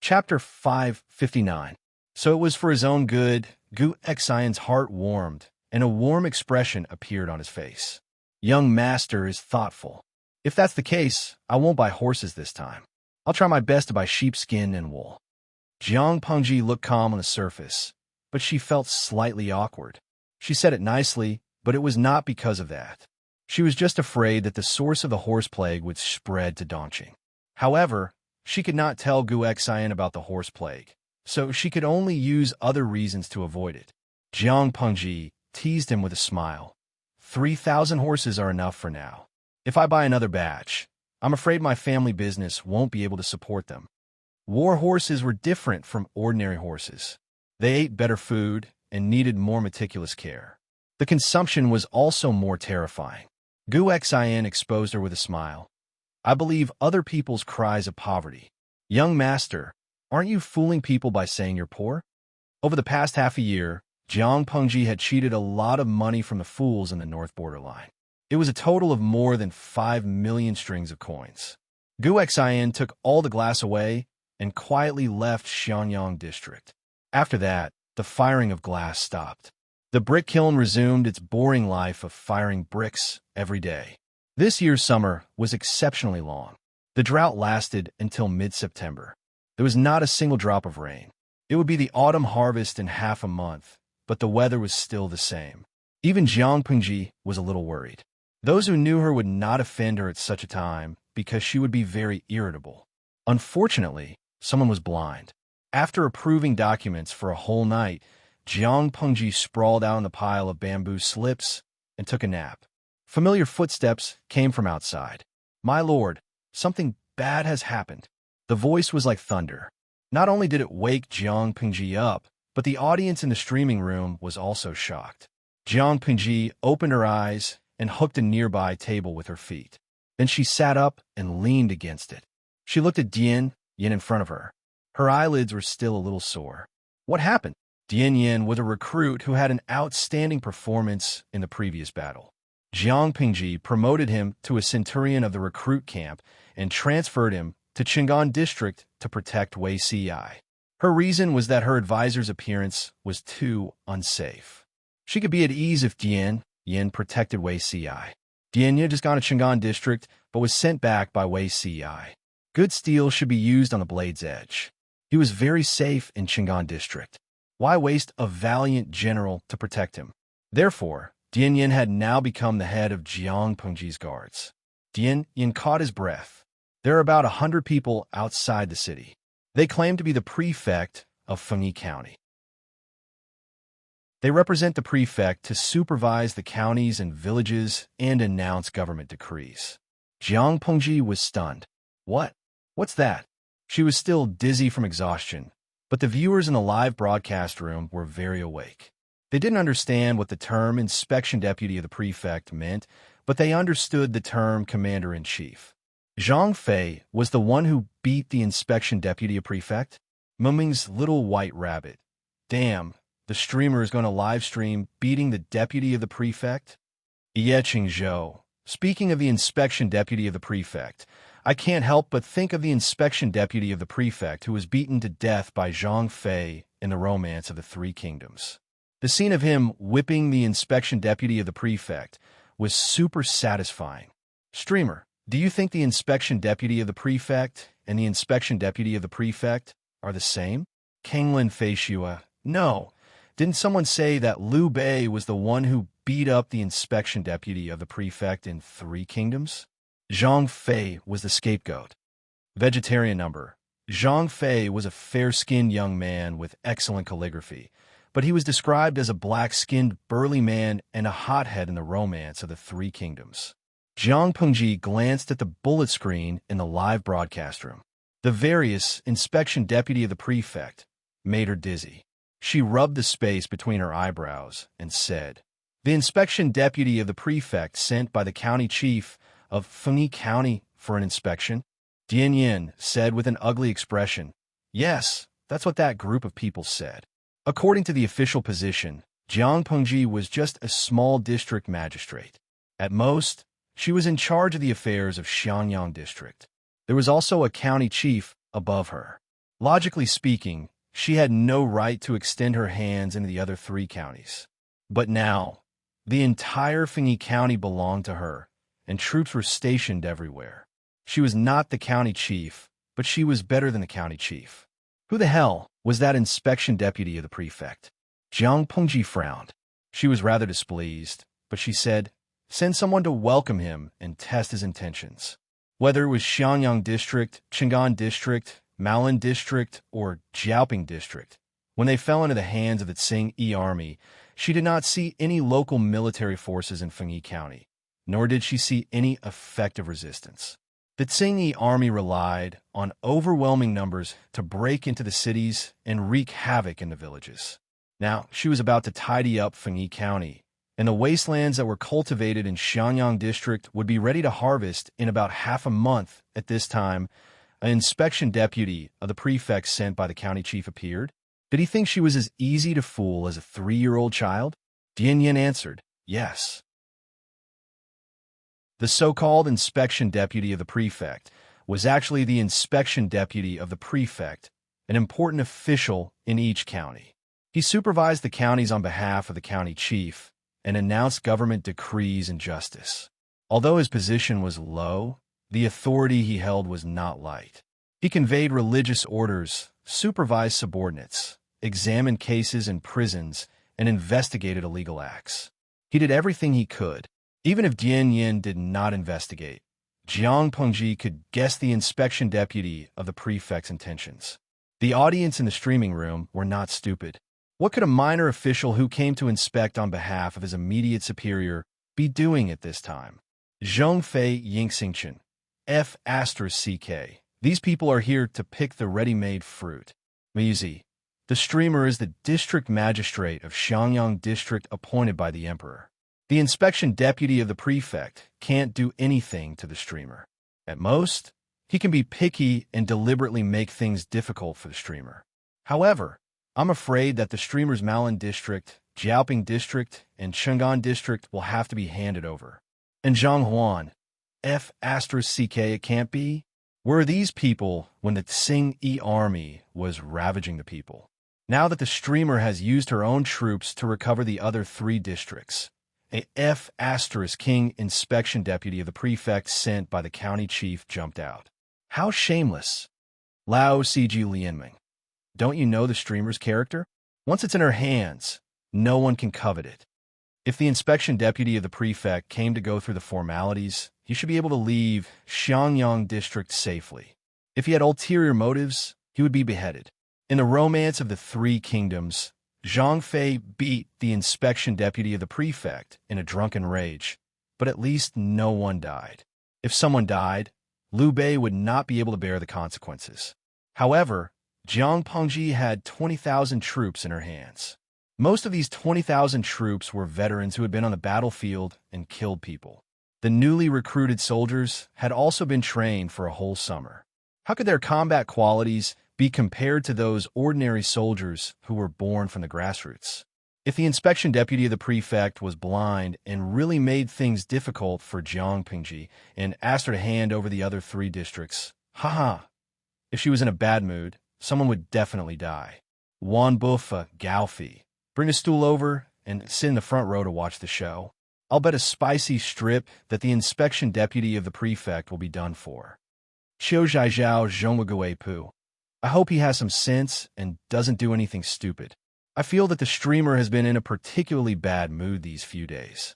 Chapter 559. So it was for his own good. Gu Xian's heart warmed, and a warm expression appeared on his face. Young master is thoughtful. If that's the case, I won't buy horses this time. I'll try my best to buy sheepskin and wool. Jiang Pengji looked calm on the surface, but she felt slightly awkward. She said it nicely, but it was not because of that. She was just afraid that the source of the horse plague would spread to Dongqing. However, she could not tell Gu Xian about the horse plague, so she could only use other reasons to avoid it. Jiang Pengji teased him with a smile. 3,000 horses are enough for now. If I buy another batch, I'm afraid my family business won't be able to support them. War horses were different from ordinary horses. They ate better food and needed more meticulous care. The consumption was also more terrifying. Gu Xian exposed her with a smile. I believe other people's cries of poverty. Young master, aren't you fooling people by saying you're poor? Over the past half a year, Jiang Pengji had cheated a lot of money from the fools in the north borderline. It was a total of more than 5 million strings of coins. Gu Xian took all the glass away and quietly left Xianyang district. After that, the firing of glass stopped. The brick kiln resumed its boring life of firing bricks every day. This year's summer was exceptionally long. The drought lasted until mid-September. There was not a single drop of rain. It would be the autumn harvest in half a month, but the weather was still the same. Even Jiang Pengji was a little worried. Those who knew her would not offend her at such a time because she would be very irritable. Unfortunately, someone was blind. After approving documents for a whole night, Jiang Pengji sprawled out on the pile of bamboo slips and took a nap. Familiar footsteps came from outside. My lord, something bad has happened. The voice was like thunder. Not only did it wake Jiang Pengji up, but the audience in the streaming room was also shocked. Jiang Pengji opened her eyes and hooked a nearby table with her feet. Then she sat up and leaned against it. She looked at Yin in front of her. Her eyelids were still a little sore. What happened? Yin was a recruit who had an outstanding performance in the previous battle. Jiang Pengji promoted him to a centurion of the recruit camp and transferred him to Qingan district to protect Wei Cai. Her reason was that her advisor's appearance was too unsafe. She could be at ease if Yin protected Wei Cai. Yin had just gone to Qingan district, but was sent back by Wei Cai. Good steel should be used on the blade's edge. He was very safe in Qingan district. Why waste a valiant general to protect him? Therefore, Yin had now become the head of Jiang Pengji's guards. Yin caught his breath. There are about 100 people outside the city. They claim to be the prefect of Fengyi County. They represent the prefect to supervise the counties and villages and announce government decrees. Jiang Pengji was stunned. What? What's that? She was still dizzy from exhaustion, but the viewers in the live broadcast room were very awake. They didn't understand what the term inspection deputy of the prefect meant, but they understood the term commander-in-chief. Zhang Fei was the one who beat the inspection deputy of prefect? Muming's little white rabbit. Damn, the streamer is going to live stream beating the deputy of the prefect? Ye Qingzhou. Speaking of the inspection deputy of the prefect, I can't help but think of the inspection deputy of the prefect who was beaten to death by Zhang Fei in the Romance of the Three Kingdoms. The scene of him whipping the inspection deputy of the prefect was super satisfying. Streamer, do you think the inspection deputy of the prefect and the inspection deputy of the prefect are the same? Kanglin Feishua, no. Didn't someone say that Liu Bei was the one who beat up the inspection deputy of the prefect in Three Kingdoms? Zhang Fei was the scapegoat. Vegetarian number. Zhang Fei was a fair-skinned young man with excellent calligraphy, but he was described as a black-skinned, burly man and a hothead in the Romance of the Three Kingdoms. Jiang Pengji glanced at the bullet screen in the live broadcast room. The various inspection deputy of the prefect made her dizzy. She rubbed the space between her eyebrows and said, "The inspection deputy of the prefect sent by the county chief of Fengyi County for an inspection?" Dian Yin said with an ugly expression. Yes, that's what that group of people said. According to the official position, Jiang Pengji was just a small district magistrate. At most, she was in charge of the affairs of Xiangyang district. There was also a county chief above her. Logically speaking, she had no right to extend her hands into the other 3 counties. But now, the entire Fengyi County belonged to her, and troops were stationed everywhere. She was not the county chief, but she was better than the county chief. Who the hell was that inspection deputy of the prefect? Jiang Pengji frowned. She was rather displeased, but she said, "Send someone to welcome him and test his intentions." Whether it was Xiangyang district, Chang'an district, Maolin district, or Jiaoping district, when they fell into the hands of the Tsing-Yi army, she did not see any local military forces in Fengyi County, nor did she see any effective resistance. The Tsing-Yi army relied on overwhelming numbers to break into the cities and wreak havoc in the villages. Now, she was about to tidy up Fengyi County, and the wastelands that were cultivated in Xiangyang district would be ready to harvest in about half a month. At this time, an inspection deputy of the prefect sent by the county chief appeared. Did he think she was as easy to fool as a 3-year-old child? Dian Yin answered, yes. The so-called inspection deputy of the prefect was actually the inspection deputy of the prefect, an important official in each county. He supervised the counties on behalf of the county chief and announced government decrees and justice. Although his position was low, the authority he held was not light. He conveyed religious orders, supervised subordinates, examined cases in prisons, and investigated illegal acts. He did everything he could. Even if Dian Yin did not investigate, Jiang Pengji could guess the inspection deputy of the prefect's intentions. The audience in the streaming room were not stupid. What could a minor official who came to inspect on behalf of his immediate superior be doing at this time? Zhongfei Yingxingchen, F***CK. These people are here to pick the ready-made fruit. Mizi, the streamer is the district magistrate of Xiangyang district appointed by the emperor. The inspection deputy of the prefect can't do anything to the streamer. At most, he can be picky and deliberately make things difficult for the streamer. However, I'm afraid that the streamer's Maolin district, Jiaoping district, and Chang'an district will have to be handed over. And Zhanghuan, F***CK, it can't be? Where are these people when the Tsing-Yi army was ravaging the people? Now that the streamer has used her own troops to recover the other 3 districts, a F***king inspection deputy of the prefect sent by the county chief jumped out. How shameless! Lao CG Lianming. Don't you know the streamer's character? Once it's in her hands, no one can covet it. If the inspection deputy of the prefect came to go through the formalities, he should be able to leave Xiangyang district safely. If he had ulterior motives, he would be beheaded. In the Romance of the 3 Kingdoms, Zhang Fei beat the inspection deputy of the prefect in a drunken rage, but at least no one died. If someone died, Liu Bei would not be able to bear the consequences. However, Jiang Pengji had 20,000 troops in her hands. Most of these 20,000 troops were veterans who had been on the battlefield and killed people. The newly recruited soldiers had also been trained for a whole summer. How could their combat qualities be compared to those ordinary soldiers who were born from the grassroots? If the inspection deputy of the prefect was blind and really made things difficult for Jiang Pengji and asked her to hand over the other 3 districts, if she was in a bad mood, someone would definitely die. Wan Buffa, Gaofi, bring a stool over and sit in the front row to watch the show. I'll bet a spicy strip that the inspection deputy of the prefect will be done for. Qiu Zhaizhao Zhongwagui Pu. I hope he has some sense and doesn't do anything stupid. I feel that the streamer has been in a particularly bad mood these few days.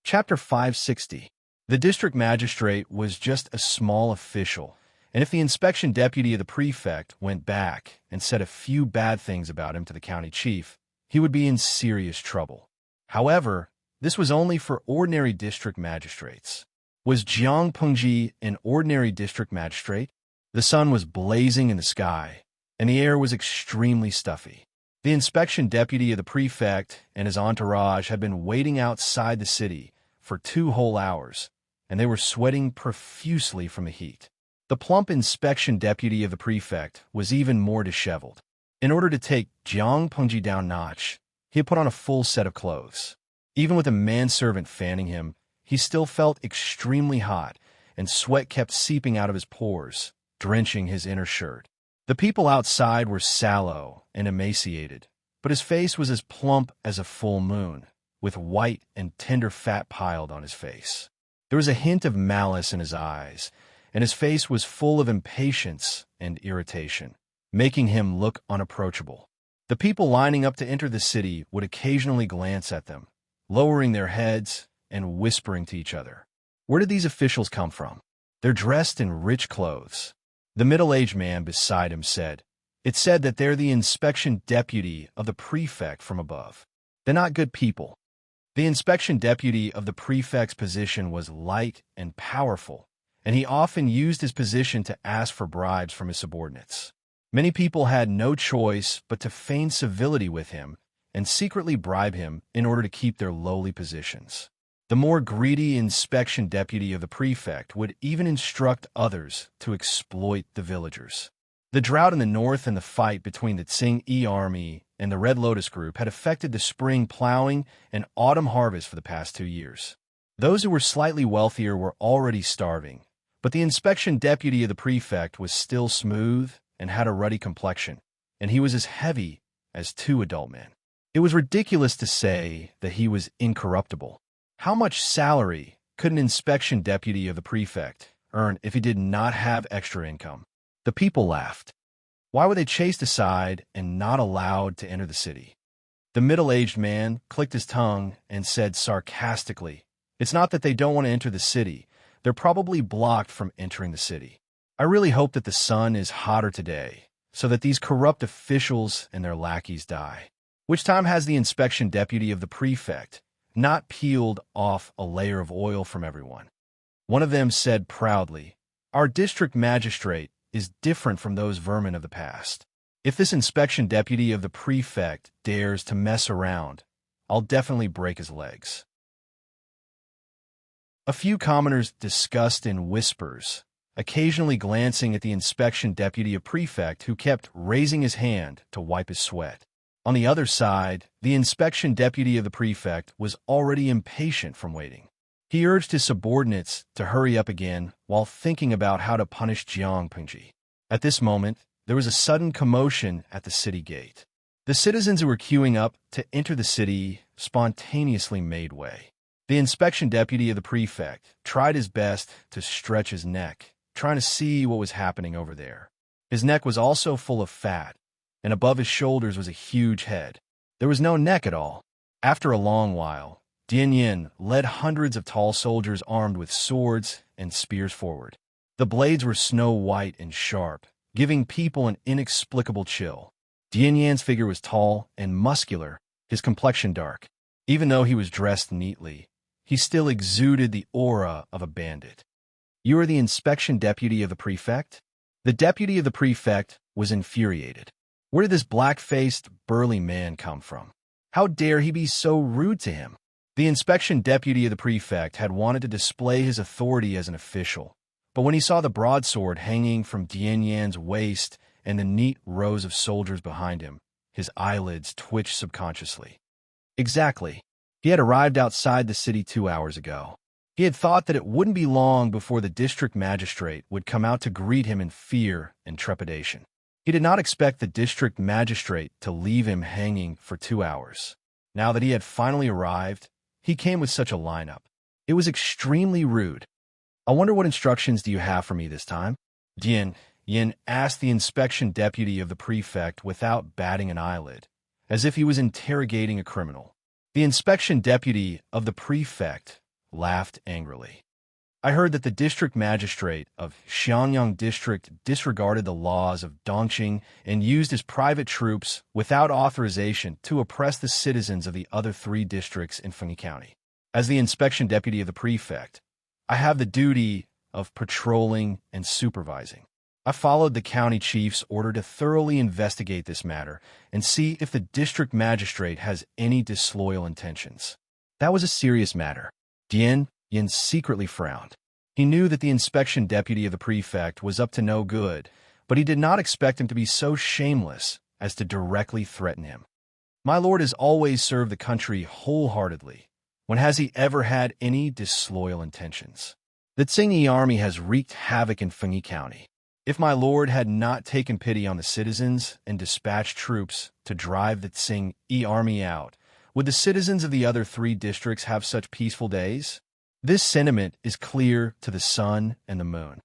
Chapter 560. The district magistrate was just a small official, and if the inspection deputy of the prefect went back and said a few bad things about him to the county chief, he would be in serious trouble. However, this was only for ordinary district magistrates. Was Jiang Pengji an ordinary district magistrate? The sun was blazing in the sky, and the air was extremely stuffy. The inspection deputy of the prefect and his entourage had been waiting outside the city for 2 whole hours, and they were sweating profusely from the heat. The plump inspection deputy of the prefect was even more disheveled. In order to take Jiang Pengji down a notch, he had put on a full set of clothes. Even with a manservant fanning him, he still felt extremely hot, and sweat kept seeping out of his pores, drenching his inner shirt. The people outside were sallow and emaciated, but his face was as plump as a full moon, with white and tender fat piled on his face. There was a hint of malice in his eyes, and his face was full of impatience and irritation, making him look unapproachable. The people lining up to enter the city would occasionally glance at them, lowering their heads and whispering to each other. Where did these officials come from? They're dressed in rich clothes. The middle-aged man beside him said, "It's said that they're the inspection deputy of the prefect from above. They're not good people." The inspection deputy of the prefect's position was light and powerful, and he often used his position to ask for bribes from his subordinates. Many people had no choice but to feign civility with him and secretly bribe him in order to keep their lowly positions. The more greedy inspection deputy of the prefect would even instruct others to exploit the villagers. The drought in the north and the fight between the Tsing-Yi army and the Red Lotus group had affected the spring plowing and autumn harvest for the past 2 years. Those who were slightly wealthier were already starving, but the inspection deputy of the prefect was still smooth and had a ruddy complexion, and he was as heavy as 2 adult men. It was ridiculous to say that he was incorruptible. How much salary could an inspection deputy of the prefect earn if he did not have extra income? The people laughed. Why were they chased aside and not allowed to enter the city? The middle-aged man clicked his tongue and said sarcastically, "It's not that they don't want to enter the city. They're probably blocked from entering the city. I really hope that the sun is hotter today, so that these corrupt officials and their lackeys die." Which time has the inspection deputy of the prefect not peeled off a layer of oil from everyone? One of them said proudly, "Our district magistrate is different from those vermin of the past. If this inspection deputy of the prefect dares to mess around, I'll definitely break his legs." A few commoners discussed in whispers, occasionally glancing at the inspection deputy of prefect who kept raising his hand to wipe his sweat. On the other side, the inspection deputy of the prefect was already impatient from waiting. He urged his subordinates to hurry up again while thinking about how to punish Jiang Pengji. At this moment, there was a sudden commotion at the city gate. The citizens who were queuing up to enter the city spontaneously made way. The inspection deputy of the prefect tried his best to stretch his neck, trying to see what was happening over there. His neck was also full of fat, and above his shoulders was a huge head. There was no neck at all. After a long while, Dian Yin led hundreds of tall soldiers armed with swords and spears forward. The blades were snow-white and sharp, giving people an inexplicable chill. Dian Yan's figure was tall and muscular, his complexion dark. Even though he was dressed neatly, he still exuded the aura of a bandit. "You are the inspection deputy of the prefect?" The deputy of the prefect was infuriated. Where did this black-faced, burly man come from? How dare he be so rude to him? The inspection deputy of the prefect had wanted to display his authority as an official, but when he saw the broadsword hanging from Dian Yan's waist and the neat rows of soldiers behind him, his eyelids twitched subconsciously. Exactly. He had arrived outside the city 2 hours ago. He had thought that it wouldn't be long before the district magistrate would come out to greet him in fear and trepidation. He did not expect the district magistrate to leave him hanging for 2 hours. Now that he had finally arrived, he came with such a lineup. It was extremely rude. "I wonder what instructions do you have for me this time?" Dian Yin asked the inspection deputy of the prefect without batting an eyelid, as if he was interrogating a criminal. The inspection deputy of the prefect laughed angrily. "I heard that the district magistrate of Xianyang district disregarded the laws of Dongqing and used his private troops without authorization to oppress the citizens of the other 3 districts in Fengyi County. As the inspection deputy of the prefect, I have the duty of patrolling and supervising. I followed the county chief's order to thoroughly investigate this matter and see if the district magistrate has any disloyal intentions. That was a serious matter. Yin secretly frowned. He knew that the inspection deputy of the prefect was up to no good, but he did not expect him to be so shameless as to directly threaten him. My lord has always served the country wholeheartedly. When has he ever had any disloyal intentions? The Tsing army has wreaked havoc in Fengyi County. If my lord had not taken pity on the citizens and dispatched troops to drive the Tsing army out, would the citizens of the other 3 districts have such peaceful days? This sentiment is clear to the sun and the moon.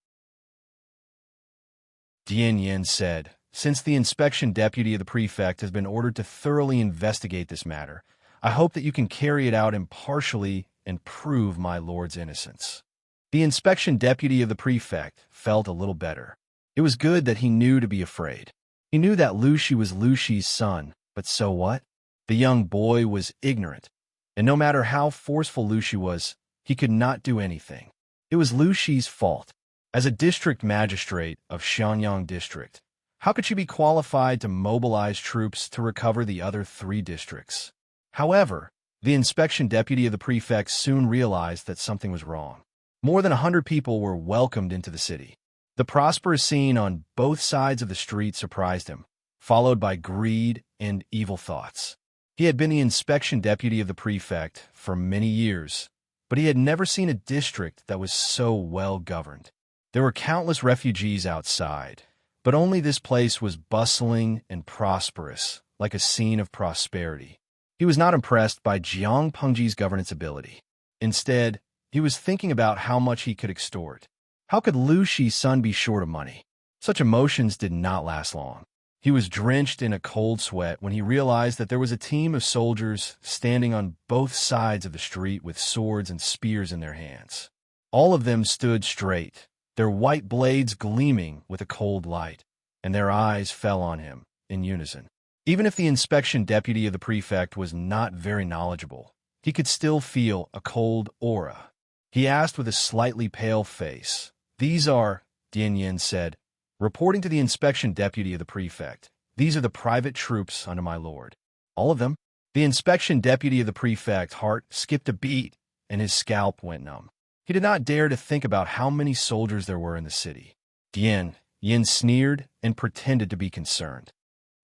Dian Yin said, since the inspection deputy of the prefect has been ordered to thoroughly investigate this matter, I hope that you can carry it out impartially and prove my lord's innocence. The inspection deputy of the prefect felt a little better. It was good that he knew to be afraid. He knew that Lu Shi was Lu Shi's son, but so what? The young boy was ignorant, and no matter how forceful Lu Shi was, he could not do anything. It was Lu Shi's fault. As a district magistrate of Xianyang District, how could she be qualified to mobilize troops to recover the other 3 districts? However, the inspection deputy of the prefect soon realized that something was wrong. More than 100 people were welcomed into the city. The prosperous scene on both sides of the street surprised him, followed by greed and evil thoughts. He had been the inspection deputy of the prefect for many years, but he had never seen a district that was so well governed. There were countless refugees outside, but only this place was bustling and prosperous, like a scene of prosperity. He was not impressed by Jiang Pengji's governance ability. Instead, he was thinking about how much he could extort. How could Lu Shi's son be short of money? Such emotions did not last long. He was drenched in a cold sweat when he realized that there was a team of soldiers standing on both sides of the street with swords and spears in their hands. All of them stood straight, their white blades gleaming with a cold light, and their eyes fell on him in unison. Even if the inspection deputy of the prefect was not very knowledgeable, he could still feel a cold aura. He asked with a slightly pale face, "These are," Dian Yin said, reporting to the inspection deputy of the prefect, "These are the private troops under my lord." All of them? The inspection deputy of the prefect's heart skipped a beat, and his scalp went numb. He did not dare to think about how many soldiers there were in the city. Dian Yin sneered and pretended to be concerned.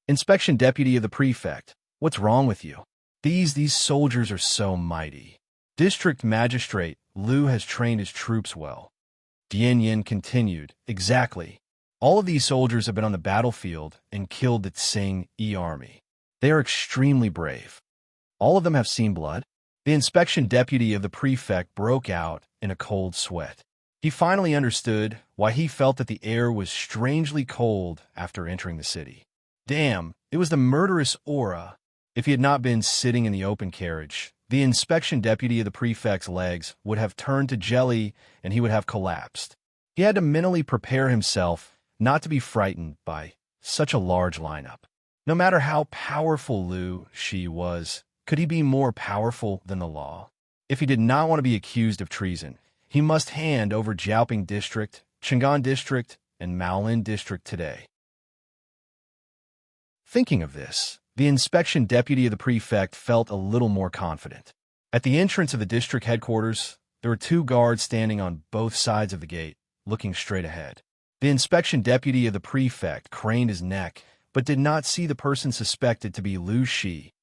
"Inspection deputy of the prefect, what's wrong with you? These soldiers are so mighty. District magistrate Lu has trained his troops well." Dian Yin continued, "Exactly. All of these soldiers have been on the battlefield and killed the Tsing army. They are extremely brave. All of them have seen blood." The inspection deputy of the prefect broke out in a cold sweat. He finally understood why he felt that the air was strangely cold after entering the city. Damn, it was the murderous aura. If he had not been sitting in the open carriage, the inspection deputy of the prefect's legs would have turned to jelly and he would have collapsed. He had to mentally prepare himself not to be frightened by such a large lineup. No matter how powerful Lu Shi was, could he be more powerful than the law? If he did not want to be accused of treason, he must hand over Jiaoping District, Chang'an District, and Maolin District today. Thinking of this, the inspection deputy of the prefect felt a little more confident. At the entrance of the district headquarters, there were 2 guards standing on both sides of the gate, looking straight ahead. The inspection deputy of the prefect craned his neck, but did not see the person suspected to be Lu Shi.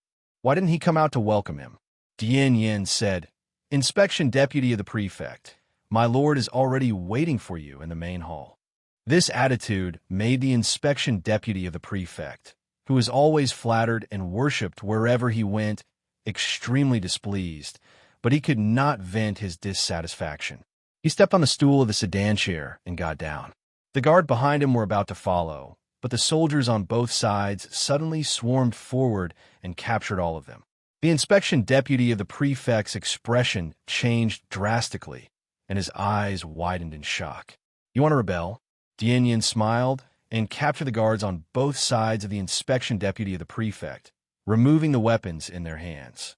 Why didn't he come out to welcome him? Dian Yin said, "Inspection deputy of the prefect, my lord is already waiting for you in the main hall." This attitude made the inspection deputy of the prefect, who was always flattered and worshipped wherever he went, extremely displeased, but he could not vent his dissatisfaction. He stepped on the stool of the sedan chair and got down. The guard behind him were about to follow, but the soldiers on both sides suddenly swarmed forward and captured all of them. The inspection deputy of the prefect's expression changed drastically, and his eyes widened in shock. "You want to rebel?" Dian Yin smiled and captured the guards on both sides of the inspection deputy of the prefect, removing the weapons in their hands.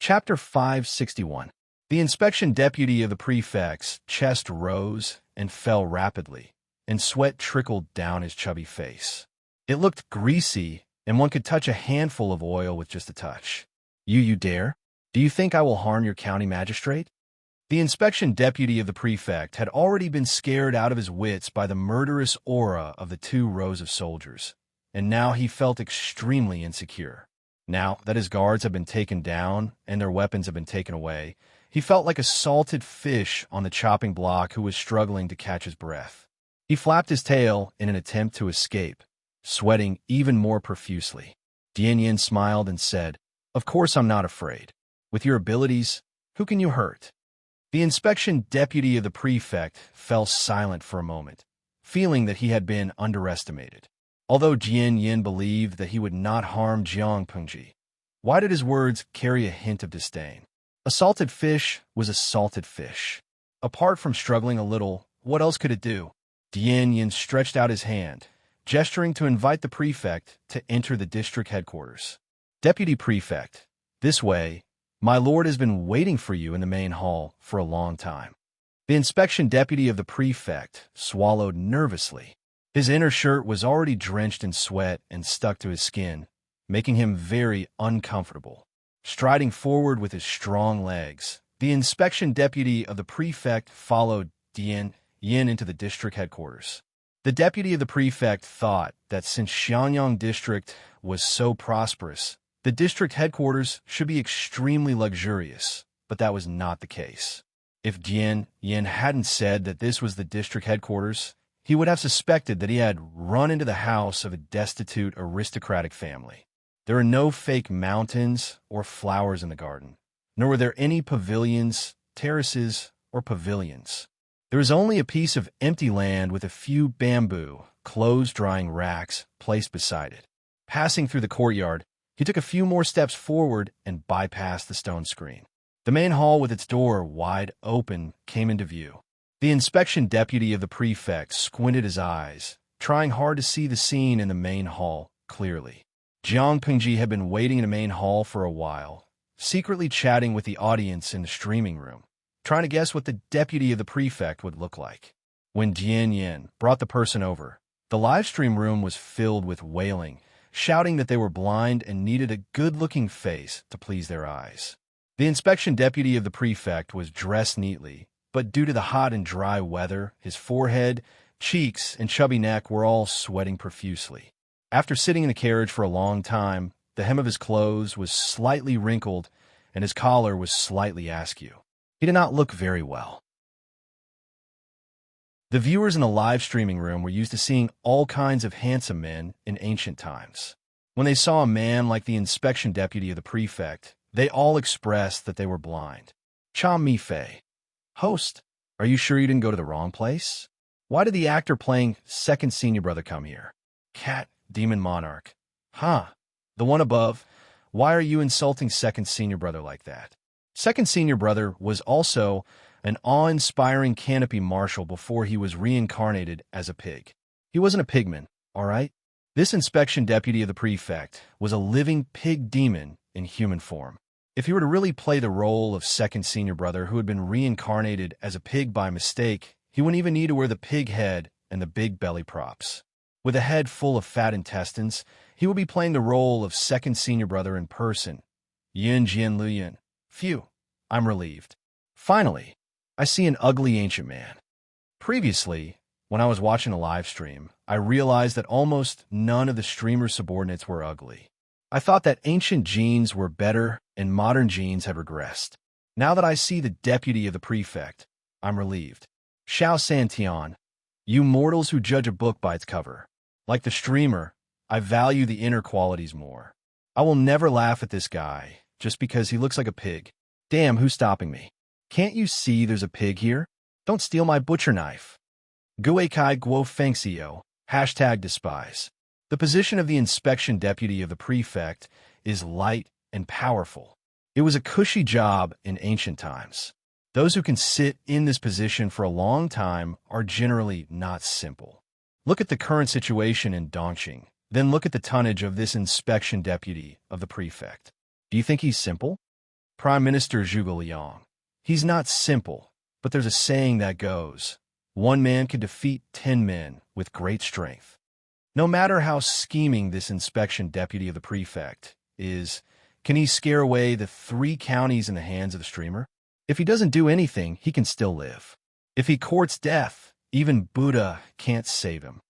Chapter 561. The inspection deputy of the prefect's chest rose and fell rapidly, and sweat trickled down his chubby face. It looked greasy, and one could touch a handful of oil with just a touch. You dare? Do you think I will harm your county magistrate? The inspection deputy of the prefect had already been scared out of his wits by the murderous aura of the 2 rows of soldiers, and now he felt extremely insecure. Now that his guards had been taken down and their weapons had been taken away, he felt like a salted fish on the chopping block who was struggling to catch his breath. He flapped his tail in an attempt to escape, sweating even more profusely. Dian Yin smiled and said, "Of course I'm not afraid. With your abilities, who can you hurt?" The inspection deputy of the prefect fell silent for a moment, feeling that he had been underestimated. Although Dian Yin believed that he would not harm Jiang Pengji, why did his words carry a hint of disdain? A salted fish was a salted fish. Apart from struggling a little, what else could it do? Dian Yin stretched out his hand, gesturing to invite the prefect to enter the district headquarters. "Deputy Prefect, this way. My lord has been waiting for you in the main hall for a long time." The inspection deputy of the prefect swallowed nervously. His inner shirt was already drenched in sweat and stuck to his skin, making him very uncomfortable. Striding forward with his strong legs, the inspection deputy of the prefect followed Dian Yin into the district headquarters. The deputy of the prefect thought that since Xianyang district was so prosperous, the district headquarters should be extremely luxurious, but that was not the case. If Dian Yin hadn't said that this was the district headquarters, he would have suspected that he had run into the house of a destitute aristocratic family. There are no fake mountains or flowers in the garden, nor were there any pavilions, terraces, or pavilions. There is only a piece of empty land with a few bamboo, clothes-drying racks placed beside it. Passing through the courtyard, he took a few more steps forward and bypassed the stone screen. The main hall with its door wide open came into view. The inspection deputy of the prefect squinted his eyes, trying hard to see the scene in the main hall clearly. Jiang Pengji had been waiting in the main hall for a while, secretly chatting with the audience in the streaming room, trying to guess what the deputy of the prefect would look like. When Dian Yin brought the person over, the live stream room was filled with wailing, shouting that they were blind and needed a good-looking face to please their eyes. The inspection deputy of the prefect was dressed neatly, but due to the hot and dry weather, his forehead, cheeks, and chubby neck were all sweating profusely. After sitting in the carriage for a long time, the hem of his clothes was slightly wrinkled, and his collar was slightly askew. He did not look very well. The viewers in the live streaming room were used to seeing all kinds of handsome men in ancient times. When they saw a man like the inspection deputy of the prefect, they all expressed that they were blind. Cha Mi Fei. "Host, are you sure you didn't go to the wrong place? Why did the actor playing second senior brother come here?" Cat, Demon Monarch. "Huh, the one above. Why are you insulting second senior brother like that?" Second senior brother was also an awe-inspiring canopy marshal before he was reincarnated as a pig. He wasn't a pigman, all right? This inspection deputy of the prefect was a living pig demon in human form. If he were to really play the role of second senior brother who had been reincarnated as a pig by mistake, he wouldn't even need to wear the pig head and the big belly props. With a head full of fat intestines, he would be playing the role of second senior brother in person. Yin Jian Lu Yin. Phew, I'm relieved. Finally, I see an ugly ancient man. Previously, when I was watching a live stream, I realized that almost none of the streamer's subordinates were ugly. I thought that ancient genes were better and modern genes had regressed. Now that I see the deputy of the prefect, I'm relieved. Xiao Santian, you mortals who judge a book by its cover. Like the streamer, I value the inner qualities more. I will never laugh at this guy just because he looks like a pig. Damn, who's stopping me? Can't you see there's a pig here? Don't steal my butcher knife. Gui Kai Guo Fengxiao, #despise. The position of the inspection deputy of the prefect is light and powerful. It was a cushy job in ancient times. Those who can sit in this position for a long time are generally not simple. Look at the current situation in Dongqing, then look at the tonnage of this inspection deputy of the prefect. Do you think he's simple? Prime Minister Zhuge Liang. He's not simple, but there's a saying that goes, one man can defeat 10 men with great strength. No matter how scheming this inspection deputy of the prefect is, can he scare away the 3 counties in the hands of the streamer? If he doesn't do anything, he can still live. If he courts death, even Buddha can't save him.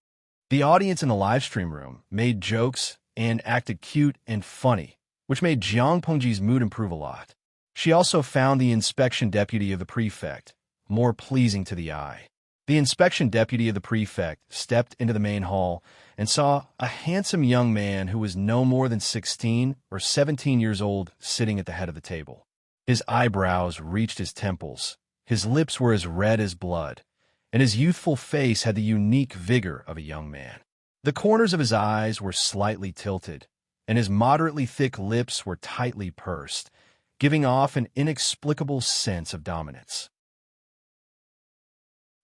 The audience in the live stream room made jokes and acted cute and funny, which made Jiang Pengji's mood improve a lot. She also found the inspection deputy of the prefect more pleasing to the eye. The inspection deputy of the prefect stepped into the main hall and saw a handsome young man who was no more than 16 or 17 years old sitting at the head of the table. His eyebrows reached his temples, his lips were as red as blood, and his youthful face had the unique vigor of a young man. The corners of his eyes were slightly tilted, and his moderately thick lips were tightly pursed, giving off an inexplicable sense of dominance.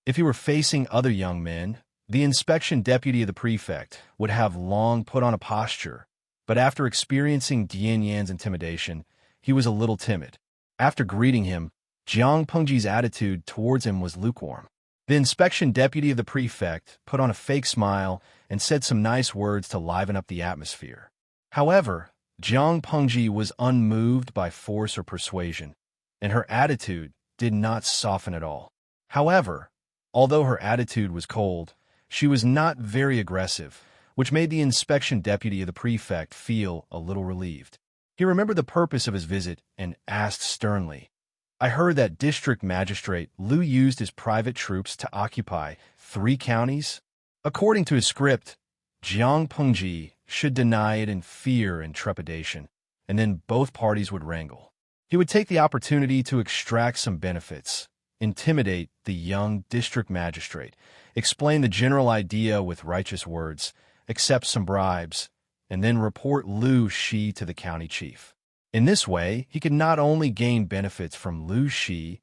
If he were facing other young men, the inspection deputy of the prefect would have long put on a posture, but after experiencing Dian Yan's intimidation, he was a little timid. After greeting him, Jiang Pengji's attitude towards him was lukewarm. The inspection deputy of the prefect put on a fake smile and said some nice words to liven up the atmosphere. However, Jiang Pengji was unmoved by force or persuasion, and her attitude did not soften at all. However, although her attitude was cold, she was not very aggressive, which made the inspection deputy of the prefect feel a little relieved. He remembered the purpose of his visit and asked sternly, "I heard that District Magistrate Liu used his private troops to occupy 3 counties? According to his script, Jiang Pengji should deny it in fear and trepidation, and then both parties would wrangle. He would take the opportunity to extract some benefits, intimidate the young district magistrate, explain the general idea with righteous words, accept some bribes, and then report Liu Shi to the county chief. In this way, he could not only gain benefits from Liu Shi,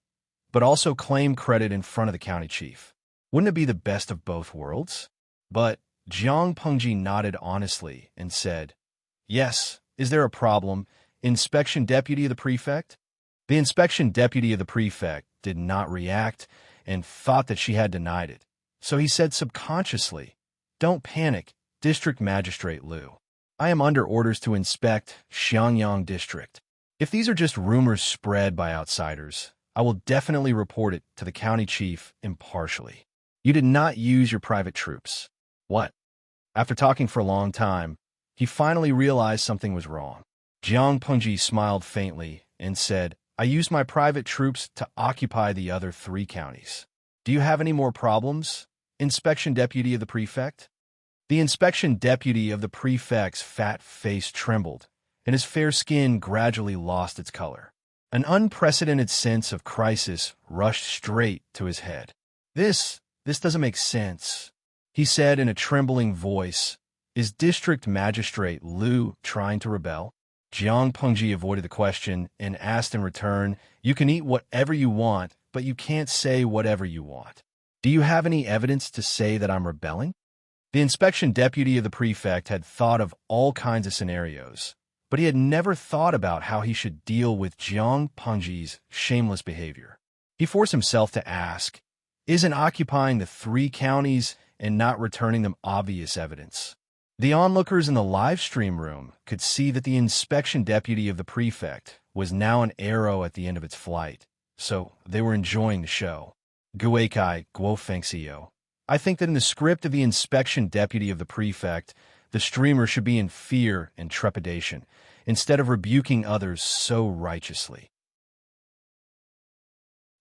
but also claim credit in front of the county chief. Wouldn't it be the best of both worlds?" But Jiang Pengji nodded honestly and said, "Yes, is there a problem, inspection deputy of the prefect?" The inspection deputy of the prefect did not react and thought that she had denied it. So he said subconsciously, "Don't panic, District Magistrate Liu. I am under orders to inspect Xiangyang District. If these are just rumors spread by outsiders, I will definitely report it to the county chief impartially. You did not use your private troops." What? After talking for a long time, he finally realized something was wrong. Jiang Pengji smiled faintly and said, "I used my private troops to occupy the other 3 counties. Do you have any more problems, inspection deputy of the prefect?" The inspection deputy of the prefect's fat face trembled, and his fair skin gradually lost its color. An unprecedented sense of crisis rushed straight to his head. This doesn't make sense," he said in a trembling voice. "Is District Magistrate Liu trying to rebel?" Jiang Pengji avoided the question and asked in return, "You can eat whatever you want, but you can't say whatever you want. Do you have any evidence to say that I'm rebelling?" The inspection deputy of the prefect had thought of all kinds of scenarios, but he had never thought about how he should deal with Jiang Pengji's shameless behavior. He forced himself to ask, "Isn't occupying the 3 counties and not returning them obvious evidence?" The onlookers in the live stream room could see that the inspection deputy of the prefect was now an arrow at the end of its flight, so they were enjoying the show. Guikai Guofengxiu. I think that in the script of the inspection deputy of the prefect, the streamer should be in fear and trepidation, instead of rebuking others so righteously.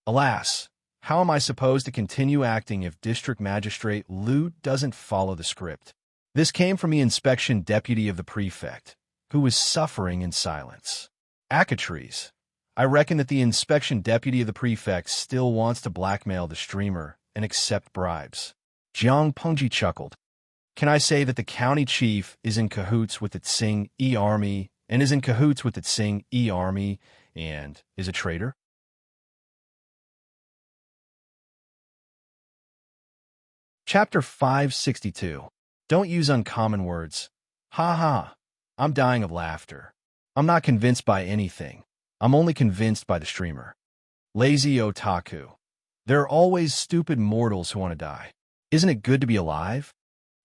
Alas, how am I supposed to continue acting if District Magistrate Liu doesn't follow the script? This came from the inspection deputy of the prefect, who was suffering in silence. Acatrice, I reckon that the inspection deputy of the prefect still wants to blackmail the streamer and accept bribes. Jiang Pengji chuckled. Can I say that the county chief is in cahoots with the Tsing army and is in cahoots with the Tsing army and is a traitor? Chapter 562. Don't use uncommon words. Ha ha. I'm dying of laughter. I'm not convinced by anything. I'm only convinced by the streamer. Lazy otaku. There are always stupid mortals who want to die. Isn't it good to be alive?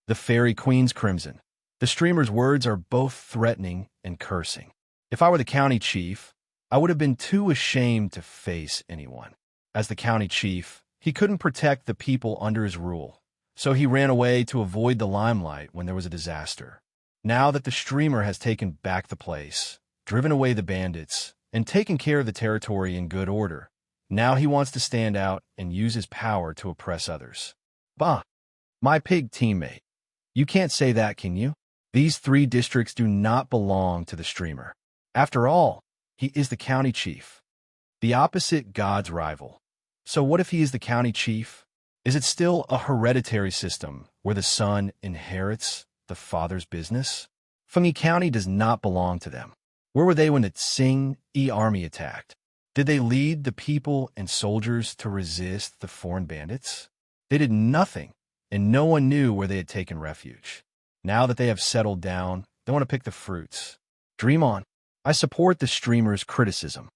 The Fairy Queen's Crimson. The streamer's words are both threatening and cursing. If I were the county chief, I would have been too ashamed to face anyone. As the county chief, he couldn't protect the people under his rule, so he ran away to avoid the limelight when there was a disaster. Now that the streamer has taken back the place, driven away the bandits, and taken care of the territory in good order, now he wants to stand out and use his power to oppress others. Bah! My pig teammate. You can't say that, can you? These 3 districts do not belong to the streamer. After all, he is the county chief, the opposite god's rival. So what if he is the county chief? Is it still a hereditary system where the son inherits the father's business? Fungi County does not belong to them. Where were they when the Tsing army attacked? Did they lead the people and soldiers to resist the foreign bandits? They did nothing, and no one knew where they had taken refuge. Now that they have settled down, they want to pick the fruits. Dream on. I support the streamer's criticism.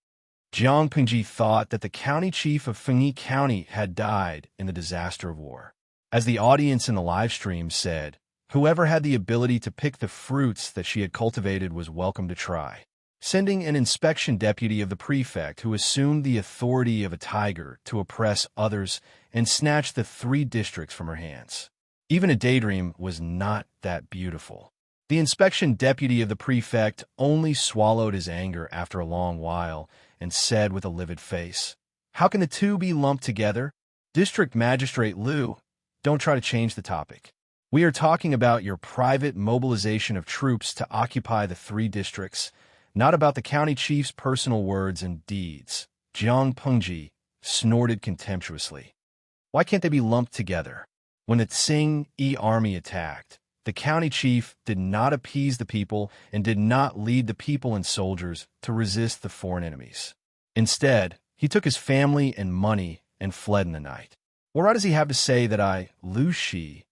Jiang Pingji thought that the county chief of Fungi County had died in the disaster of war. As the audience in the live stream said, whoever had the ability to pick the fruits that she had cultivated was welcome to try. Sending an inspection deputy of the prefect who assumed the authority of a tiger to oppress others and snatch the 3 districts from her hands. Even a daydream was not that beautiful. The inspection deputy of the prefect only swallowed his anger after a long while and said with a livid face, "How can the 2 be lumped together? District Magistrate Liu, don't try to change the topic. We are talking about your private mobilization of troops to occupy the 3 districts, not about the county chief's personal words and deeds." Jiang Pengji snorted contemptuously. Why can't they be lumped together? When the Tsing army attacked, the county chief did not appease the people and did not lead the people and soldiers to resist the foreign enemies. Instead, he took his family and money and fled in the night. What right does he have to say that I, Lu Shi,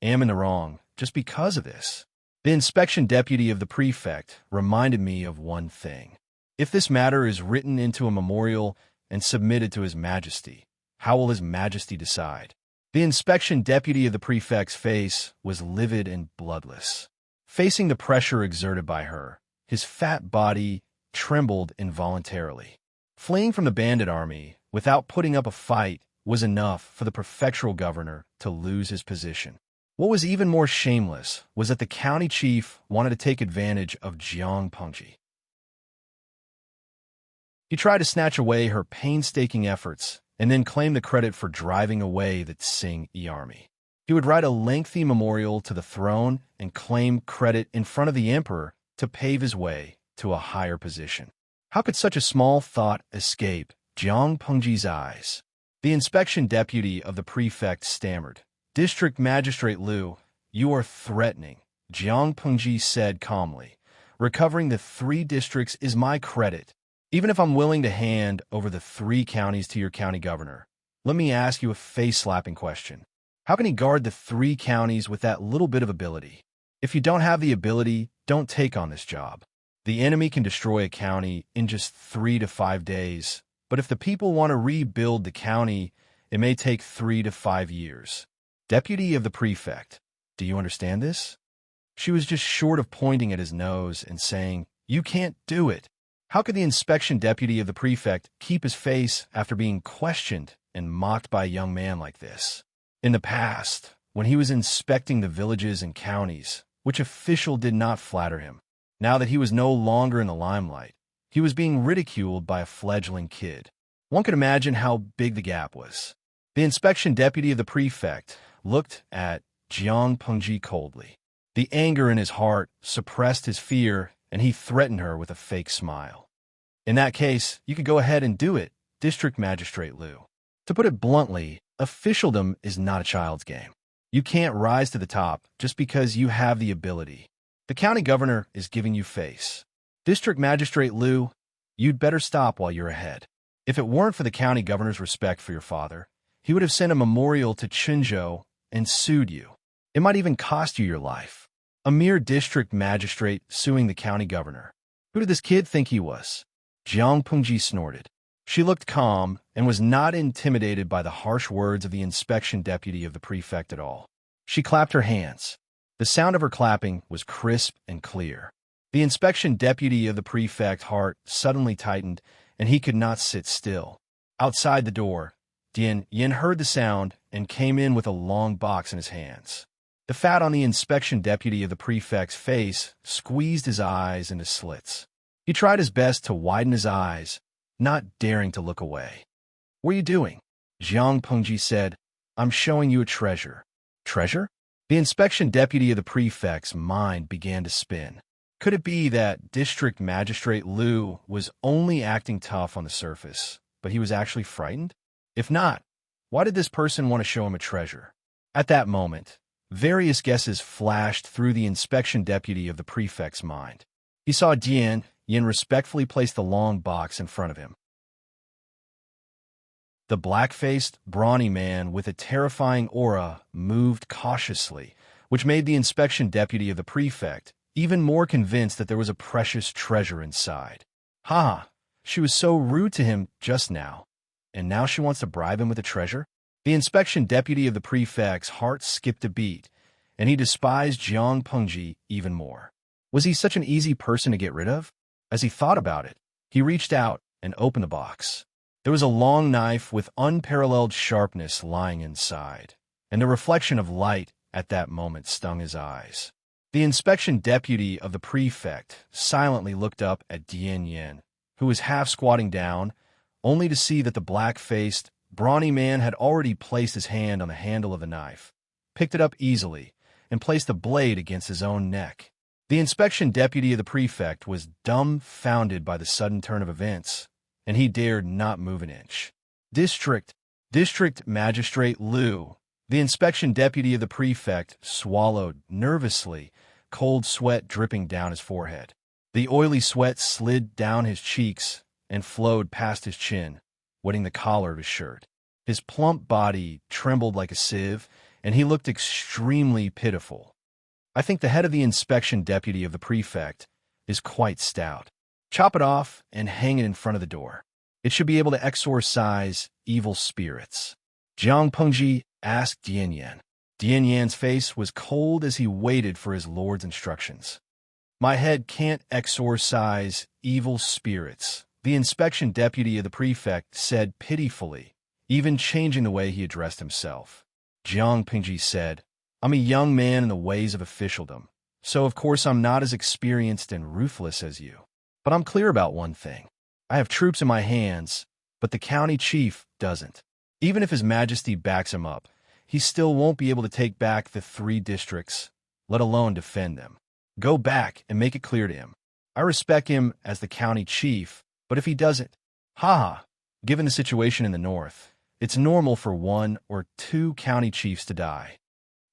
am in the wrong just because of this? The inspection deputy of the prefect reminded me of one thing. If this matter is written into a memorial and submitted to His Majesty, how will His Majesty decide? The inspection deputy of the prefect's face was livid and bloodless. Facing the pressure exerted by her, his fat body trembled involuntarily. Fleeing from the bandit army without putting up a fight was enough for the prefectural governor to lose his position. What was even more shameless was that the county chief wanted to take advantage of Jiang Pengji. He tried to snatch away her painstaking efforts and then claim the credit for driving away the Tsing army. He would write a lengthy memorial to the throne and claim credit in front of the emperor to pave his way to a higher position. How could such a small thought escape Jiang Pengji's eyes? The inspection deputy of the prefect stammered. "District Magistrate Liu, you are threatening," Jiang Pengji said calmly. "Recovering the 3 districts is my credit. Even if I'm willing to hand over the 3 counties to your county governor, let me ask you a face-slapping question. How can he guard the 3 counties with that little bit of ability? If you don't have the ability, don't take on this job. The enemy can destroy a county in just 3 to 5 days, but if the people want to rebuild the county, it may take 3 to 5 years. Deputy of the prefect, do you understand this?" She was just short of pointing at his nose and saying, "You can't do it." How could the inspection deputy of the prefect keep his face after being questioned and mocked by a young man like this? In the past, when he was inspecting the villages and counties, which official did not flatter him? Now that he was no longer in the limelight, he was being ridiculed by a fledgling kid. One could imagine how big the gap was. The inspection deputy of the prefect looked at Jiang Pengji coldly. The anger in his heart suppressed his fear, and he threatened her with a fake smile. "In that case, you could go ahead and do it, District Magistrate Liu. To put it bluntly, officialdom is not a child's game. You can't rise to the top just because you have the ability. The county governor is giving you face. District Magistrate Liu, you'd better stop while you're ahead. If it weren't for the county governor's respect for your father, he would have sent a memorial to Qinzhou and sued you. It might even cost you your life. A mere district magistrate suing the county governor. Who did this kid think he was? Jiang Pengji snorted. She looked calm and was not intimidated by the harsh words of the inspection deputy of the prefect at all. She clapped her hands. The sound of her clapping was crisp and clear. The inspection deputy of the prefect's heart suddenly tightened, and he could not sit still. Outside the door, Dian Yin heard the sound and came in with a long box in his hands. The fat on the inspection deputy of the prefect's face squeezed his eyes into slits. He tried his best to widen his eyes, not daring to look away. "What are you doing?" Jiang Pengji said. "I'm showing you a treasure." "Treasure?" The inspection deputy of the prefect's mind began to spin. Could it be that District Magistrate Liu was only acting tough on the surface, but he was actually frightened? If not, why did this person want to show him a treasure? At that moment, various guesses flashed through the inspection deputy of the prefect's mind. He saw Dian Yin respectfully place the long box in front of him. The black-faced, brawny man with a terrifying aura moved cautiously, which made the inspection deputy of the prefect even more convinced that there was a precious treasure inside. Ha! She was so rude to him just now, and now she wants to bribe him with a treasure? The inspection deputy of the prefect's heart skipped a beat, and he despised Jiang Pengji even more. Was he such an easy person to get rid of? As he thought about it, he reached out and opened the box. There was a long knife with unparalleled sharpness lying inside, and the reflection of light at that moment stung his eyes. The inspection deputy of the prefect silently looked up at Dian Yin, who was half squatting down, only to see that the black-faced, brawny man had already placed his hand on the handle of the knife, picked it up easily, and placed the blade against his own neck. The inspection deputy of the prefect was dumbfounded by the sudden turn of events, and he dared not move an inch. District Magistrate Liu, the inspection deputy of the prefect, swallowed nervously, cold sweat dripping down his forehead. The oily sweat slid down his cheeks and flowed past his chin, wetting the collar of his shirt. His plump body trembled like a sieve, and he looked extremely pitiful. I think the head of the inspection deputy of the prefect is quite stout. Chop it off and hang it in front of the door. It should be able to exorcise evil spirits. Jiang Pengji asked Dian Yin. Dian Yan's face was cold as he waited for his lord's instructions. "My head can't exorcise evil spirits," the inspection deputy of the prefect said pitifully, even changing the way he addressed himself. Jiang Pengji said, "I'm a young man in the ways of officialdom, so of course I'm not as experienced and ruthless as you. But I'm clear about one thing. I have troops in my hands, but the county chief doesn't. Even if His Majesty backs him up, he still won't be able to take back the 3 districts, let alone defend them. Go back and make it clear to him. I respect him as the county chief, but if he doesn't, given the situation in the north, it's normal for 1 or 2 county chiefs to die."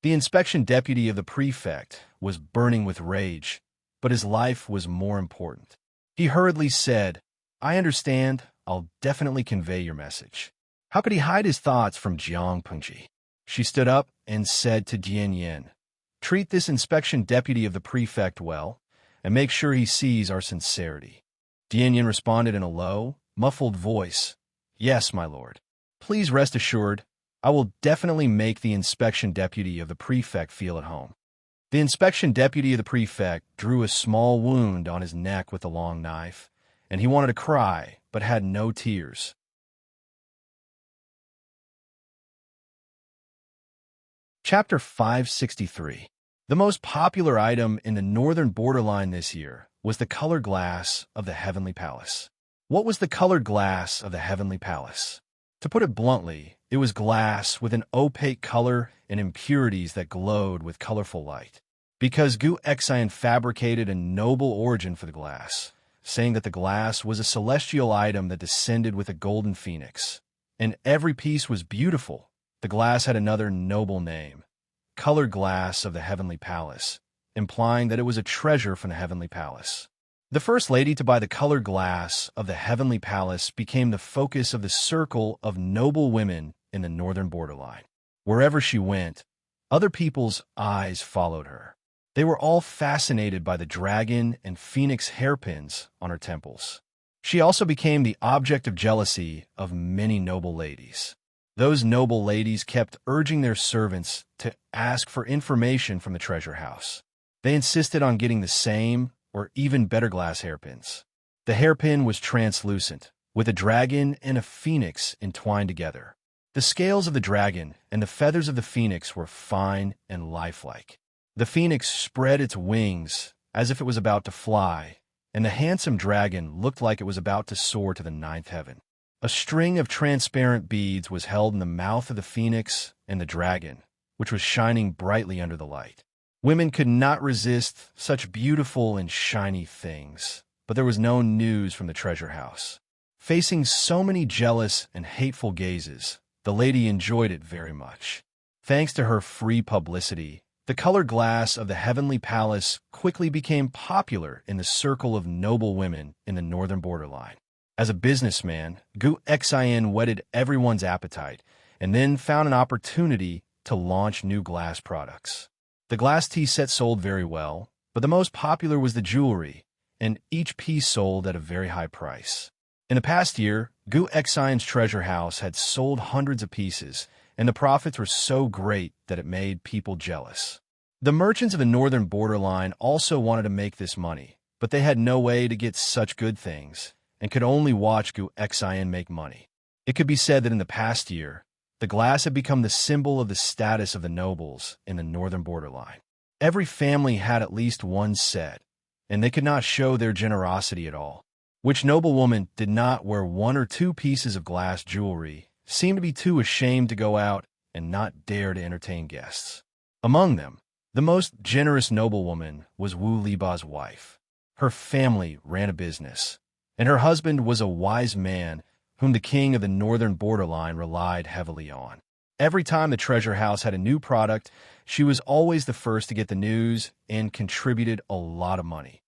The inspection deputy of the prefect was burning with rage, but his life was more important. He hurriedly said, "I understand. I'll definitely convey your message." How could he hide his thoughts from Jiang Pengji? She stood up and said to Dian Yin, "Treat this inspection deputy of the prefect well, and make sure he sees our sincerity." Dian Yin responded in a low, muffled voice, "Yes, my lord. Please rest assured, I will definitely make the inspection deputy of the prefect feel at home." The inspection deputy of the prefect drew a small wound on his neck with the long knife, and he wanted to cry, but had no tears. Chapter 563. The most popular item in the northern borderline this year was the colored glass of the Heavenly Palace. What was the colored glass of the Heavenly Palace? To put it bluntly, it was glass with an opaque color and impurities that glowed with colorful light. Because Gu Xian fabricated a noble origin for the glass, saying that the glass was a celestial item that descended with a golden phoenix, and every piece was beautiful, the glass had another noble name, colored glass of the Heavenly Palace, implying that it was a treasure from the Heavenly Palace. The first lady to buy the colored glass of the Heavenly Palace became the focus of the circle of noble women in the northern borderline. Wherever she went, other people's eyes followed her. They were all fascinated by the dragon and phoenix hairpins on her temples. She also became the object of jealousy of many noble ladies. Those noble ladies kept urging their servants to ask for information from the treasure house. They insisted on getting the same or even better glass hairpins. The hairpin was translucent, with a dragon and a phoenix entwined together. The scales of the dragon and the feathers of the phoenix were fine and lifelike. The phoenix spread its wings as if it was about to fly, and the handsome dragon looked like it was about to soar to the ninth heaven. A string of transparent beads was held in the mouth of the phoenix and the dragon, which was shining brightly under the light. Women could not resist such beautiful and shiny things, but there was no news from the treasure house. Facing so many jealous and hateful gazes, the lady enjoyed it very much. Thanks to her free publicity, the colored glass of the heavenly palace quickly became popular in the circle of noble women in the northern borderline. As a businessman, Gu Xin whetted everyone's appetite and then found an opportunity to launch new glass products. The glass tea set sold very well, but the most popular was the jewelry, and each piece sold at a very high price. In the past year, Gu Xion's treasure house had sold hundreds of pieces, and the profits were so great that it made people jealous. The merchants of the northern borderline also wanted to make this money, but they had no way to get such good things, and could only watch Gu Xion make money. It could be said that in the past year, the glass had become the symbol of the status of the nobles in the northern borderline. Every family had at least one set, and they could not show their generosity at all. Which noblewoman did not wear one or two pieces of glass jewelry, seemed to be too ashamed to go out and not dare to entertain guests. Among them, the most generous noblewoman was Wu Liba's wife. Her family ran a business, and her husband was a wise man whom the king of the northern borderline relied heavily on. Every time the treasure house had a new product, she was always the first to get the news and contributed a lot of money.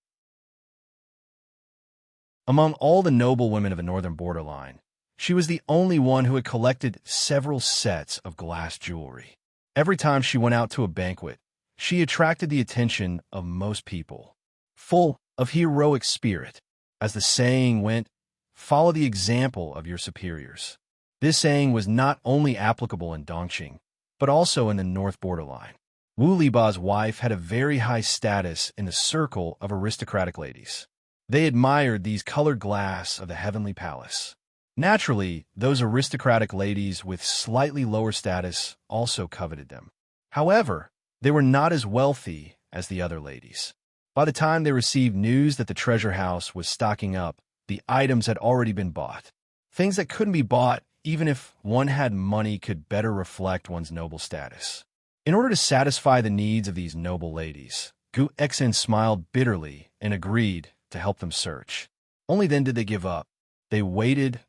Among all the noble women of the northern borderline, she was the only one who had collected several sets of glass jewelry. Every time she went out to a banquet, she attracted the attention of most people. Full of heroic spirit, as the saying went, follow the example of your superiors. This saying was not only applicable in Dongqing, but also in the north borderline. Wu Liba's wife had a very high status in the circle of aristocratic ladies. They admired these colored glass of the heavenly palace. Naturally, those aristocratic ladies with slightly lower status also coveted them. However, they were not as wealthy as the other ladies. By the time they received news that the treasure house was stocking up, the items had already been bought. Things that couldn't be bought even if one had money could better reflect one's noble status. In order to satisfy the needs of these noble ladies, Gu Xin smiled bitterly and agreed to help them search. Only then did they give up. They waited,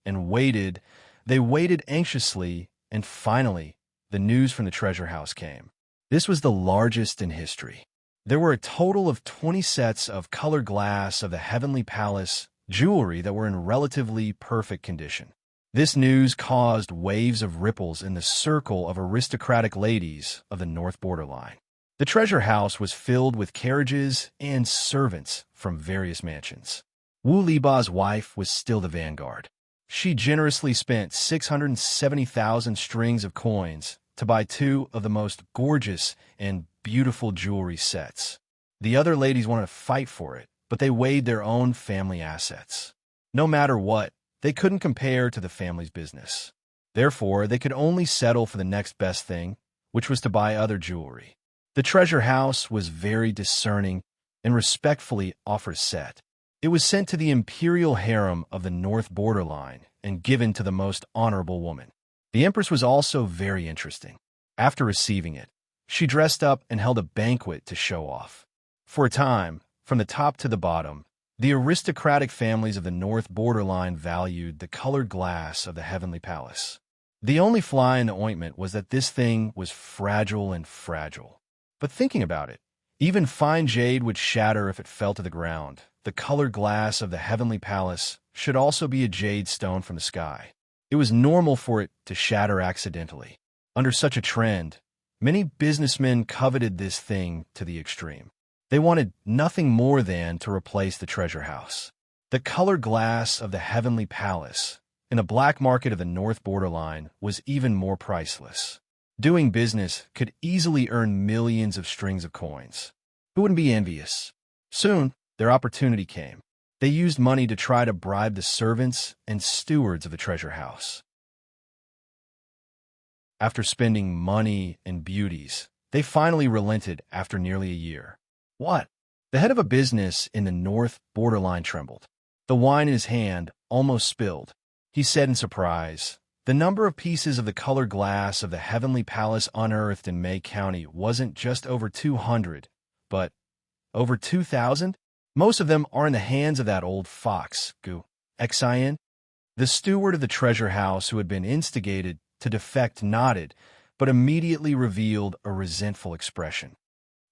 and waited. They waited anxiously, and finally, the news from the treasure house came. This was the largest in history. There were a total of 20 sets of colored glass of the heavenly palace jewelry that were in relatively perfect condition. This news caused waves of ripples in the circle of aristocratic ladies of the north borderline. The treasure house was filled with carriages and servants from various mansions. Wu Liba's wife was still the vanguard. She generously spent 670,000 strings of coins to buy 2 of the most gorgeous and beautiful jewelry sets. The other ladies wanted to fight for it, but they weighed their own family assets. No matter what, they couldn't compare to the family's business. Therefore, they could only settle for the next best thing, which was to buy other jewelry. The treasure house was very discerning and respectfully offered a set. It was sent to the imperial harem of the north borderline and given to the most honorable woman. The Empress was also very interesting. After receiving it, she dressed up and held a banquet to show off. For a time, from the top to the bottom, the aristocratic families of the north borderline valued the colored glass of the heavenly palace. The only fly in the ointment was that this thing was fragile and fragile. But thinking about it, even fine jade would shatter if it fell to the ground. The colored glass of the heavenly palace should also be a jade stone from the sky. It was normal for it to shatter accidentally. Under such a trend, many businessmen coveted this thing to the extreme. They wanted nothing more than to replace the treasure house. The colored glass of the heavenly palace in the black market of the north borderline was even more priceless. Doing business could easily earn millions of strings of coins. Who wouldn't be envious? Soon, their opportunity came. They used money to try to bribe the servants and stewards of the treasure house. After spending money and beauties, they finally relented after nearly a year. What? The head of a business in the north borderline trembled. The wine in his hand almost spilled. He said in surprise, "The number of pieces of the colored glass of the heavenly palace unearthed in May County wasn't just over 200, but over 2,000? Most of them are in the hands of that old fox, Gu Xian." The steward of the treasure house, who had been instigated to defect, nodded, but immediately revealed a resentful expression.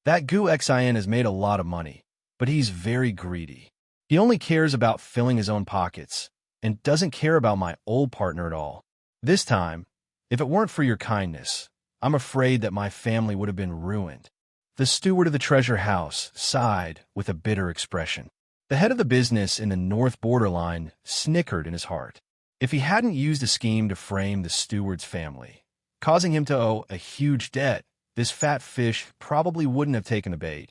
"That Gu Xian has made a lot of money, but he's very greedy. He only cares about filling his own pockets and doesn't care about my old partner at all. This time, if it weren't for your kindness, I'm afraid that my family would have been ruined." The steward of the treasure house sighed with a bitter expression. The head of the business in the north borderline snickered in his heart. If he hadn't used a scheme to frame the steward's family, causing him to owe a huge debt, this fat fish probably wouldn't have taken the bait,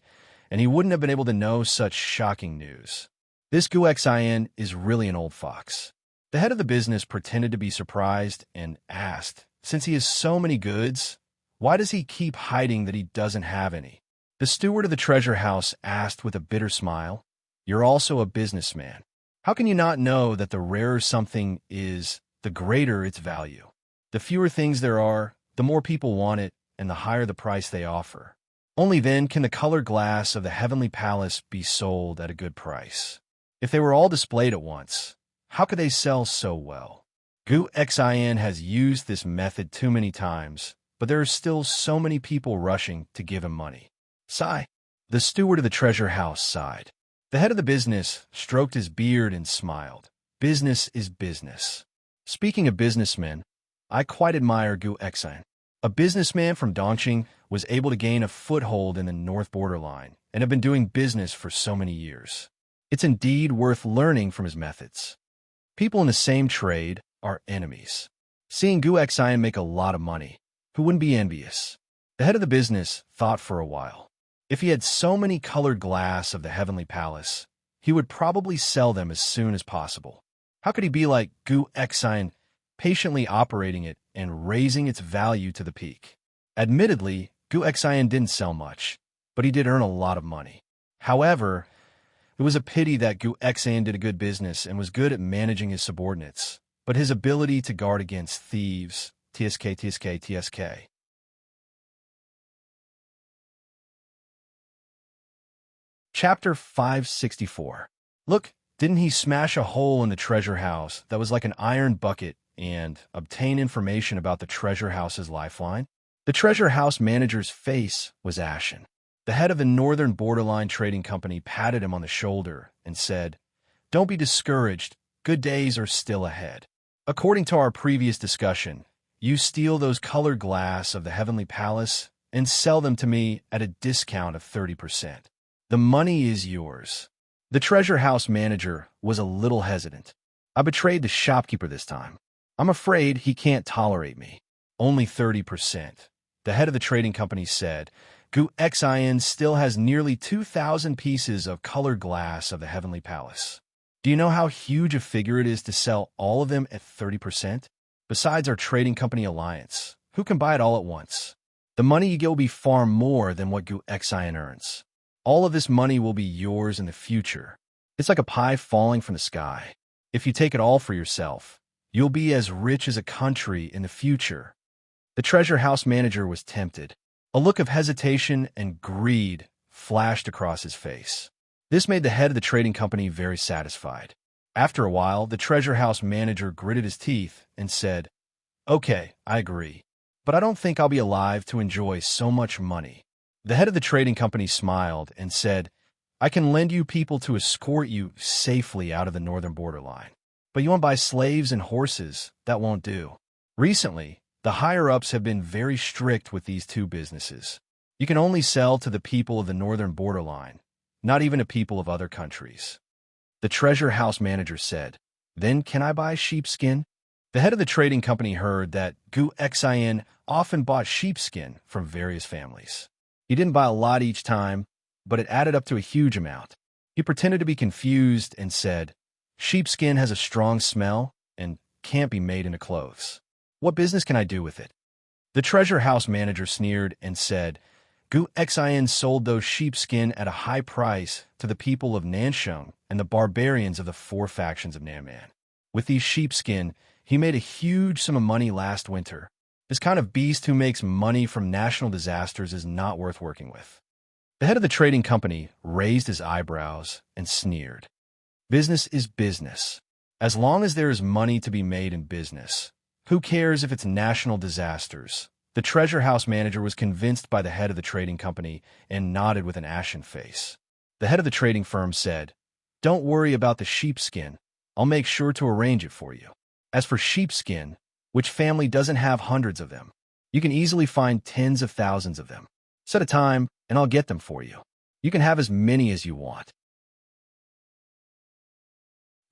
and he wouldn't have been able to know such shocking news. This Gu Xian is really an old fox. The head of the business pretended to be surprised and asked, "Since he has so many goods, why does he keep hiding that he doesn't have any?" The steward of the treasure house asked with a bitter smile, "You're also a businessman. How can you not know that the rarer something is, the greater its value? The fewer things there are, the more people want it, and the higher the price they offer. Only then can the colored glass of the heavenly palace be sold at a good price. If they were all displayed at once, how could they sell so well? Gu Xian has used this method too many times, but there are still so many people rushing to give him money." Sigh. The steward of the treasure house sighed. The head of the business stroked his beard and smiled. Business is business. Speaking of businessmen, I quite admire Gu Xian. A businessman from Dongqing was able to gain a foothold in the north borderline and have been doing business for so many years. It's indeed worth learning from his methods. People in the same trade are enemies. Seeing Gu Xian make a lot of money, who wouldn't be envious? The head of the business thought for a while. If he had so many colored glass of the heavenly palace, he would probably sell them as soon as possible. How could he be like Gu Xian, patiently operating it and raising its value to the peak? Admittedly, Gu Xian didn't sell much, but he did earn a lot of money. However, it was a pity that Gu Xian did a good business and was good at managing his subordinates, but his ability to guard against thieves, TSK. Chapter 564. Look, didn't he smash a hole in the treasure house that was like an iron bucket and obtain information about the treasure house's lifeline? The treasure house manager's face was ashen. The head of the Northern Borderline Trading Company patted him on the shoulder and said, "Don't be discouraged. Good days are still ahead. According to our previous discussion, you steal those colored glass of the heavenly palace and sell them to me at a discount of 30%. The money is yours." The treasure house manager was a little hesitant. "I betrayed the shopkeeper this time. I'm afraid he can't tolerate me." "Only 30%. The head of the trading company said, "Gu Xian still has nearly 2,000 pieces of colored glass of the heavenly palace. Do you know how huge a figure it is to sell all of them at 30%? Besides our trading company alliance, who can buy it all at once? The money you get will be far more than what Gu Xian earns. All of this money will be yours in the future. It's like a pie falling from the sky. If you take it all for yourself, you'll be as rich as a country in the future." The treasure house manager was tempted. A look of hesitation and greed flashed across his face. This made the head of the trading company very satisfied. After a while, the treasure house manager gritted his teeth and said, "Okay, I agree, but I don't think I'll be alive to enjoy so much money." The head of the trading company smiled and said, "I can lend you people to escort you safely out of the northern borderline. But you want to buy slaves and horses, that won't do. Recently, the higher-ups have been very strict with these two businesses. You can only sell to the people of the northern borderline, not even to people of other countries." The treasure house manager said, "Then can I buy sheepskin?" The head of the trading company heard that Gu Xin often bought sheepskin from various families. He didn't buy a lot each time, but it added up to a huge amount. He pretended to be confused and said, "Sheepskin has a strong smell and can't be made into clothes. What business can I do with it?" The treasure house manager sneered and said, "Gu Xin sold those sheepskin at a high price to the people of Nansheng and the barbarians of the 4 factions of Nanman. With these sheepskin, he made a huge sum of money last winter. This kind of beast who makes money from national disasters is not worth working with." The head of the trading company raised his eyebrows and sneered. Business is business. As long as there is money to be made in business, who cares if it's national disasters? The treasure house manager was convinced by the head of the trading company and nodded with an ashen face. The head of the trading firm said, "Don't worry about the sheepskin. I'll make sure to arrange it for you. As for sheepskin, which family doesn't have hundreds of them? You can easily find tens of thousands of them. Set a time, and I'll get them for you. You can have as many as you want."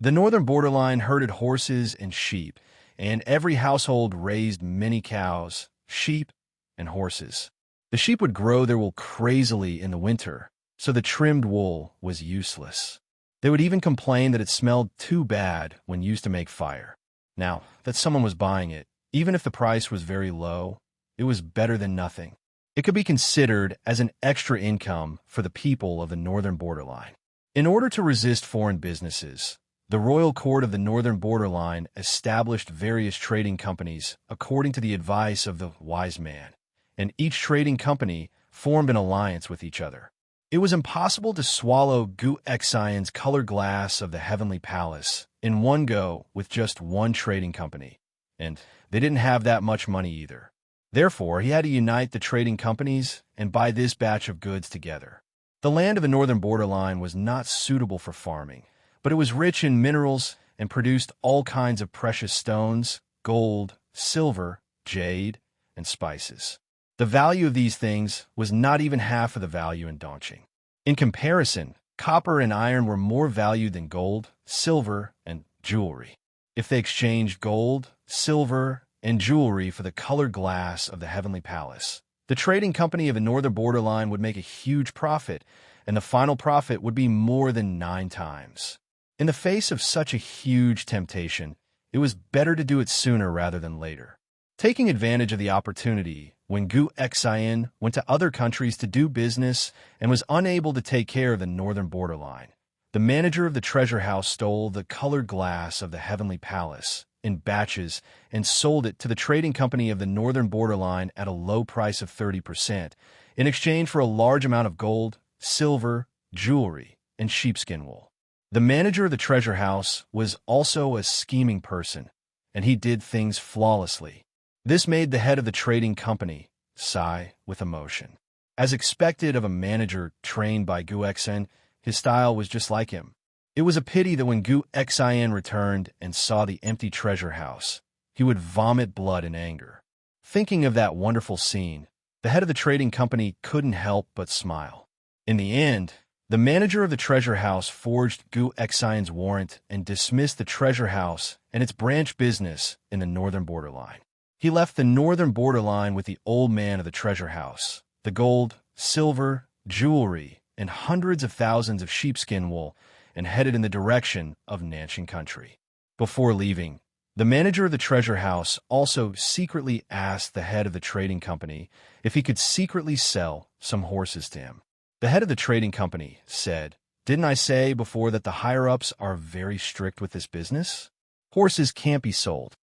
The northern borderline herded horses and sheep, and every household raised many cows, sheep, and horses. The sheep would grow their wool crazily in the winter, so the trimmed wool was useless. They would even complain that it smelled too bad when used to make fire. Now that someone was buying it, even if the price was very low, it was better than nothing. It could be considered as an extra income for the people of the northern borderline. In order to resist foreign businesses, the royal court of the northern borderline established various trading companies according to the advice of the wise man, and each trading company formed an alliance with each other. It was impossible to swallow Gu Xion's color glass of the heavenly palace in one go with just one trading company, and they didn't have that much money either. Therefore, he had to unite the trading companies and buy this batch of goods together. The land of the northern borderline was not suitable for farming, but it was rich in minerals and produced all kinds of precious stones, gold, silver, jade, and spices. The value of these things was not even half of the value in Dongqing. In comparison, copper and iron were more valued than gold, silver, and jewelry. If they exchanged gold, silver, and jewelry for the colored glass of the heavenly palace, the trading company of the northern borderline would make a huge profit, and the final profit would be more than 9 times. In the face of such a huge temptation, it was better to do it sooner rather than later. Taking advantage of the opportunity, when Gu Xian went to other countries to do business and was unable to take care of the northern borderline, the manager of the treasure house stole the colored glass of the heavenly palace in batches and sold it to the trading company of the northern borderline at a low price of 30% in exchange for a large amount of gold, silver, jewelry, and sheepskin wool. The manager of the treasure house was also a scheming person, and he did things flawlessly. This made the head of the trading company sigh with emotion. As expected of a manager trained by Gu Xen, his style was just like him. It was a pity that when Gu Xian returned and saw the empty treasure house, he would vomit blood in anger. Thinking of that wonderful scene, the head of the trading company couldn't help but smile. In the end, the manager of the treasure house forged Gu Xian's warrant and dismissed the treasure house and its branch business in the northern borderline. He left the northern borderline with the old man of the treasure house, the gold, silver, jewelry, and hundreds of thousands of sheepskin wool, and headed in the direction of Nanxing country. Before leaving, the manager of the treasure house also secretly asked the head of the trading company if he could secretly sell some horses to him. The head of the trading company said, "Didn't I say before that the higher-ups are very strict with this business? Horses can't be sold."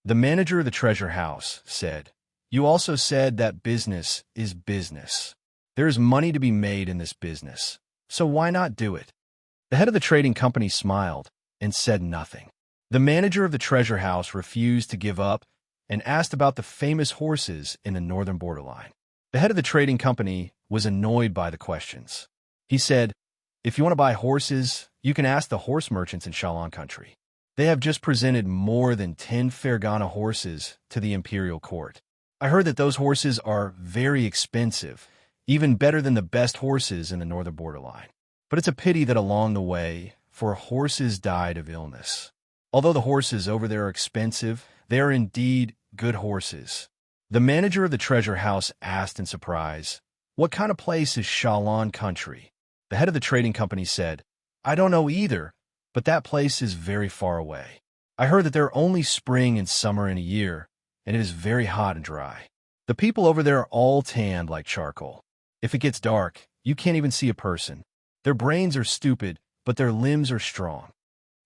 The manager of the treasure house said, "You also said that business is business. There is money to be made in this business, so why not do it?" The head of the trading company smiled and said nothing. The manager of the treasure house refused to give up and asked about the famous horses in the northern borderline. The head of the trading company was annoyed by the questions. He said, "If you want to buy horses, you can ask the horse merchants in Shaolin country. They have just presented more than 10 Fergana horses to the imperial court. I heard that those horses are very expensive, even better than the best horses in the northern borderline. But it's a pity that along the way, 4 horses died of illness. Although the horses over there are expensive, they are indeed good horses. The manager of the treasure house asked in surprise, "What kind of place is Shalon country?" The head of the trading company said, "I don't know either, but that place is very far away. I heard that there are only spring and summer in a year, and it is very hot and dry. The people over there are all tanned like charcoal. If it gets dark, you can't even see a person. Their brains are stupid, but their limbs are strong."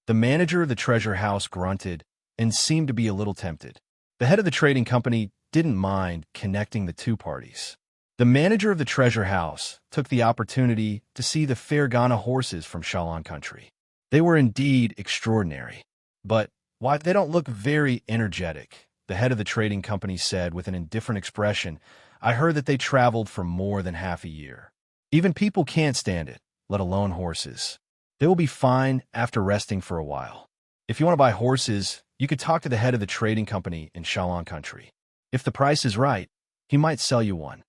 The manager of the treasure house grunted and seemed to be a little tempted. The head of the trading company didn't mind connecting the two parties. The manager of the treasure house took the opportunity to see the Fergana horses from Shalon country. They were indeed extraordinary. "But why, they don't look very energetic," the head of the trading company said with an indifferent expression. "I heard that they traveled for more than half a year. Even people can't stand it, let alone horses. They will be fine after resting for a while. If you want to buy horses, you could talk to the head of the trading company in Shalon country. If the price is right, he might sell you one."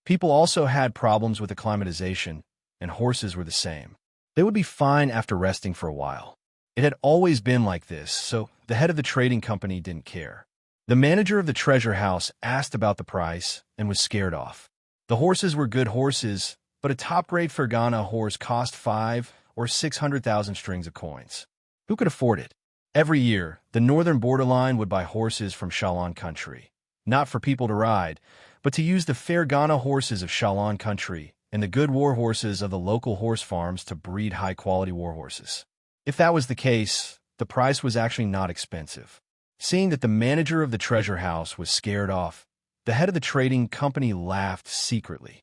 People also had problems with acclimatization, and horses were the same. They would be fine after resting for a while. It had always been like this, so the head of the trading company didn't care. The manager of the treasure house asked about the price and was scared off. The horses were good horses, but a top-grade Fergana horse cost 5 or 600,000 strings of coins. Who could afford it? Every year, the northern borderline would buy horses from Shalon country, not for people to ride, but to use the Fergana horses of Shalon country and the good war horses of the local horse farms to breed high-quality war horses. If that was the case, the price was actually not expensive. Seeing that the manager of the treasure house was scared off, the head of the trading company laughed secretly.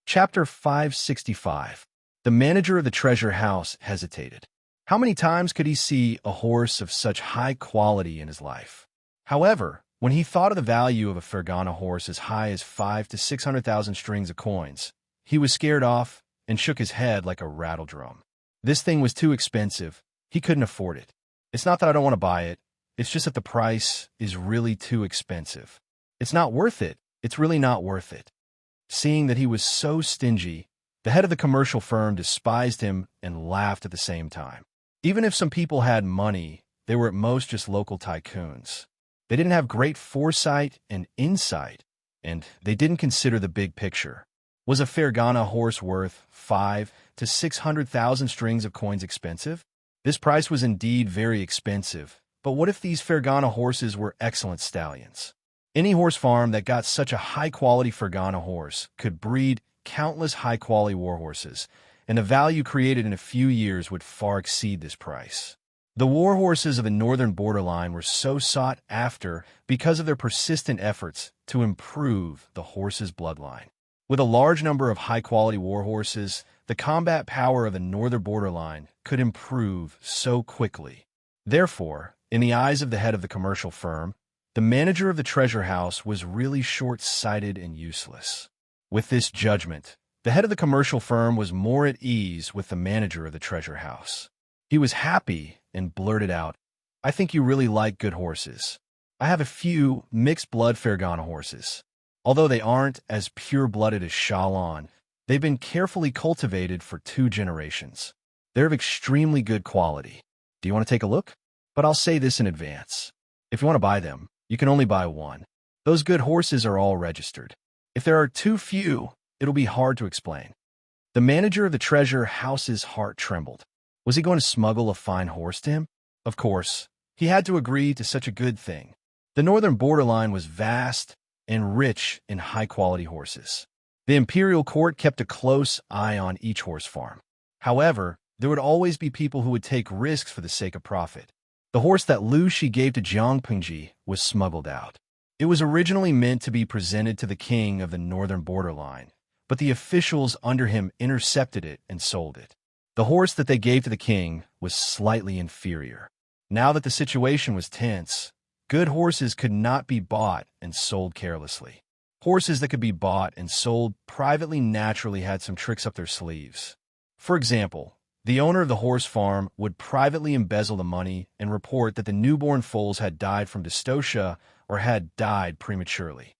Chapter 565. The manager of the treasure house hesitated. How many times could he see a horse of such high quality in his life? However, when he thought of the value of a Fergana horse as high as 5 to 600,000 strings of coins, he was scared off and shook his head like a rattle drum. This thing was too expensive. He couldn't afford it. It's not that I don't want to buy it. It's just that the price is really too expensive. It's not worth it. It's really not worth it. Seeing that he was so stingy, the head of the commercial firm despised him and laughed at the same time. Even if some people had money, they were at most just local tycoons. They didn't have great foresight and insight, and they didn't consider the big picture. Was a Fergana horse worth 5 to 600,000 strings of coins expensive? This price was indeed very expensive, but what if these Fergana horses were excellent stallions? Any horse farm that got such a high-quality Fergana horse could breed countless high-quality war horses, and the value created in a few years would far exceed this price. The war horses of the northern borderline were so sought after because of their persistent efforts to improve the horse's bloodline. With a large number of high-quality war horses, the combat power of the northern borderline could improve so quickly. Therefore, in the eyes of the head of the commercial firm, the manager of the treasure house was really short-sighted and useless. With this judgment, the head of the commercial firm was more at ease with the manager of the treasure house. He was happy and blurted out, "I think you really like good horses. I have a few mixed-blood Fergana horses. Although they aren't as pure-blooded as Shalon, they've been carefully cultivated for 2 generations. They're of extremely good quality. Do you want to take a look? But I'll say this in advance. If you want to buy them, you can only buy one. Those good horses are all registered. If there are too few, it'll be hard to explain." The manager of the treasure house's heart trembled. Was he going to smuggle a fine horse to him? Of course, he had to agree to such a good thing. The northern borderline was vast and rich in high-quality horses. The imperial court kept a close eye on each horse farm. However, there would always be people who would take risks for the sake of profit. The horse that Lu Shi gave to Jiang Pingji was smuggled out. It was originally meant to be presented to the king of the northern borderline, but the officials under him intercepted it and sold it. The horse that they gave to the king was slightly inferior. Now that the situation was tense, good horses could not be bought and sold carelessly. Horses that could be bought and sold privately naturally had some tricks up their sleeves. For example, the owner of the horse farm would privately embezzle the money and report that the newborn foals had died from dystocia or had died prematurely.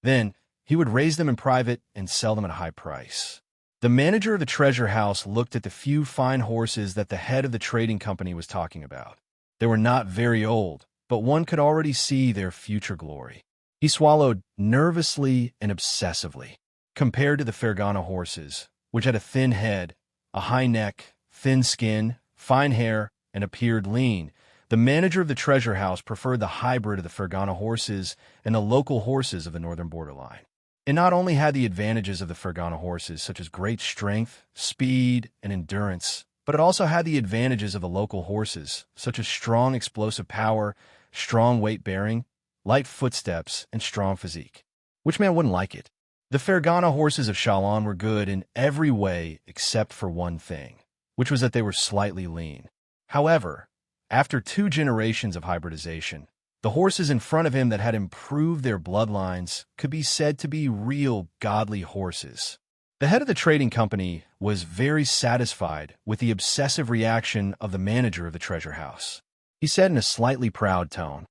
Then, he would raise them in private and sell them at a high price. The manager of the treasure house looked at the few fine horses that the head of the trading company was talking about. They were not very old, but one could already see their future glory. He swallowed nervously and obsessively. Compared to the Fergana horses, which had a thin head, a high neck, thin skin, fine hair, and appeared lean, the manager of the treasure house preferred the hybrid of the Fergana horses and the local horses of the northern borderline. It not only had the advantages of the Fergana horses, such as great strength, speed, and endurance, but it also had the advantages of the local horses, such as strong explosive power, strong weight bearing, light footsteps, and strong physique. Which man wouldn't like it? The Fergana horses of Shalon were good in every way except for one thing, which was that they were slightly lean. However, after 2 generations of hybridization, the horses in front of him that had improved their bloodlines could be said to be real godly horses. The head of the trading company was very satisfied with the obsessive reaction of the manager of the treasure house. He said in a slightly proud tone,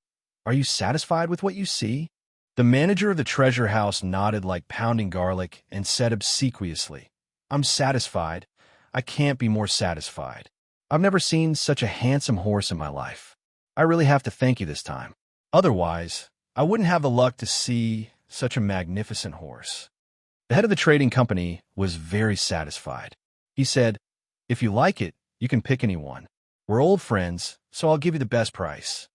"Are you satisfied with what you see?" The manager of the treasure house nodded like pounding garlic and said obsequiously, "I'm satisfied. I can't be more satisfied. I've never seen such a handsome horse in my life. I really have to thank you this time. Otherwise, I wouldn't have the luck to see such a magnificent horse." The head of the trading company was very satisfied. He said, "If you like it, you can pick anyone. We're old friends, so I'll give you the best price."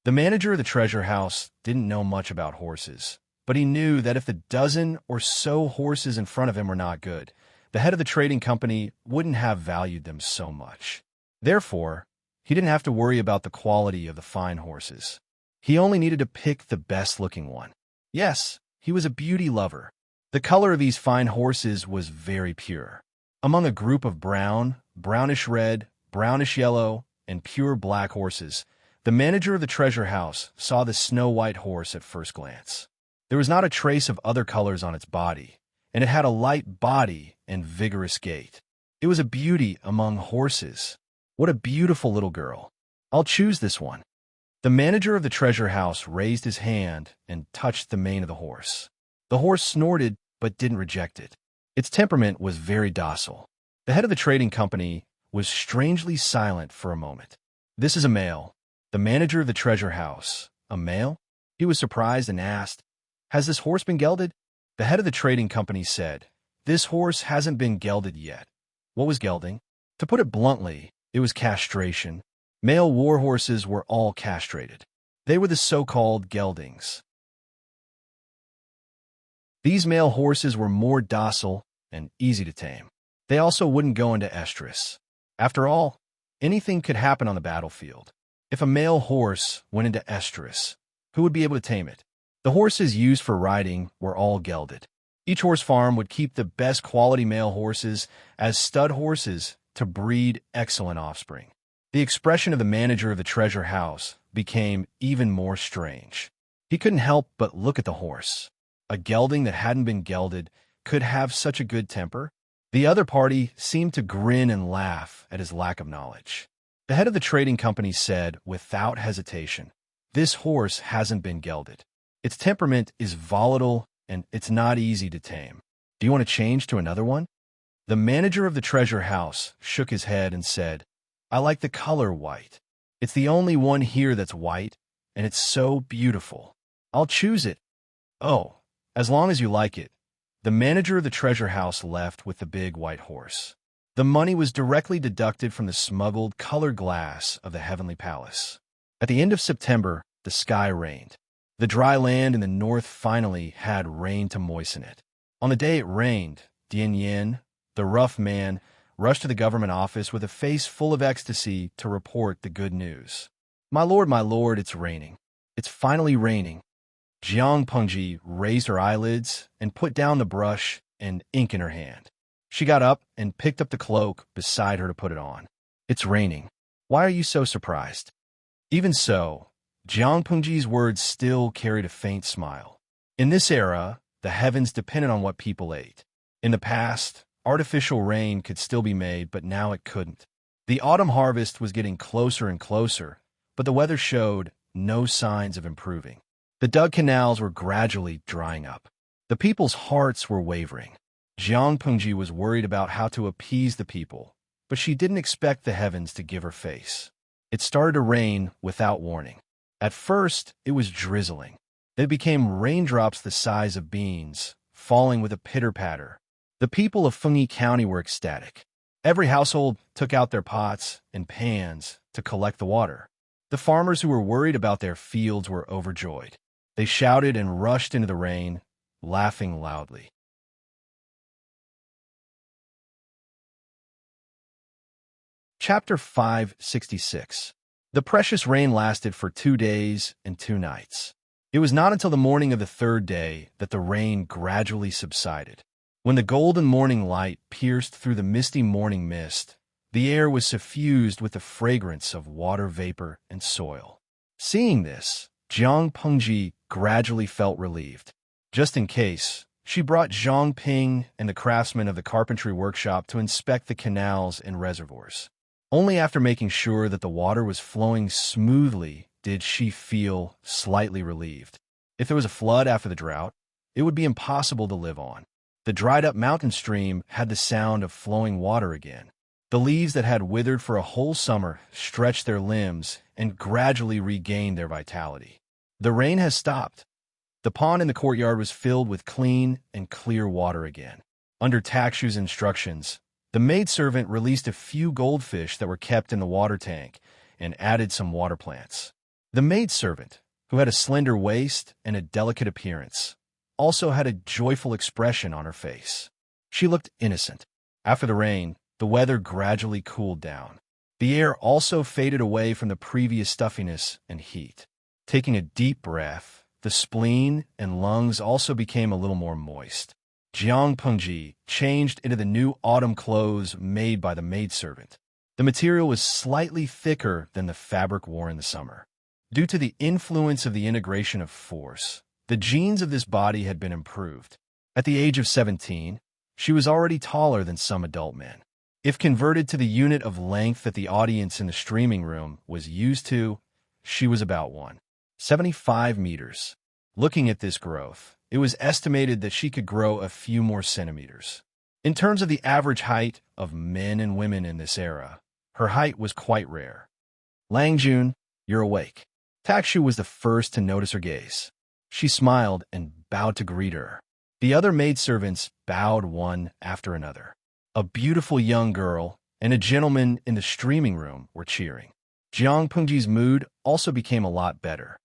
The manager of the treasure house didn't know much about horses, but he knew that if the dozen or so horses in front of him were not good, the head of the trading company wouldn't have valued them so much. Therefore, he didn't have to worry about the quality of the fine horses. He only needed to pick the best-looking one. Yes, he was a beauty lover. The color of these fine horses was very pure. Among a group of brown, brownish red, brownish yellow, and pure black horses, the manager of the treasure house saw the snow-white horse at first glance. There was not a trace of other colors on its body, and it had a light body and vigorous gait. It was a beauty among horses. What a beautiful little girl. I'll choose this one. The manager of the treasure house raised his hand and touched the mane of the horse. The horse snorted but didn't reject it. Its temperament was very docile. The head of the trading company was strangely silent for a moment. "This is a male. The manager of the treasure house. A male?" He was surprised and asked, "Has this horse been gelded?" The head of the trading company said, "This horse hasn't been gelded yet." What was gelding? To put it bluntly, it was castration. Male war horses were all castrated. They were the so-called geldings. These male horses were more docile and easy to tame. They also wouldn't go into estrus. After all, anything could happen on the battlefield. If a male horse went into estrus, who would be able to tame it? The horses used for riding were all gelded. Each horse farm would keep the best quality male horses as stud horses to breed excellent offspring. The expression of the manager of the treasure house became even more strange. He couldn't help but look at the horse. A gelding that hadn't been gelded could have such a good temper? The other party seemed to grin and laugh at his lack of knowledge. The head of the trading company said, without hesitation, "This horse hasn't been gelded. Its temperament is volatile and it's not easy to tame. Do you want to change to another one?" The manager of the treasure house shook his head and said, "I like the color white. It's the only one here that's white, and it's so beautiful. I'll choose it." "Oh, as long as you like it." The manager of the treasure house left with the big white horse. The money was directly deducted from the smuggled colored glass of the heavenly palace. At the end of September, the sky rained. The dry land in the north finally had rain to moisten it. On the day it rained, Dien Yen, the rough man, rushed to the government office with a face full of ecstasy to report the good news. My lord, it's raining. It's finally raining." Jiang Pengji raised her eyelids and put down the brush and ink in her hand. She got up and picked up the cloak beside her to put it on. "It's raining. Why are you so surprised?" Even so, Jiang Pengji's words still carried a faint smile. In this era, the heavens depended on what people ate. In the past, artificial rain could still be made, but now it couldn't. The autumn harvest was getting closer and closer, but the weather showed no signs of improving. The dug canals were gradually drying up. The people's hearts were wavering. Jiang Pengji was worried about how to appease the people, but she didn't expect the heavens to give her face. It started to rain without warning. At first, it was drizzling. It became raindrops the size of beans, falling with a pitter-patter. The people of Fengyi County were ecstatic. Every household took out their pots and pans to collect the water. The farmers who were worried about their fields were overjoyed. They shouted and rushed into the rain, laughing loudly. Chapter 566. The precious rain lasted for 2 days and 2 nights. It was not until the morning of the 3rd day that the rain gradually subsided. When the golden morning light pierced through the misty morning mist, the air was suffused with the fragrance of water vapor and soil. Seeing this, Jiang Pengji gradually felt relieved. Just in case, she brought Zhang Ping and the craftsmen of the carpentry workshop to inspect the canals and reservoirs. Only after making sure that the water was flowing smoothly did she feel slightly relieved. If there was a flood after the drought, it would be impossible to live on. The dried-up mountain stream had the sound of flowing water again. The leaves that had withered for a whole summer stretched their limbs and gradually regained their vitality. The rain has stopped. The pond in the courtyard was filled with clean and clear water again. Under Takshu's instructions, the maidservant released a few goldfish that were kept in the water tank and added some water plants. The maidservant, who had a slender waist and a delicate appearance, also had a joyful expression on her face. She looked innocent. After the rain, the weather gradually cooled down. The air also faded away from the previous stuffiness and heat. Taking a deep breath, the spleen and lungs also became a little more moist. Jiang Pengji changed into the new autumn clothes made by the maidservant. The material was slightly thicker than the fabric worn in the summer. Due to the influence of the integration of force, the genes of this body had been improved. At the age of 17, she was already taller than some adult men. If converted to the unit of length that the audience in the streaming room was used to, she was about 1.75 meters. Looking at this growth, it was estimated that she could grow a few more centimeters. In terms of the average height of men and women in this era, her height was quite rare. Lang Jun, you're awake. Takshu was the first to notice her gaze. She smiled and bowed to greet her. The other maidservants bowed one after another. A beautiful young girl and a gentleman in the streaming room were cheering. Jiang Pengji's mood also became a lot better.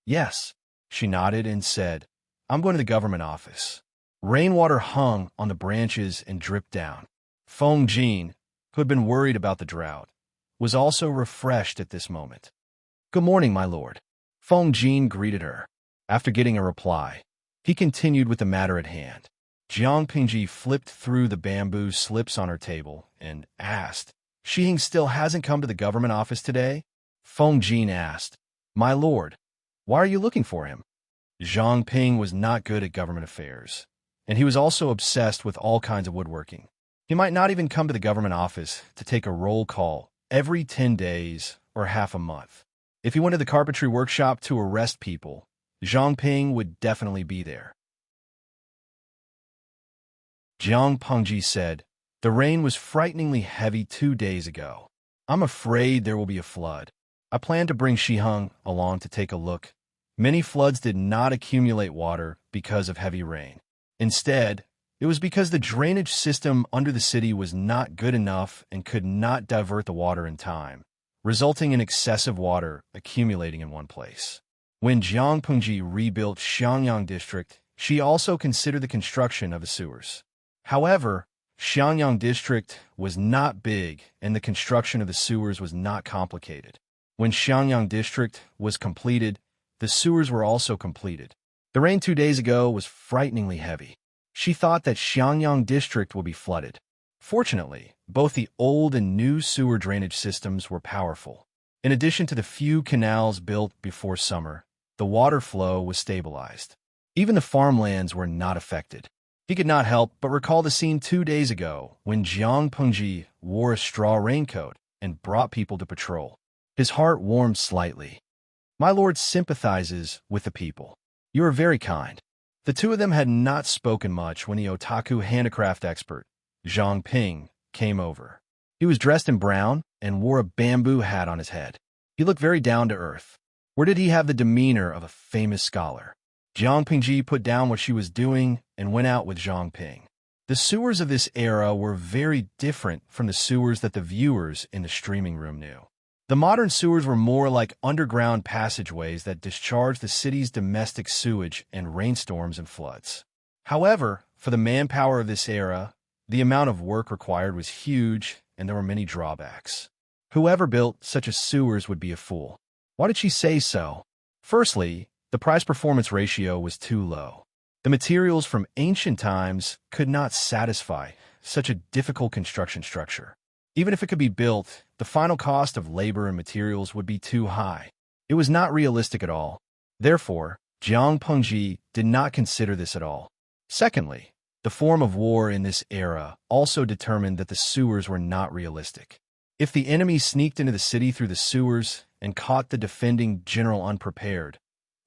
Yes, she nodded and said, I'm going to the government office. Rainwater hung on the branches and dripped down. Feng Jin, who had been worried about the drought, was also refreshed at this moment. Good morning, my lord. Feng Jin greeted her. After getting a reply, he continued with the matter at hand. Jiang Pengji flipped through the bamboo slips on her table and asked, Shihing still hasn't come to the government office today? Feng Jin asked, My lord, why are you looking for him? Zhang Ping was not good at government affairs, and he was also obsessed with all kinds of woodworking. He might not even come to the government office to take a roll call every 10 days or half a month. If he went to the carpentry workshop to arrest people, Zhang Ping would definitely be there. Jiang Pengji said, The rain was frighteningly heavy 2 days ago. I'm afraid there will be a flood. I plan to bring Shiheng along to take a look. Many floods did not accumulate water because of heavy rain. Instead, it was because the drainage system under the city was not good enough and could not divert the water in time, resulting in excessive water accumulating in one place. When Jiang Pengji rebuilt Xiangyang District, she also considered the construction of the sewers. However, Xiangyang District was not big and the construction of the sewers was not complicated. When Xiangyang District was completed, the sewers were also completed. The rain 2 days ago was frighteningly heavy. She thought that Xiangyang District would be flooded. Fortunately, both the old and new sewer drainage systems were powerful. In addition to the few canals built before summer, the water flow was stabilized. Even the farmlands were not affected. He could not help but recall the scene 2 days ago when Jiang Pengji wore a straw raincoat and brought people to patrol. His heart warmed slightly. My lord sympathizes with the people. You are very kind. The two of them had not spoken much when the otaku handicraft expert, Zhang Ping, came over. He was dressed in brown and wore a bamboo hat on his head. He looked very down to earth. Where did he have the demeanor of a famous scholar? Jiang Pingji put down what she was doing and went out with Zhang Ping. The sewers of this era were very different from the sewers that the viewers in the streaming room knew. The modern sewers were more like underground passageways that discharged the city's domestic sewage in rainstorms and floods. However, for the manpower of this era, the amount of work required was huge and there were many drawbacks. Whoever built such a sewers would be a fool. Why did she say so? Firstly, the price-performance ratio was too low. The materials from ancient times could not satisfy such a difficult construction structure. Even if it could be built, the final cost of labor and materials would be too high. It was not realistic at all. Therefore, Jiang Pengji did not consider this at all. Secondly, the form of war in this era also determined that the sewers were not realistic. If the enemy sneaked into the city through the sewers and caught the defending general unprepared,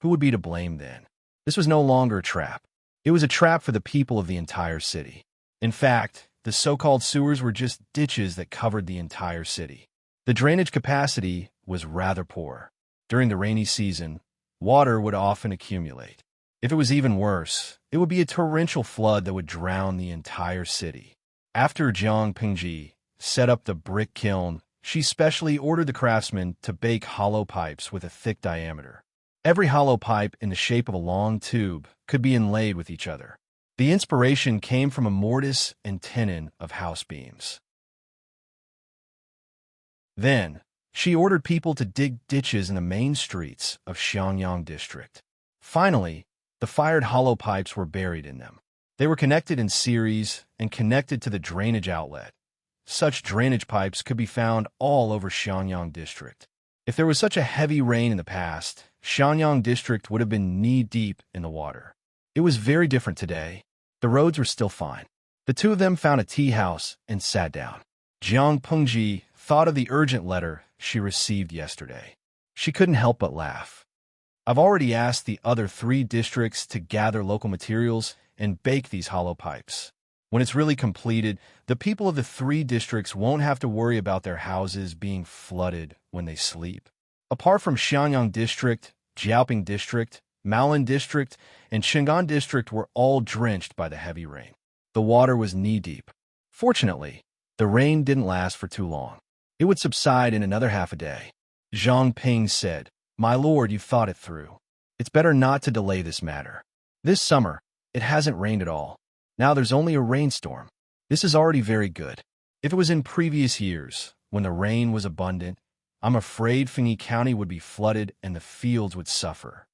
who would be to blame then? This was no longer a trap. It was a trap for the people of the entire city. In fact, the so-called sewers were just ditches that covered the entire city. The drainage capacity was rather poor. During the rainy season, water would often accumulate. If it was even worse, it would be a torrential flood that would drown the entire city. After Jiang Pingji set up the brick kiln, she specially ordered the craftsmen to bake hollow pipes with a thick diameter. Every hollow pipe in the shape of a long tube could be inlaid with each other. The inspiration came from a mortise and tenon of house beams. Then, she ordered people to dig ditches in the main streets of Xiangyang district. Finally, the fired hollow pipes were buried in them. They were connected in series and connected to the drainage outlet. Such drainage pipes could be found all over Xiangyang district. If there was such a heavy rain in the past, Xiangyang district would have been knee-deep in the water. It was very different today. The roads were still fine. The two of them found a tea house and sat down. Jiang Pengji thought of the urgent letter she received yesterday. She couldn't help but laugh. I've already asked the other 3 districts to gather local materials and bake these hollow pipes. When it's really completed, the people of the 3 districts won't have to worry about their houses being flooded when they sleep. Apart from Xiangyang district, Jiaoping district, Maolin district, and Shingan district were all drenched by the heavy rain. The water was knee-deep. Fortunately, the rain didn't last for too long. It would subside in another half a day. Zhang Ping said, "My lord, you've thought it through. It's better not to delay this matter. This summer, it hasn't rained at all. Now there's only a rainstorm. This is already very good. If it was in previous years, when the rain was abundant, I'm afraid Fengyi County would be flooded and the fields would suffer."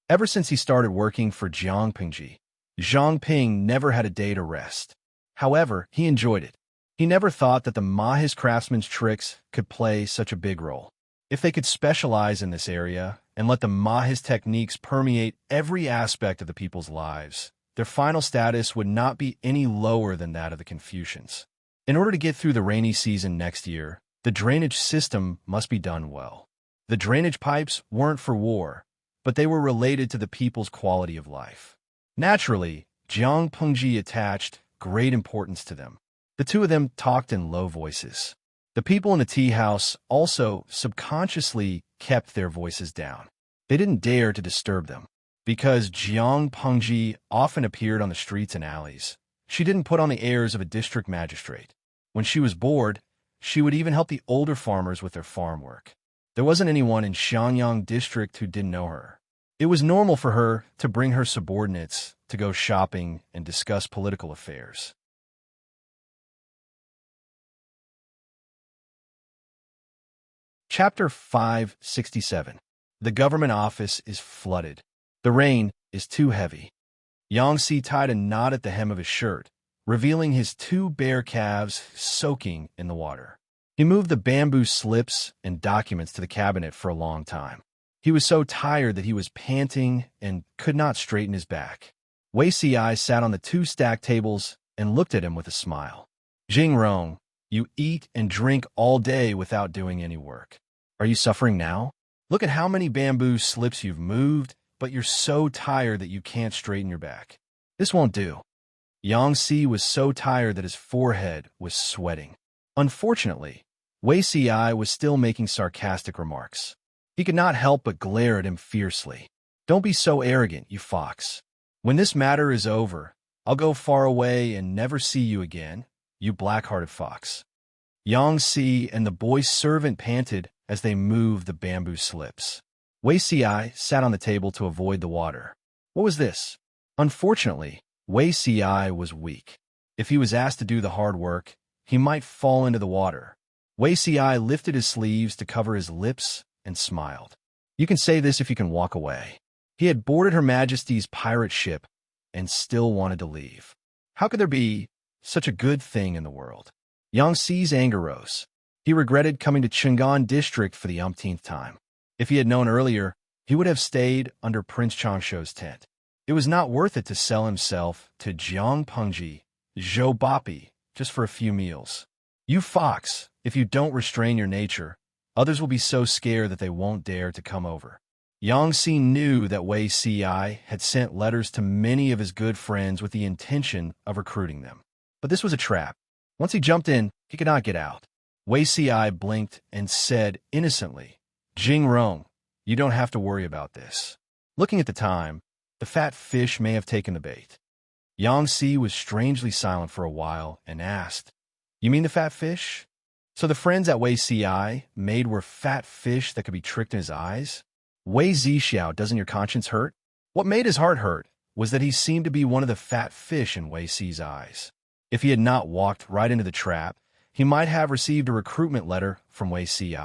Ever since he started working for Jiang Pingji, Zhang Ping never had a day to rest. However, he enjoyed it. He never thought that the Mahis craftsman's tricks could play such a big role. If they could specialize in this area and let the Mahis techniques permeate every aspect of the people's lives, their final status would not be any lower than that of the Confucians. In order to get through the rainy season next year, the drainage system must be done well. The drainage pipes weren't for war, but they were related to the people's quality of life. Naturally, Jiang Pengji attached great importance to them. The two of them talked in low voices. The people in the tea house also subconsciously kept their voices down. They didn't dare to disturb them. Because Jiang Pengji often appeared on the streets and alleys, she didn't put on the airs of a district magistrate. When she was bored, she would even help the older farmers with their farm work. There wasn't anyone in Xiangyang district who didn't know her. It was normal for her to bring her subordinates to go shopping and discuss political affairs. Chapter 567. The government office is flooded. The rain is too heavy. Yangtze tied a knot at the hem of his shirt, revealing his 2 bare calves soaking in the water. He moved the bamboo slips and documents to the cabinet for a long time. He was so tired that he was panting and could not straighten his back. Wei Si sat on the 2 stacked tables and looked at him with a smile. "Jingrong, you eat and drink all day without doing any work. Are you suffering now? Look at how many bamboo slips you've moved but you're so tired that you can't straighten your back. This won't do. Yang Si was so tired that his forehead was sweating. Unfortunately, Wei Si was still making sarcastic remarks. He could not help but glare at him fiercely. Don't be so arrogant, you fox. When this matter is over, I'll go far away and never see you again, you black-hearted fox. Yang Si and the boy's servant panted as they moved the bamboo slips. Wei Si sat on the table to avoid the water. What was this? Unfortunately, Wei Si was weak. If he was asked to do the hard work, he might fall into the water. Wei Si lifted his sleeves to cover his lips and smiled. You can say this if you can walk away. He had boarded Her Majesty's pirate ship and still wanted to leave. How could there be such a good thing in the world? Yang Si's anger rose. He regretted coming to Chang'an District for the umpteenth time. If he had known earlier, he would have stayed under Prince Changshuo's tent. It was not worth it to sell himself to Jiang Pengji, Zhou Bapi, just for a few meals. You fox, if you don't restrain your nature, others will be so scared that they won't dare to come over. Yang Si knew that Wei Si had sent letters to many of his good friends with the intention of recruiting them. But this was a trap. Once he jumped in, he could not get out. Wei Si blinked and said innocently, Jing Rong, you don't have to worry about this. Looking at the time, the fat fish may have taken the bait. Yang Si was strangely silent for a while and asked, You mean the fat fish? So the friends at Wei Si made were fat fish that could be tricked in his eyes? Wei Zixiao, doesn't your conscience hurt? What made his heart hurt was that he seemed to be one of the fat fish in Wei Si's eyes. If he had not walked right into the trap, he might have received a recruitment letter from Wei Si.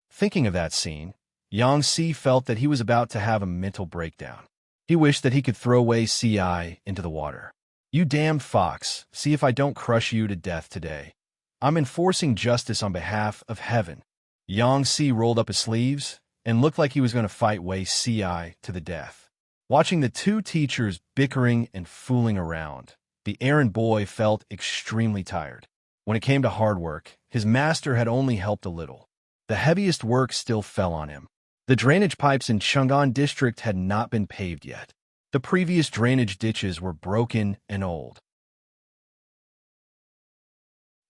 Thinking of that scene, Yang Si felt that he was about to have a mental breakdown. He wished that he could throw Wei Si into the water. You damned fox, see if I don't crush you to death today. I'm enforcing justice on behalf of heaven. Yang Si rolled up his sleeves and looked like he was going to fight Wei Si to the death. Watching the two teachers bickering and fooling around, the errand boy felt extremely tired. When it came to hard work, his master had only helped a little. The heaviest work still fell on him. The drainage pipes in Chang'an District had not been paved yet. The previous drainage ditches were broken and old.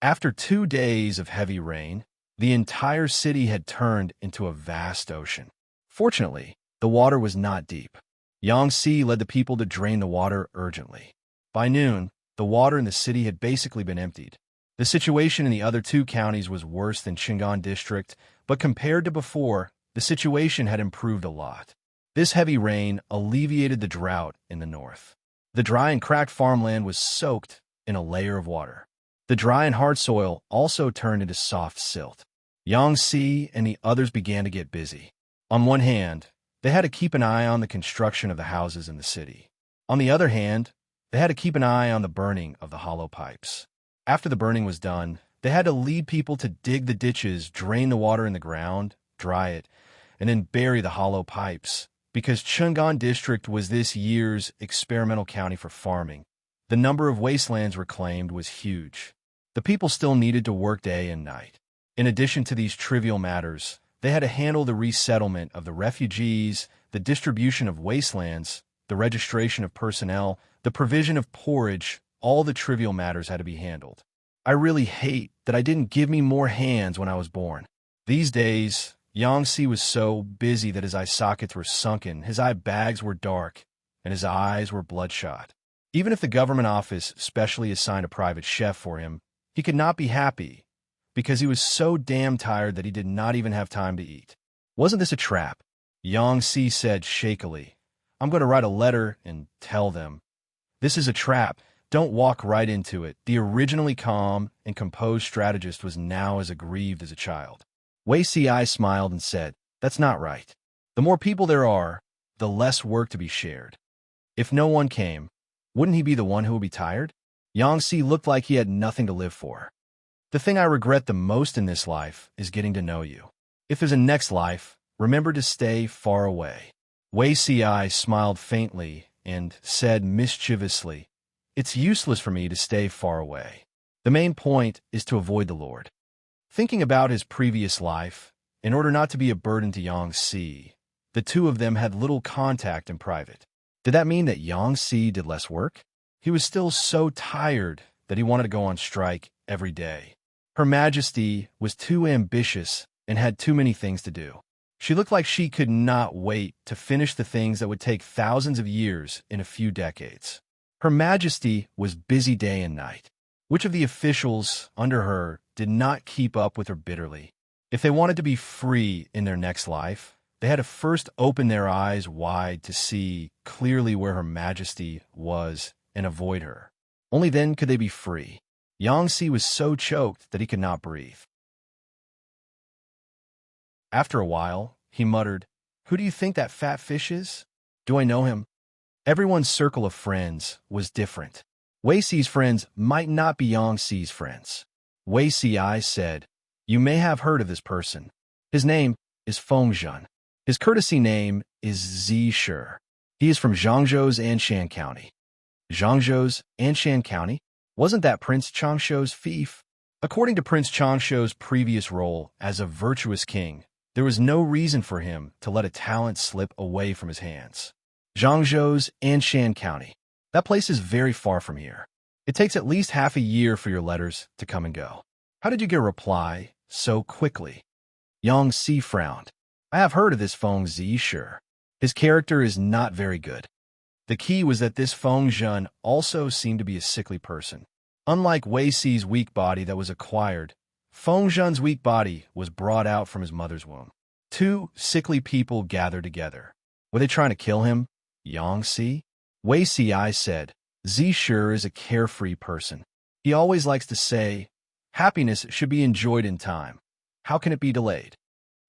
After 2 days of heavy rain, the entire city had turned into a vast ocean. Fortunately, the water was not deep. Yang Si led the people to drain the water urgently. By noon, the water in the city had basically been emptied. The situation in the other 2 counties was worse than Chang'an District, but compared to before, the situation had improved a lot. This heavy rain alleviated the drought in the north. The dry and cracked farmland was soaked in a layer of water. The dry and hard soil also turned into soft silt. Yang Si and the others began to get busy. On one hand, they had to keep an eye on the construction of the houses in the city. On the other hand, they had to keep an eye on the burning of the hollow pipes. After the burning was done, they had to lead people to dig the ditches, drain the water in the ground, dry it, and then bury the hollow pipes. Because Chang'an District was this year's experimental county for farming, the number of wastelands reclaimed was huge. The people still needed to work day and night. In addition to these trivial matters, they had to handle the resettlement of the refugees, the distribution of wastelands, the registration of personnel, the provision of porridge. All the trivial matters had to be handled. I really hate that I didn't give me more hands when I was born. These days, Yang Si was so busy that his eye sockets were sunken, his eye bags were dark, and his eyes were bloodshot. Even if the government office specially assigned a private chef for him, he could not be happy because he was so damn tired that he did not even have time to eat. Wasn't this a trap? Yang Si said shakily. I'm going to write a letter and tell them. This is a trap. Don't walk right into it. The originally calm and composed strategist was now as aggrieved as a child. Wei Si smiled and said, That's not right. The more people there are, the less work to be shared. If no one came, wouldn't he be the one who would be tired? Yang Si looked like he had nothing to live for. The thing I regret the most in this life is getting to know you. If there's a next life, remember to stay far away. Wei Si smiled faintly and said mischievously, It's useless for me to stay far away. The main point is to avoid the Lord. Thinking about his previous life, in order not to be a burden to Yang Si, The two of them had little contact in private. Did that mean that Yang Si did less work? He was still so tired that he wanted to go on strike every day. Her Majesty was too ambitious and had too many things to do. She looked like she could not wait to finish the things that would take thousands of years in a few decades. Her Majesty was busy day and night. Which of the officials under her did not keep up with her bitterly? If they wanted to be free in their next life, they had to first open their eyes wide to see clearly where Her Majesty was and avoid her. Only then could they be free. Yang Si was so choked that he could not breathe. After a while, he muttered, "Who do you think that fat fish is? Do I know him?" Everyone's circle of friends was different. Wei Si's friends might not be Yang Si's friends. Wei Si said, "You may have heard of this person. His name is Feng Zhen. His courtesy name is Zi Shi. He is from Zhangzhou's Anshan County." Zhangzhou's Anshan County? Wasn't that Prince Changshuo's fief? According to Prince Changshuo's previous role as a virtuous king, there was no reason for him to let a talent slip away from his hands. Zhangzhou's Anshan County. That place is very far from here. It takes at least half a year for your letters to come and go. How did you get a reply so quickly? Yang Si frowned. I have heard of this Feng Zi Shi. His character is not very good. The key was that this Feng Zhen also seemed to be a sickly person. Unlike Wei Si's weak body that was acquired, Feng Zhen's weak body was brought out from his mother's womb. Two sickly people gathered together. Were they trying to kill him? Yang Si? Wei Si said, Zi Shi is a carefree person. He always likes to say, happiness should be enjoyed in time. How can it be delayed?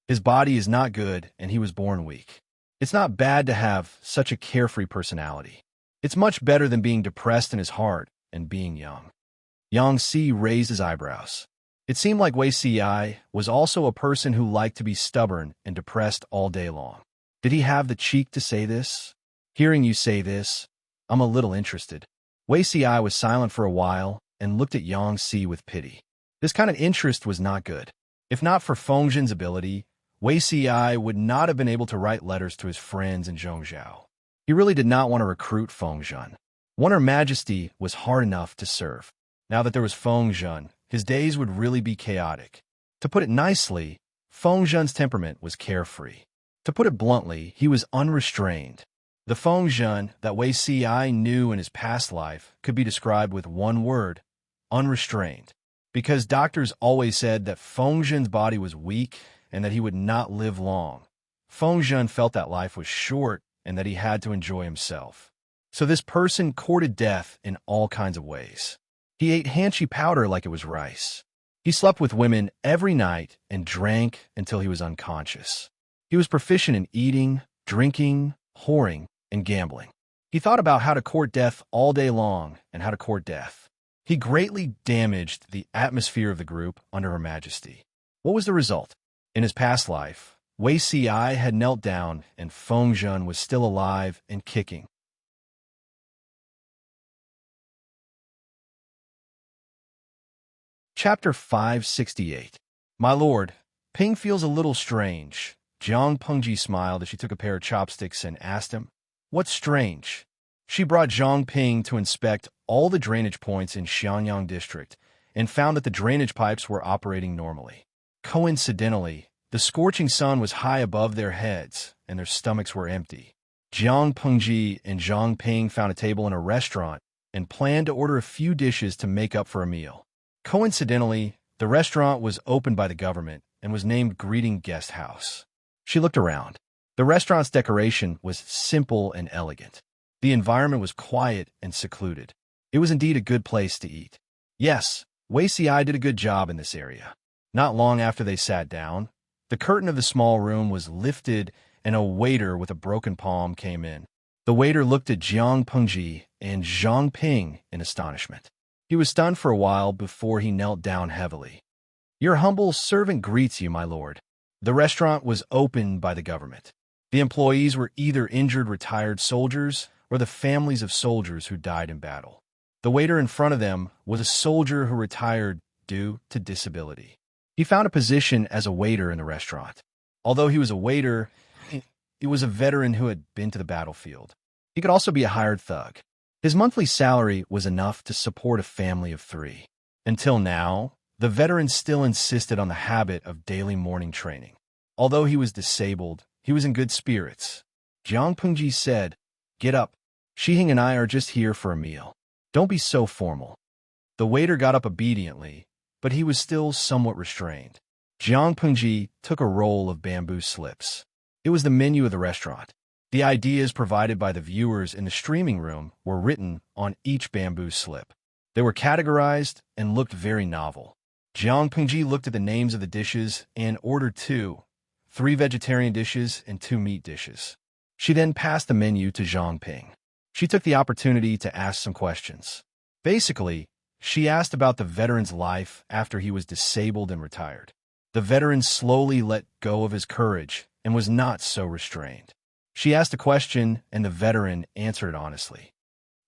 His body is not good and he was born weak. It's not bad to have such a carefree personality. It's much better than being depressed in his heart and being young. Yang Si raised his eyebrows. It seemed like Wei Si was also a person who liked to be stubborn and depressed all day long. Did he have the cheek to say this? Hearing you say this, I'm a little interested. Wei Si was silent for a while and looked at Yang Si with pity. This kind of interest was not good. If not for Feng Zhen's ability, Wei Si would not have been able to write letters to his friends in Zhongzhou. He really did not want to recruit Feng Zhen. Her Majesty was hard enough to serve. Now that there was Feng Zhen, his days would really be chaotic. To put it nicely, Feng Zhen's temperament was carefree. To put it bluntly, he was unrestrained. The Feng Zhen that Wei Si knew in his past life could be described with one word, unrestrained. Because doctors always said that Feng Zhen's body was weak and that he would not live long. Feng Zhen felt that life was short and that he had to enjoy himself. So this person courted death in all kinds of ways. He ate hanshi powder like it was rice. He slept with women every night and drank until he was unconscious. He was proficient in eating, drinking, whoring, and gambling. He thought about how to court death all day long and how to court death. He greatly damaged the atmosphere of the group under Her Majesty. What was the result? In his past life, Wei Si had knelt down and Feng Zhen was still alive and kicking. Chapter 568. My lord, Ping feels a little strange. Jiang Pengji smiled as she took a pair of chopsticks and asked him, What's strange? She brought Zhang Ping to inspect all the drainage points in Xianyang district and found that the drainage pipes were operating normally. Coincidentally, the scorching sun was high above their heads and their stomachs were empty. Jiang Pengji and Zhang Ping found a table in a restaurant and planned to order a few dishes to make up for a meal. Coincidentally, the restaurant was opened by the government and was named Greeting Guest House. She looked around. The restaurant's decoration was simple and elegant. The environment was quiet and secluded. It was indeed a good place to eat. Yes, Wei Si did a good job in this area. Not long after they sat down, the curtain of the small room was lifted and a waiter with a broken palm came in. The waiter looked at Jiang Pengji and Zhang Ping in astonishment. He was stunned for a while before he knelt down heavily. Your humble servant greets you, my lord. The restaurant was opened by the government. The employees were either injured retired soldiers or the families of soldiers who died in battle. The waiter in front of them was a soldier who retired due to disability. He found a position as a waiter in the restaurant. Although he was a waiter, it was a veteran who had been to the battlefield. He could also be a hired thug. His monthly salary was enough to support a family of 3. Until now, the veteran still insisted on the habit of daily morning training. Although he was disabled, he was in good spirits. Jiang Pengji said, "Get up. Shihing and I are just here for a meal. Don't be so formal." The waiter got up obediently, but he was still somewhat restrained. Jiang Pengji took a roll of bamboo slips. It was the menu of the restaurant. The ideas provided by the viewers in the streaming room were written on each bamboo slip. They were categorized and looked very novel. Jiang Pengji looked at the names of the dishes and ordered 3 vegetarian dishes and 2 meat dishes. She then passed the menu to Zhang Ping. She took the opportunity to ask some questions. Basically, she asked about the veteran's life after he was disabled and retired. The veteran slowly let go of his courage and was not so restrained. She asked a question, and the veteran answered it honestly.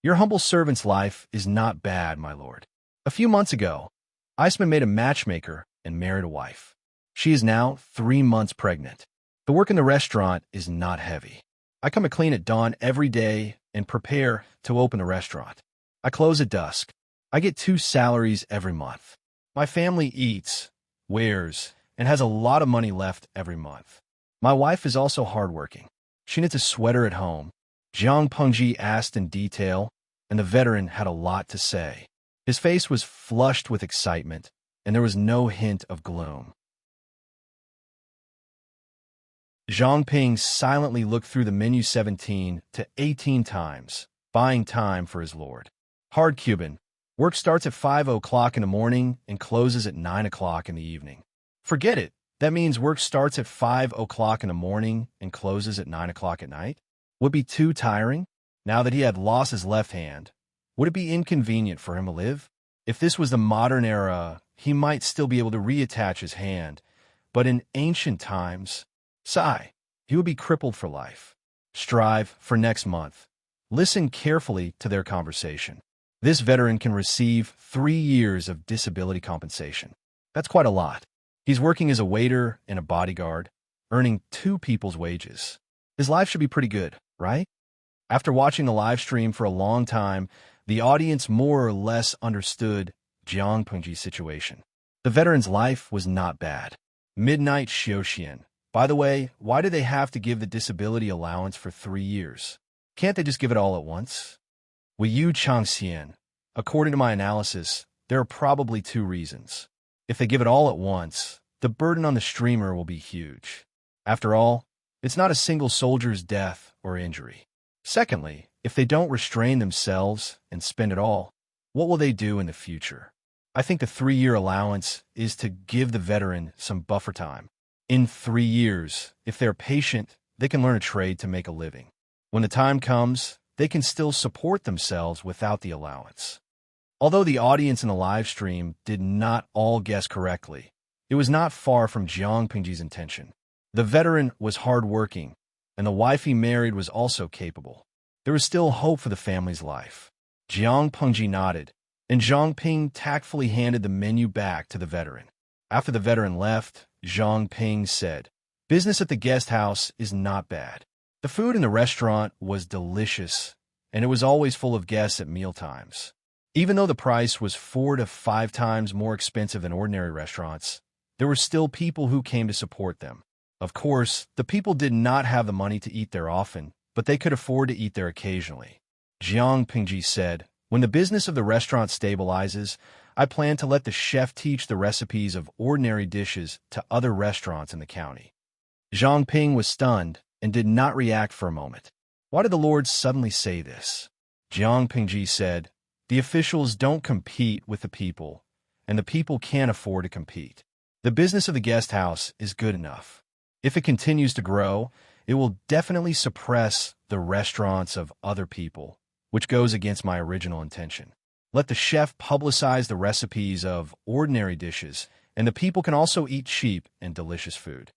"Your humble servant's life is not bad, my lord. A few months ago, Iceman made a matchmaker and married a wife. She is now 3 months pregnant. The work in the restaurant is not heavy. I come to clean at dawn every day and prepare to open the restaurant. I close at dusk. I get 2 salaries every month. My family eats, wears, and has a lot of money left every month. My wife is also hardworking. She knits a sweater at home." Jiang Pengji asked in detail, and the veteran had a lot to say. His face was flushed with excitement, and there was no hint of gloom. Zhang Ping silently looked through the menu 17 to 18 times, buying time for his lord. Hard Cuban. Work starts at 5 o'clock in the morning and closes at 9 o'clock in the evening. Forget it. That means work starts at 5 o'clock in the morning and closes at 9 o'clock at night? Would it be too tiring? Now that he had lost his left hand, would it be inconvenient for him to live? If this was the modern era, he might still be able to reattach his hand, but in ancient times, he would be crippled for life. Strive for next month. Listen carefully to their conversation. This veteran can receive 3 years of disability compensation. That's quite a lot. He's working as a waiter and a bodyguard, earning 2 people's wages. His life should be pretty good, right? After watching the live stream for a long time, the audience more or less understood Jiang Pengji's situation. The veteran's life was not bad. Midnight Xiuxian. By the way, why do they have to give the disability allowance for 3 years? Can't they just give it all at once? With Yu Changxian, according to my analysis, there are probably 2 reasons. If they give it all at once, the burden on the streamer will be huge. After all, it's not a single soldier's death or injury. Secondly, if they don't restrain themselves and spend it all, what will they do in the future? I think the 3-year allowance is to give the veteran some buffer time. In 3 years, if they're patient, they can learn a trade to make a living. When the time comes, they can still support themselves without the allowance. Although the audience in the live stream did not all guess correctly, it was not far from Jiang Pengji's intention. The veteran was hardworking, and the wife he married was also capable. There was still hope for the family's life. Jiang Pengji nodded, and Zhang Ping tactfully handed the menu back to the veteran. After the veteran left, Zhang Ping said, "Business at the guest house is not bad. The food in the restaurant was delicious, and it was always full of guests at mealtimes. Even though the price was 4 to 5 times more expensive than ordinary restaurants, there were still people who came to support them. Of course, the people did not have the money to eat there often, but they could afford to eat there occasionally." Jiang Pengji said, "When the business of the restaurant stabilizes, I plan to let the chef teach the recipes of ordinary dishes to other restaurants in the county." Zhang Ping was stunned and did not react for a moment. Why did the Lord suddenly say this? Jiang Pengji said, "The officials don't compete with the people, and the people can't afford to compete. The business of the guest house is good enough. If it continues to grow, it will definitely suppress the restaurants of other people, which goes against my original intention. Let the chef publicize the recipes of ordinary dishes, and the people can also eat cheap and delicious food.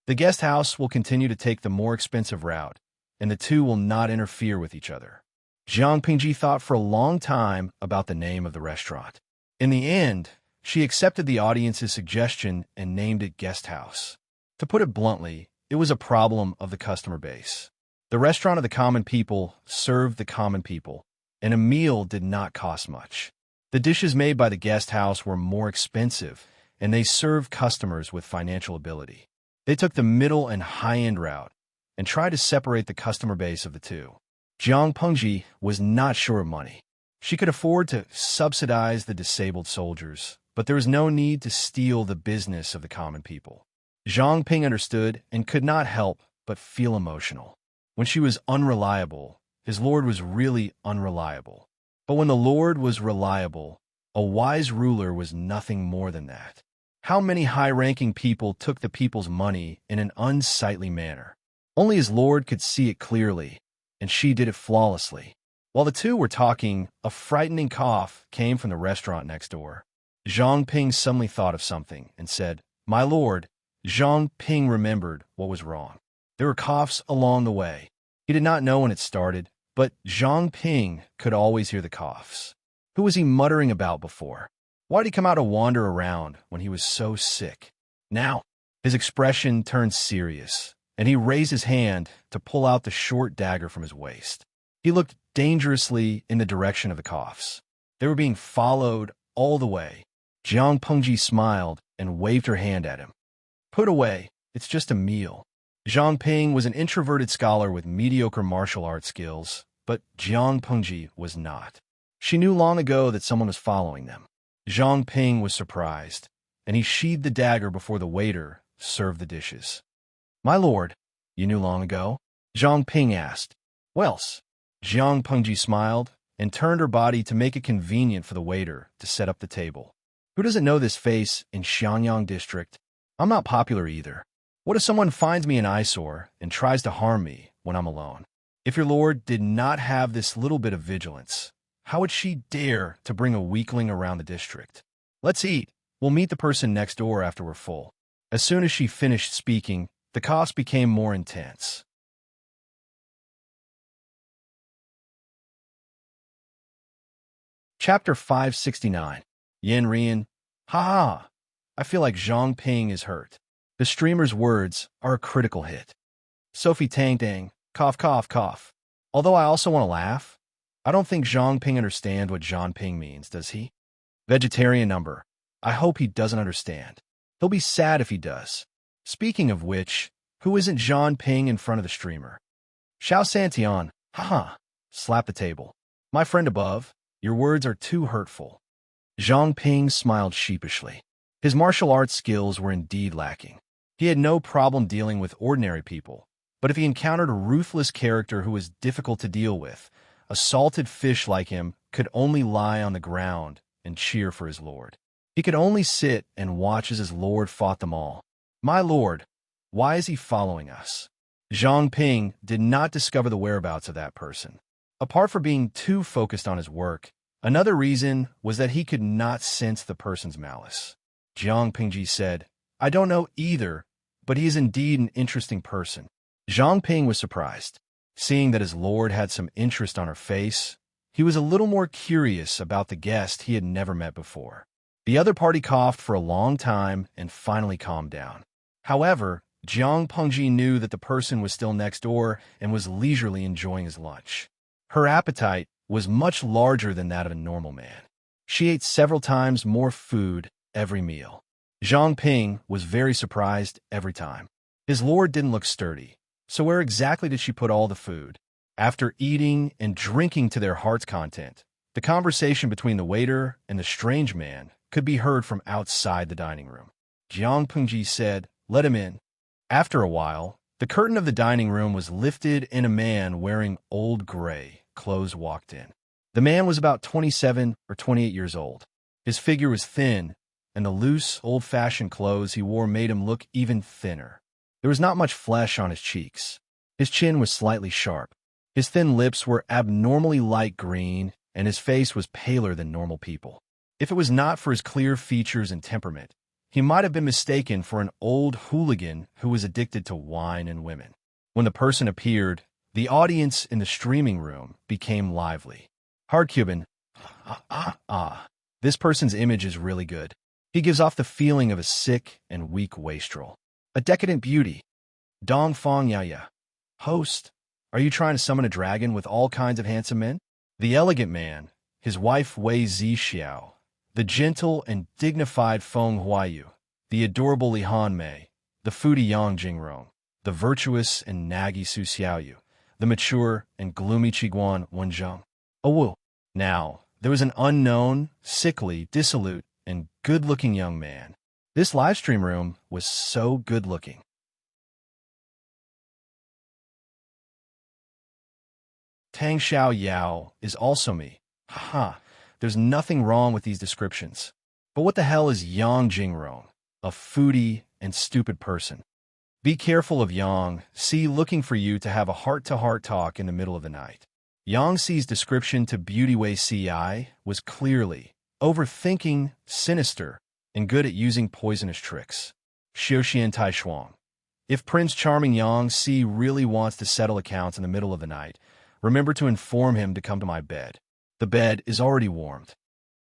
The guest house will continue to take the more expensive route, and the 2 will not interfere with each other." Jiang Pengji thought for a long time about the name of the restaurant. In the end, she accepted the audience's suggestion and named it Guest House. To put it bluntly, it was a problem of the customer base. The restaurant of the common people served the common people, and a meal did not cost much. The dishes made by the guest house were more expensive, and they served customers with financial ability. They took the middle and high-end route and tried to separate the customer base of the two. Jiang Pengji was not short of money. She could afford to subsidize the disabled soldiers, but there was no need to steal the business of the common people. Zhang Ping understood and could not help but feel emotional. When she was unreliable, his lord was really unreliable. But when the lord was reliable, a wise ruler was nothing more than that. How many high-ranking people took the people's money in an unsightly manner? Only his lord could see it clearly, and she did it flawlessly. While the two were talking, a frightening cough came from the restaurant next door. Zhang Ping suddenly thought of something and said, "My lord." Zhang Ping remembered what was wrong. There were coughs along the way. He did not know when it started, but Zhang Ping could always hear the coughs. Who was he muttering about before? Why did he come out to wander around when he was so sick? Now, his expression turned serious, and he raised his hand to pull out the short dagger from his waist. He looked dangerously in the direction of the coughs. They were being followed all the way. Jiang Pengji smiled and waved her hand at him. "Put away, it's just a meal." Zhang Ping was an introverted scholar with mediocre martial arts skills, but Jiang Pengji was not. She knew long ago that someone was following them. Zhang Ping was surprised, and he sheathed the dagger before the waiter served the dishes. "My lord, you knew long ago?" Zhang Ping asked. "Wells." Jiang Pengji smiled and turned her body to make it convenient for the waiter to set up the table. Who doesn't know this face in Xiangyang district? I'm not popular either. What if someone finds me an eyesore and tries to harm me when I'm alone? If your lord did not have this little bit of vigilance, how would she dare to bring a weakling around the district? Let's eat. We'll meet the person next door after we're full. As soon as she finished speaking, the coughs became more intense. Chapter 569. Yan Rian. Ha ha. I feel like Zhang Ping is hurt. The streamer's words are a critical hit. Sophie Tang Tang. Cough, cough, cough. Although I also want to laugh, I don't think Zhang Ping understands what Zhang Ping means, does he? Vegetarian number. I hope he doesn't understand. He'll be sad if he does. Speaking of which, who isn't Zhang Ping in front of the streamer? Xiao Santian. Haha. Slap the table. My friend above, your words are too hurtful. Zhang Ping smiled sheepishly. His martial arts skills were indeed lacking. He had no problem dealing with ordinary people, but if he encountered a ruthless character who was difficult to deal with, a salted fish like him could only lie on the ground and cheer for his lord. He could only sit and watch as his lord fought them all. My lord, why is he following us? Zhang Ping did not discover the whereabouts of that person. Apart from being too focused on his work, another reason was that he could not sense the person's malice. Jiang Pingji said, I don't know either, but he is indeed an interesting person. Zhang Ping was surprised. Seeing that his lord had some interest on her face, he was a little more curious about the guest he had never met before. The other party coughed for a long time and finally calmed down. However, Jiang Pengji knew that the person was still next door and was leisurely enjoying his lunch. Her appetite was much larger than that of a normal man. She ate several times more food every meal. Zhang Ping was very surprised every time. His lord didn't look sturdy, so where exactly did she put all the food? After eating and drinking to their heart's content, the conversation between the waiter and the strange man could be heard from outside the dining room. Jiang Pengji said, "Let him in." After a while, the curtain of the dining room was lifted and a man wearing old gray clothes walked in. The man was about 27 or 28 years old. His figure was thin, and the loose, old-fashioned clothes he wore made him look even thinner. There was not much flesh on his cheeks. His chin was slightly sharp. His thin lips were abnormally light green, and his face was paler than normal people. If it was not for his clear features and temperament, he might have been mistaken for an old hooligan who was addicted to wine and women. When the person appeared, the audience in the streaming room became lively. Hardcuban, this person's image is really good. He gives off the feeling of a sick and weak wastrel. A decadent beauty. Dong Fong Yaya. Host. Are you trying to summon a dragon with all kinds of handsome men? The elegant man, his wife Wei Zixiao, the gentle and dignified Feng Huayu, the adorable Li Han Mei, the foodie Yang Jingrong, the virtuous and naggy Su Xiaoyu, the mature and gloomy Qiguan Wenzheng. Oh, woo. Now, there was an unknown, sickly, dissolute, and good-looking young man. This livestream room was so good-looking. Tang Xiao Yao is also me. Haha, there's nothing wrong with these descriptions. But what the hell is Yang Jingrong, a foodie and stupid person? Be careful of Yang C looking for you to have a heart-to-heart talk in the middle of the night. Yang C's description to Beauty Wei Ci was clearly overthinking, sinister, and good at using poisonous tricks. Xiuxian Tai Shuang. If Prince Charming Yang C really wants to settle accounts in the middle of the night, remember to inform him to come to my bed. The bed is already warmed.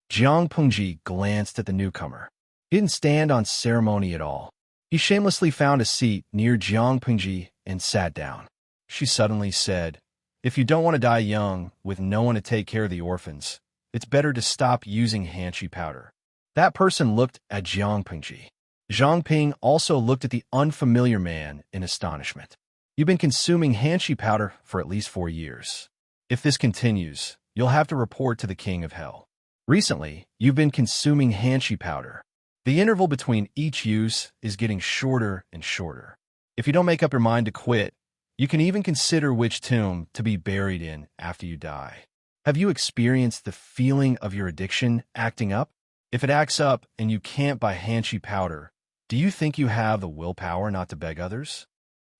Jiang Pengji glanced at the newcomer. He didn't stand on ceremony at all. He shamelessly found a seat near Jiang Pengji and sat down. She suddenly said, "If you don't want to die young, with no one to take care of the orphans, it's better to stop using Hanshi powder." That person looked at Jiang Pengji. Zhang Ping also looked at the unfamiliar man in astonishment. You've been consuming Hanshi powder for at least 4 years. If this continues, you'll have to report to the King of Hell. Recently, you've been consuming Hanshi powder. The interval between each use is getting shorter and shorter. If you don't make up your mind to quit, you can even consider which tomb to be buried in after you die. Have you experienced the feeling of your addiction acting up? If it acts up and you can't buy Hanshi powder, do you think you have the willpower not to beg others?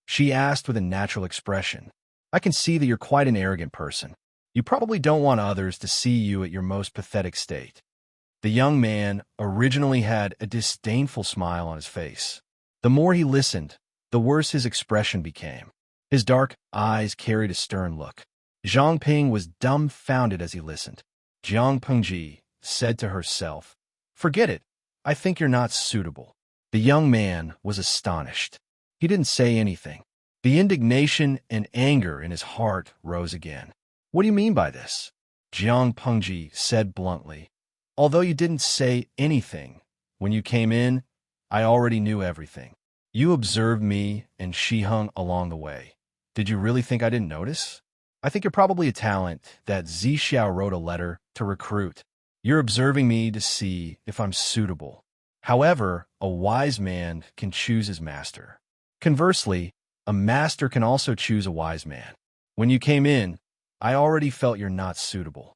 She asked with a natural expression. I can see that you're quite an arrogant person. You probably don't want others to see you at your most pathetic state. The young man originally had a disdainful smile on his face. The more he listened, the worse his expression became. His dark eyes carried a stern look. Zhang Ping was dumbfounded as he listened. Jiang Pengji said to herself, "Forget it. I think you're not suitable." The young man was astonished. He didn't say anything. The indignation and anger in his heart rose again. "What do you mean by this?" Jiang Pengji said bluntly. "Although you didn't say anything, when you came in, I already knew everything. You observed me and Shiheng along the way. Did you really think I didn't notice? I think you're probably a talent that Zixiao wrote a letter to recruit. You're observing me to see if I'm suitable. However, a wise man can choose his master. Conversely, a master can also choose a wise man. When you came in, I already felt you're not suitable."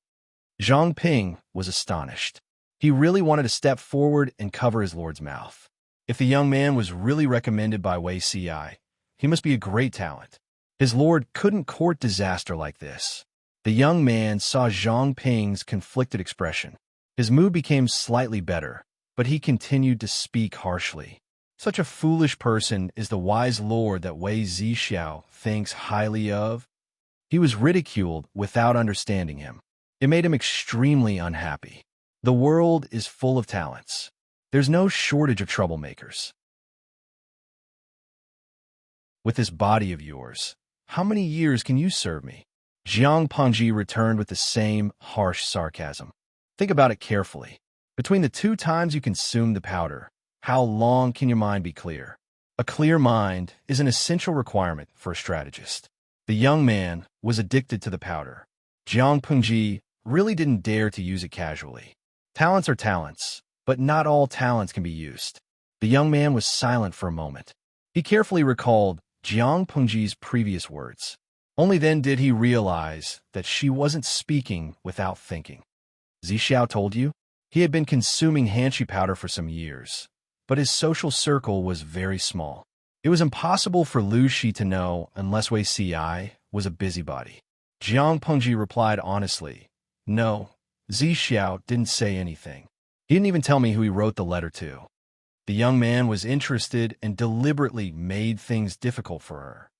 Zhang Ping was astonished. He really wanted to step forward and cover his lord's mouth. If the young man was really recommended by Wei Ci, he must be a great talent. His lord couldn't court disaster like this. The young man saw Zhang Ping's conflicted expression. His mood became slightly better, but he continued to speak harshly. Such a foolish person is the wise lord that Wei Zixiao thinks highly of. He was ridiculed without understanding him. It made him extremely unhappy. The world is full of talents. There's no shortage of troublemakers. With this body of yours, how many years can you serve me? Jiang Pengji returned with the same harsh sarcasm. Think about it carefully. Between the 2 times you consumed the powder, how long can your mind be clear? A clear mind is an essential requirement for a strategist. The young man was addicted to the powder. Jiang Pengji really didn't dare to use it casually. Talents are talents, but not all talents can be used. The young man was silent for a moment. He carefully recalled Jiang Pengji's previous words. Only then did he realize that she wasn't speaking without thinking. Zixiao told you? He had been consuming Hanshi powder for some years, but his social circle was very small. It was impossible for Lu Shi to know unless Wei Ci was a busybody. Jiang Pengji replied honestly, "No, Zixiao didn't say anything. He didn't even tell me who he wrote the letter to." The young man was interested and deliberately made things difficult for her.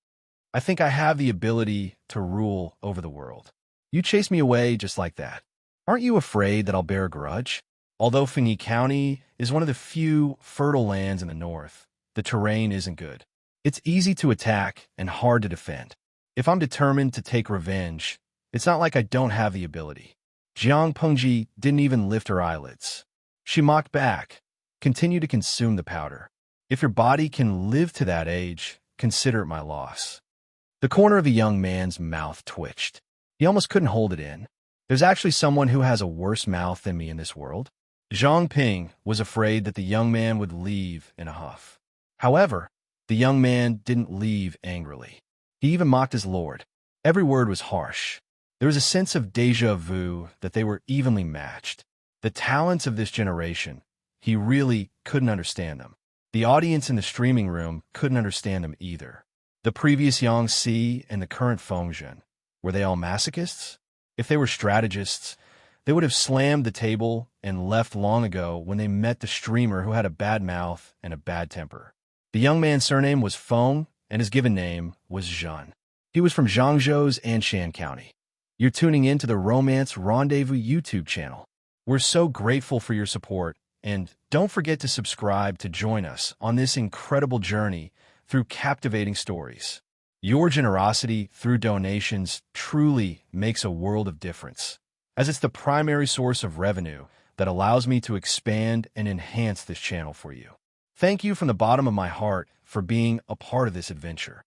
"I think I have the ability to rule over the world. You chase me away just like that. Aren't you afraid that I'll bear a grudge? Although Fengyi County is one of the few fertile lands in the north, the terrain isn't good. It's easy to attack and hard to defend. If I'm determined to take revenge, it's not like I don't have the ability. Jiang Pengji didn't even lift her eyelids. She mocked back, continue to consume the powder. If your body can live to that age, consider it my loss. The corner of the young man's mouth twitched. He almost couldn't hold it in. There's actually someone who has a worse mouth than me in this world. Zhang Ping was afraid that the young man would leave in a huff. However, the young man didn't leave angrily. He even mocked his lord. Every word was harsh. There was a sense of déjà vu that they were evenly matched. The talents of this generation, he really couldn't understand them. The audience in the streaming room couldn't understand them either. The previous Yang Si and the current Feng Zhen, were they all masochists? If they were strategists, they would have slammed the table and left long ago when they met the streamer who had a bad mouth and a bad temper. The young man's surname was Feng, and his given name was Zhen. He was from Zhangzhou's Anshan County. You're tuning in to the Romance Rendezvous YouTube channel. We're so grateful for your support, and don't forget to subscribe to join us on this incredible journey through captivating stories. Your generosity through donations truly makes a world of difference, as it's the primary source of revenue that allows me to expand and enhance this channel for you. Thank you from the bottom of my heart for being a part of this adventure.